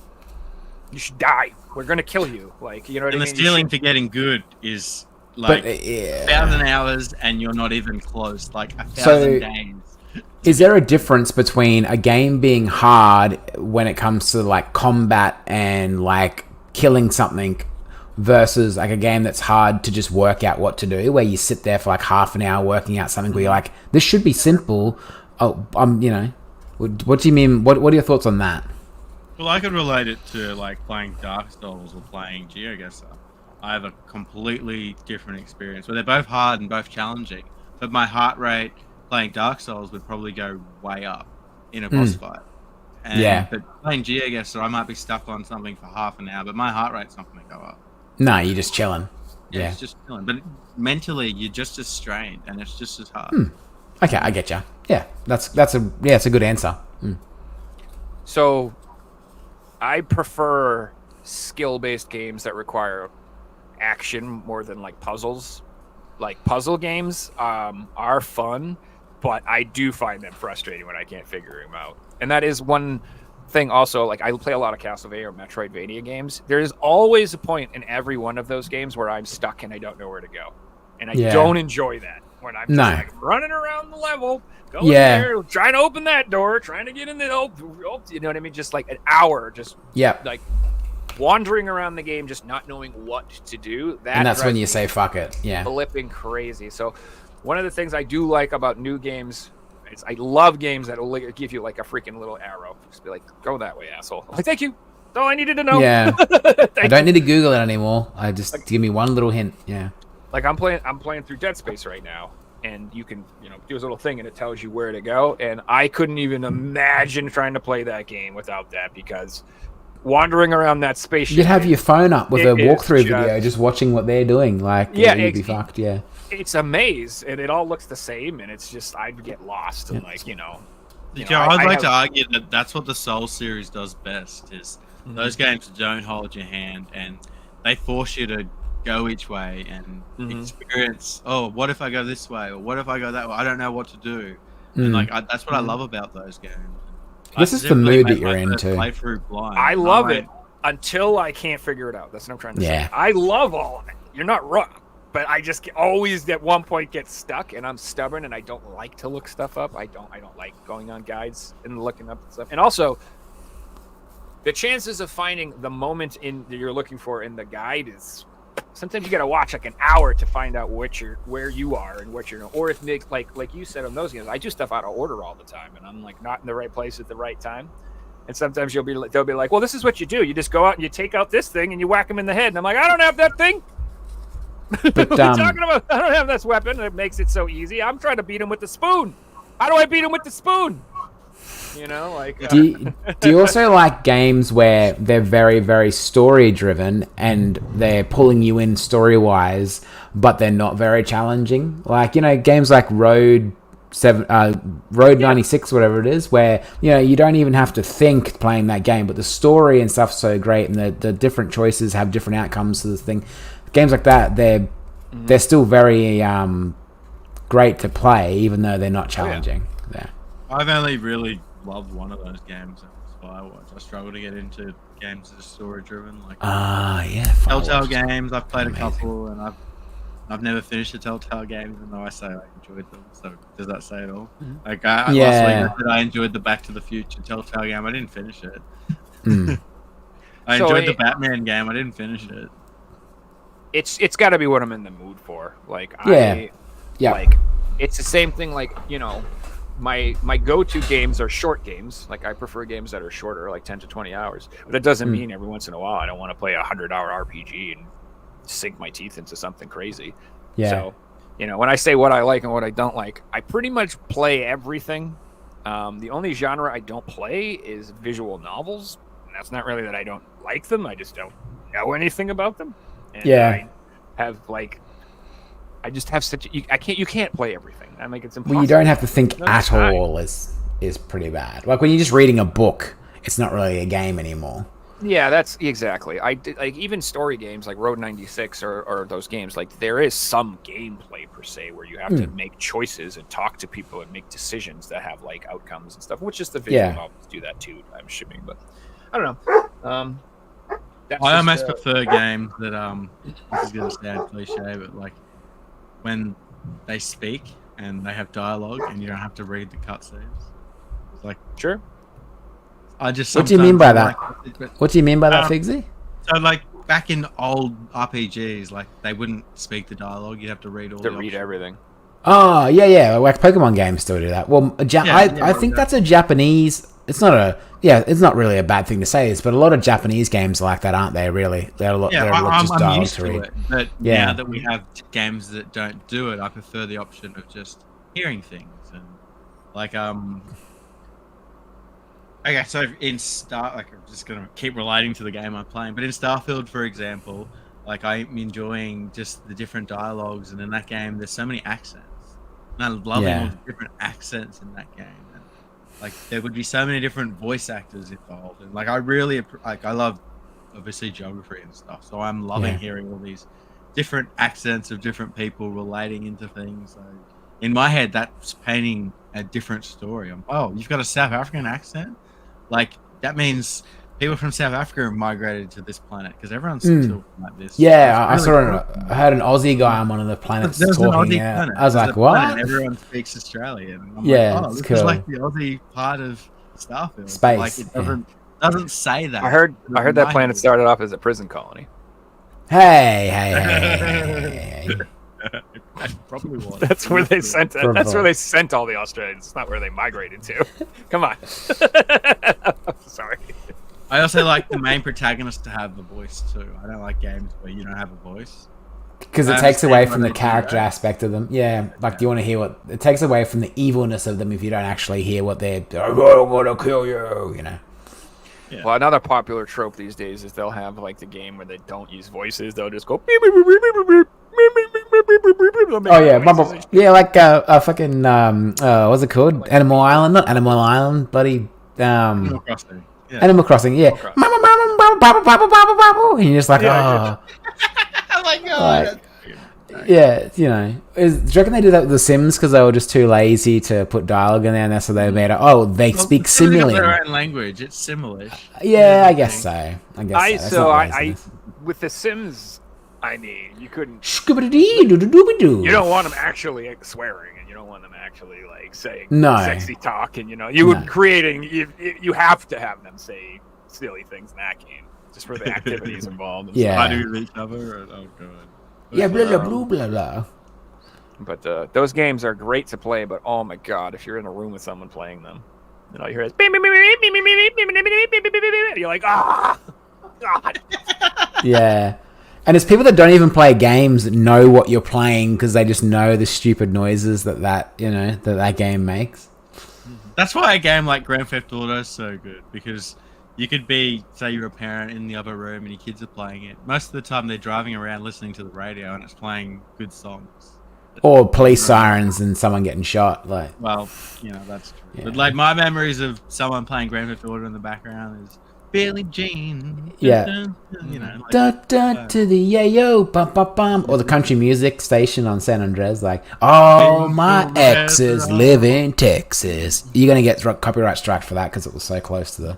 you should die, we're gonna kill you. Like, you know what I mean? And the ceiling to getting good is like 1,000 hours, and you're not even close. Like 1,000 days. Is there a difference between a game being hard when it comes to like combat and like killing something versus like a game that's hard to just work out what to do, where you sit there for like half an hour working out something where you're like, this should be simple. Oh, you know, what do you mean? What are your thoughts on that? Well, I could relate it to like playing Dark Souls or playing GeoGuessr. I have a completely different experience where they're both hard and both challenging, but my heart rate playing Dark Souls would probably go way up in a boss fight. And, but playing GeoGuessr, I might be stuck on something for half an hour, but my heart rate's not going to go up. No, you're just chilling. Yeah, it's just chilling. But mentally, you're just as strained, and it's just as hard. Okay, I get you. Yeah, it's a good answer. So, I prefer skill-based games that require action more than like puzzles. Like puzzle games are fun, but I do find them frustrating when I can't figure them out. And that is one thing also, like I play a lot of Castlevania or Metroidvania games. There is always a point in every one of those games where I'm stuck and I don't know where to go. And I don't enjoy that. When I'm just like running around the level, going there, trying to open that door, trying to get in the you know what I mean? Just like an hour, just like wandering around the game, just not knowing what to do. And that's when you say fuck it. Yeah. Flipping crazy. So one of the things I do like about new games is I love games that will give you like a freaking little arrow. Just be like, go that way, asshole. Like, thank you. That's all I needed to know. Yeah. I don't need to Google it anymore. I just give me one little hint. Yeah. Like I'm playing through Dead Space right now, and you can, you know, do this little thing and it tells you where to go. And I couldn't even imagine trying to play that game without that, because wandering around that spaceship. You'd have your phone up with a walkthrough video, just watching what they're doing. Like, you'd be fucked. Yeah. It's a maze, and it all looks the same, and it's just I'd get lost, and like you know, I'd like to argue that that's what the Soul series does best. Is those games don't hold your hand, and they force you to go each way and experience. Oh, what if I go this way, or what if I go that way? I don't know what to do, and like that's what I love about those games. This is the mood that you're into. Playthrough blind. I love it until I can't figure it out. That's what I'm trying to say. I love all of it. You're not wrong. But I just always at one point get stuck, and I'm stubborn, and I don't like to look stuff up. I don't like going on guides and looking up stuff. And also, the chances of finding the moment that you're looking for in the guide is sometimes you got to watch like an hour to find out where you are and what you're, or if like you said on those games, I do stuff out of order all the time, and I'm like not in the right place at the right time. And sometimes they'll be like, well, this is what you do. You just go out and you take out this thing and you whack them in the head. And I'm like, I don't have that thing. But, what are you talking about? I don't have this weapon. It makes it so easy. I'm trying to beat him with the spoon. How do I beat him with the spoon? You know, like. Do you also like games where they're very, very story driven and they're pulling you in story wise, but they're not very challenging? Like, you know, games like Road 96, whatever it is, where, you know, you don't even have to think playing that game, but the story and stuff's so great, and the different choices have different outcomes to the thing. Games like that, they're still very great to play, even though they're not challenging. Yeah. I've only really love one of those games. It was Firewatch. I struggle to get into games that are story driven, like Yeah. Telltale Firewatch. games. I've played Amazing. a couple, and I've never finished a Telltale game, even though I say I enjoyed them. So does that say it all? Like last week, I said I enjoyed the Back to the Future Telltale game. I didn't finish it. I So enjoyed the Batman game. I didn't finish it. It's got to be what I'm in the mood for. Like Yeah. like it's the same thing. Like my go-to games are short games. Like I prefer games that are shorter, like 10 to 20 hours. But it doesn't mean every once in a while I don't want to play a 100-hour RPG and sink my teeth into something crazy. Yeah. So, when I say what I like and what I don't like, I pretty much play everything. The only genre I don't play is visual novels. And that's not really that I don't like them. I just don't know anything about them. And I have I just have such. You can't play everything. I it's impossible. Well, you don't have to think at all. Is pretty bad. Like when you're just reading a book, it's not really a game anymore. Yeah, that's exactly. I did, even story games like Road 96 or those games. Like there is some gameplay per se where you have to make choices and talk to people and make decisions that have outcomes and stuff. Which is the visual novels do that too. I'm assuming, but I don't know. I almost prefer games that this is gonna sound cliche, but like when they speak and they have dialogue and you don't have to read the cutscenes. It's like sure. I just. What do you mean by that? What do you mean by that, Figsy? So like back in old RPGs, like they wouldn't speak the dialogue. You'd have to read all. Everything. Oh yeah, like Pokemon games still do that. Well, I think that's a Japanese. It's not really a bad thing to say this, but a lot of Japanese games are like that, aren't they? Really, they're just dialogue used to to read. it. But now that we have games that don't do it, I prefer the option of just hearing things and like Okay, so I'm just gonna keep relating to the game I'm playing, but in Starfield, for example, like I'm enjoying just the different dialogues, and in that game, there's so many accents, and I'm loving all the different accents in that game. And, like there would be so many different voice actors involved, and like I really I love obviously geography and stuff, so I'm loving hearing all these different accents of different people relating into things. So in my head, that's painting a different story. You've got a South African accent. Like that means people from South Africa have migrated to this planet because everyone's talking like this. Yeah, I heard an Aussie guy on one of the planets talking. Yeah, I was like, what? Everyone speaks Australian. I'm it's this cool. is like the Aussie part of Starfield. Space. Like it doesn't say that. I heard that planet started off as a prison colony. Hey. That probably was. That's where they sent it. That's where they sent all the Australians. It's not where they migrated to. Come on. Sorry. I also like the main protagonist to have a voice too. I don't like games where you don't have a voice. Because it takes away from the character aspect of them. Yeah, like do you want to hear what... It takes away from the evilness of them if you don't actually hear what they're... I'm gonna kill you, Yeah. Well, another popular trope these days is they'll have the game where they don't use voices. They'll just go... like fucking what's it called? Animal Island, not Animal Island, bloody Animal Crossing. Yeah. Animal Crossing, yeah. And you're just like, oh my god. Yeah, do you reckon they do that with The Sims because they were just too lazy to put dialogue in there, and that's what they made it. They speak Simulian. Their own language. It's Simulish. Yeah, I guess so. I with The Sims, I mean, you couldn't. You don't want them actually swearing, and you don't want them actually saying sexy talk, and creating. You have to have them say silly things in that game, just for the activities involved. And fighting with each other. Oh god. Yeah, blah blah blah blah blah. But those games are great to play. But oh my god, if you're in a room with someone playing them, and all you hear is you're like, God. Yeah. And it's people that don't even play games that know what you're playing because they just know the stupid noises that game makes. That's why a game like Grand Theft Auto is so good, because you could be, say you're a parent in the other room and your kids are playing it. Most of the time they're driving around listening to the radio and it's playing good songs. Or police sirens and someone getting shot. Well, that's true. Yeah. But my memories of someone playing Grand Theft Auto in the background is Billie Jean. Yeah. You know, like, Da da to the yayo, bum bum bum, or the country music station on San Andreas, like all my exes live in Texas. You're gonna get copyright strike for that because it was so close to the.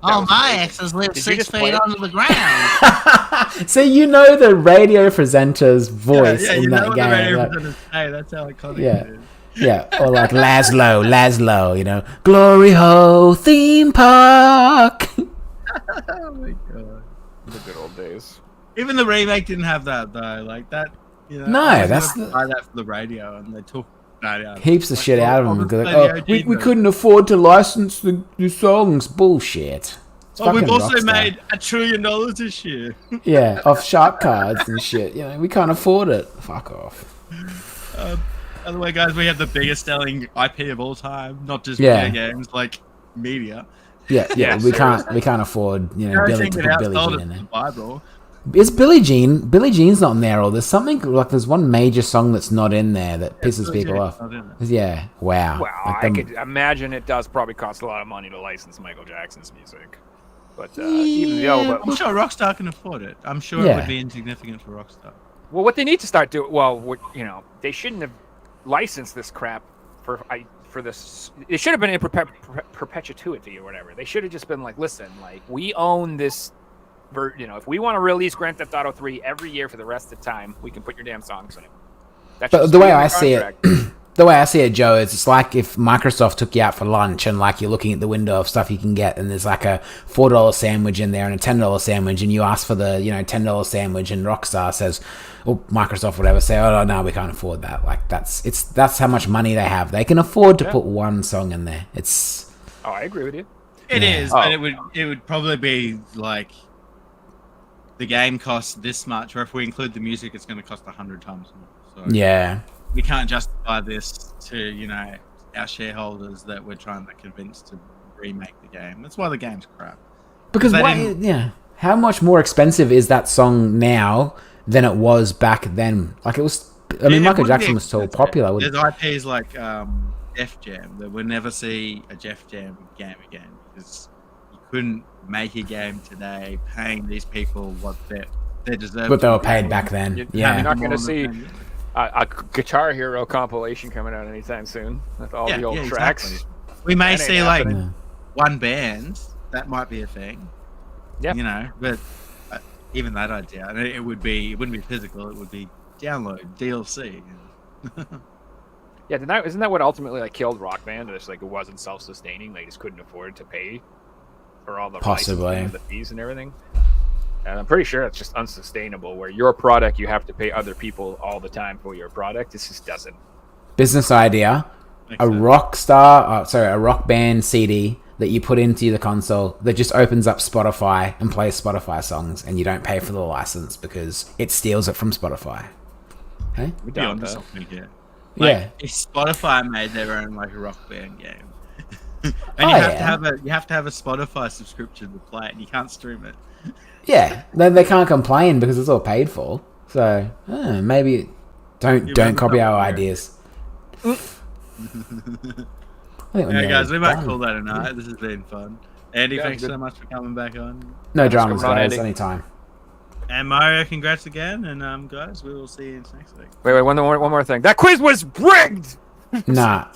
Oh, my exes live Did you 6 just play feet it? under the ground. So you know the radio presenter's voice yeah, in you know that what game. the radio like- presenters say. That's how iconic Yeah. it is. Yeah, or like Laszlo, you know, Glory Hole theme park. Oh my god. The good old days. Even the remake didn't have that though. Like that, you know. No, I was that's gonna the- buy that for the radio, and they took that out. Heaps of Like, shit well, out of I'll them. just Like, play oh, the OG we version. couldn't afford to license the songs. Bullshit. It's Oh, we've fucking also Rockstar. made $1 trillion this year. Yeah, off shark cards and shit. You know, we can't afford it. Fuck off. By the way, guys, we have the biggest selling IP of all time, not just Yeah. video games, like media. Yeah, Yeah, we seriously. can't afford, you know, Billy, to Everything put Billie outsold Jean is in the there. Bible. Is Billie Jean? Billie Jean's not in there, or there's something like there's one major song that's not in there that pisses people Yeah, off. not in it. Yeah, wow. Well, Like I them- could imagine it does probably cost a lot of money to license Michael Jackson's music. But even though, I'm but sure Rockstar can afford it. I'm sure Yeah. it would be insignificant for Rockstar. well, what they need to start doing, you know, they shouldn't have licensed this crap for this. It should have been in perpetuity or whatever. They should have just been like, listen, like we own this. You know, if we want to release Grand Theft Auto 3 every year for the rest of the time, we can put your damn songs in it. That But should the way be in I see it, contract. the way I see it, Joe, is it's like if Microsoft took you out for lunch and like you're looking at the window of stuff you can get, and there's like a $4 sandwich in there and a $10 sandwich, and you ask for the $10 sandwich, and Rockstar says, or Microsoft whatever say, oh no, we can't afford that. Like that's how much money they have. They can afford to put one song in there. It's Oh, I agree with you. It Yeah. is, but it would probably be like the game costs this much, or if we include the music, it's going to cost 100 times more. So yeah. we can't justify this to our shareholders that we're trying to convince to remake the game. That's why the game's crap. Because They why, didn't- how much more expensive is that song now than it was back then? Like it was. I mean, It Michael would be Jackson was so expensive. popular. There's IPs like Def Jam that we'll never see a Def Jam game again because you couldn't make a game today paying these people what they deserve. But they were paid back then. You're Yeah. not going to see a Guitar Hero compilation coming out anytime soon with all the old tracks. Exactly. We may That ain't see like happening. one band. That might be a thing. Yeah. But even that idea, and it wouldn't be physical. It would be download DLC. Yeah, isn't that what ultimately like killed Rock Band? It's like it wasn't self-sustaining. They just couldn't afford to pay for all the Possibly. licensing and the fees and everything. And I'm pretty sure it's just unsustainable. Where your product, you have to pay other people all the time for your product. This just doesn't. Business idea. Makes A sense. a rock band CD that you put into the console that just opens up Spotify and plays Spotify songs, and you don't pay for the license because it steals it from Spotify. Hey? We're Be down onto with that. something here. Yeah. Like, if Spotify made their own like rock band game, and Oh, you have yeah. to have a Spotify subscription to play it, and you can't stream it. Yeah, they can't complain because it's all paid for. So maybe don't remember copy that our one, ideas. I think we're Yeah, nearly guys, we might done. call that a night. This has been fun. Andy, Yeah, thanks good. so much for coming back on. No dramas, coming on, guys. Andy. Anytime. And Mario, congrats again. And guys, we will see you next week. Wait, one more thing. That quiz was rigged. Nah,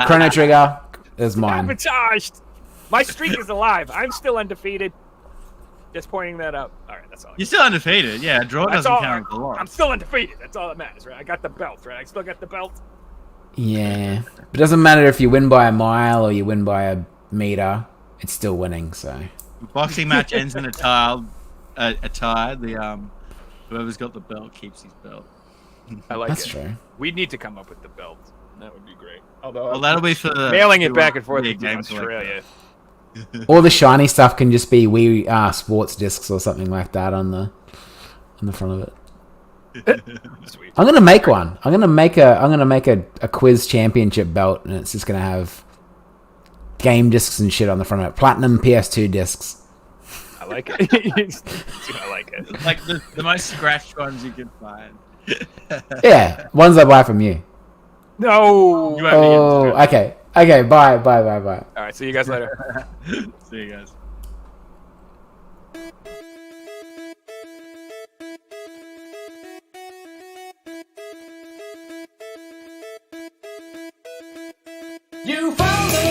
Chrono Trigger is mine. Sabotaged. My streak is alive. I'm still undefeated. Just pointing that out. All right, that's all. You're still undefeated. Yeah, draw That's doesn't all. count as a loss. I'm still undefeated. That's all that matters, right? I got the belt, right? I still got the belt. Yeah, it doesn't matter if you win by a mile or you win by a meter. It's still winning. So Boxing match ends in a tie. The whoever's got the belt keeps his belt. I like that's it. true. We need to come up with the belt. That would be great. Although Well, that'll be for the mailing it back and forth the to game Australia. All the shiny stuff can just be Wii sports discs or something like that on the front of it. Sweet. I'm gonna make one. I'm gonna make a quiz championship belt, and it's just gonna have game discs and shit on the front of it. Platinum PS2 discs. I like it. I like it. Like the most scratched ones you can find. Yeah, ones I buy from you. No. You won't be able Oh, to okay. Bye. All right. See you guys later. See you guys. You found the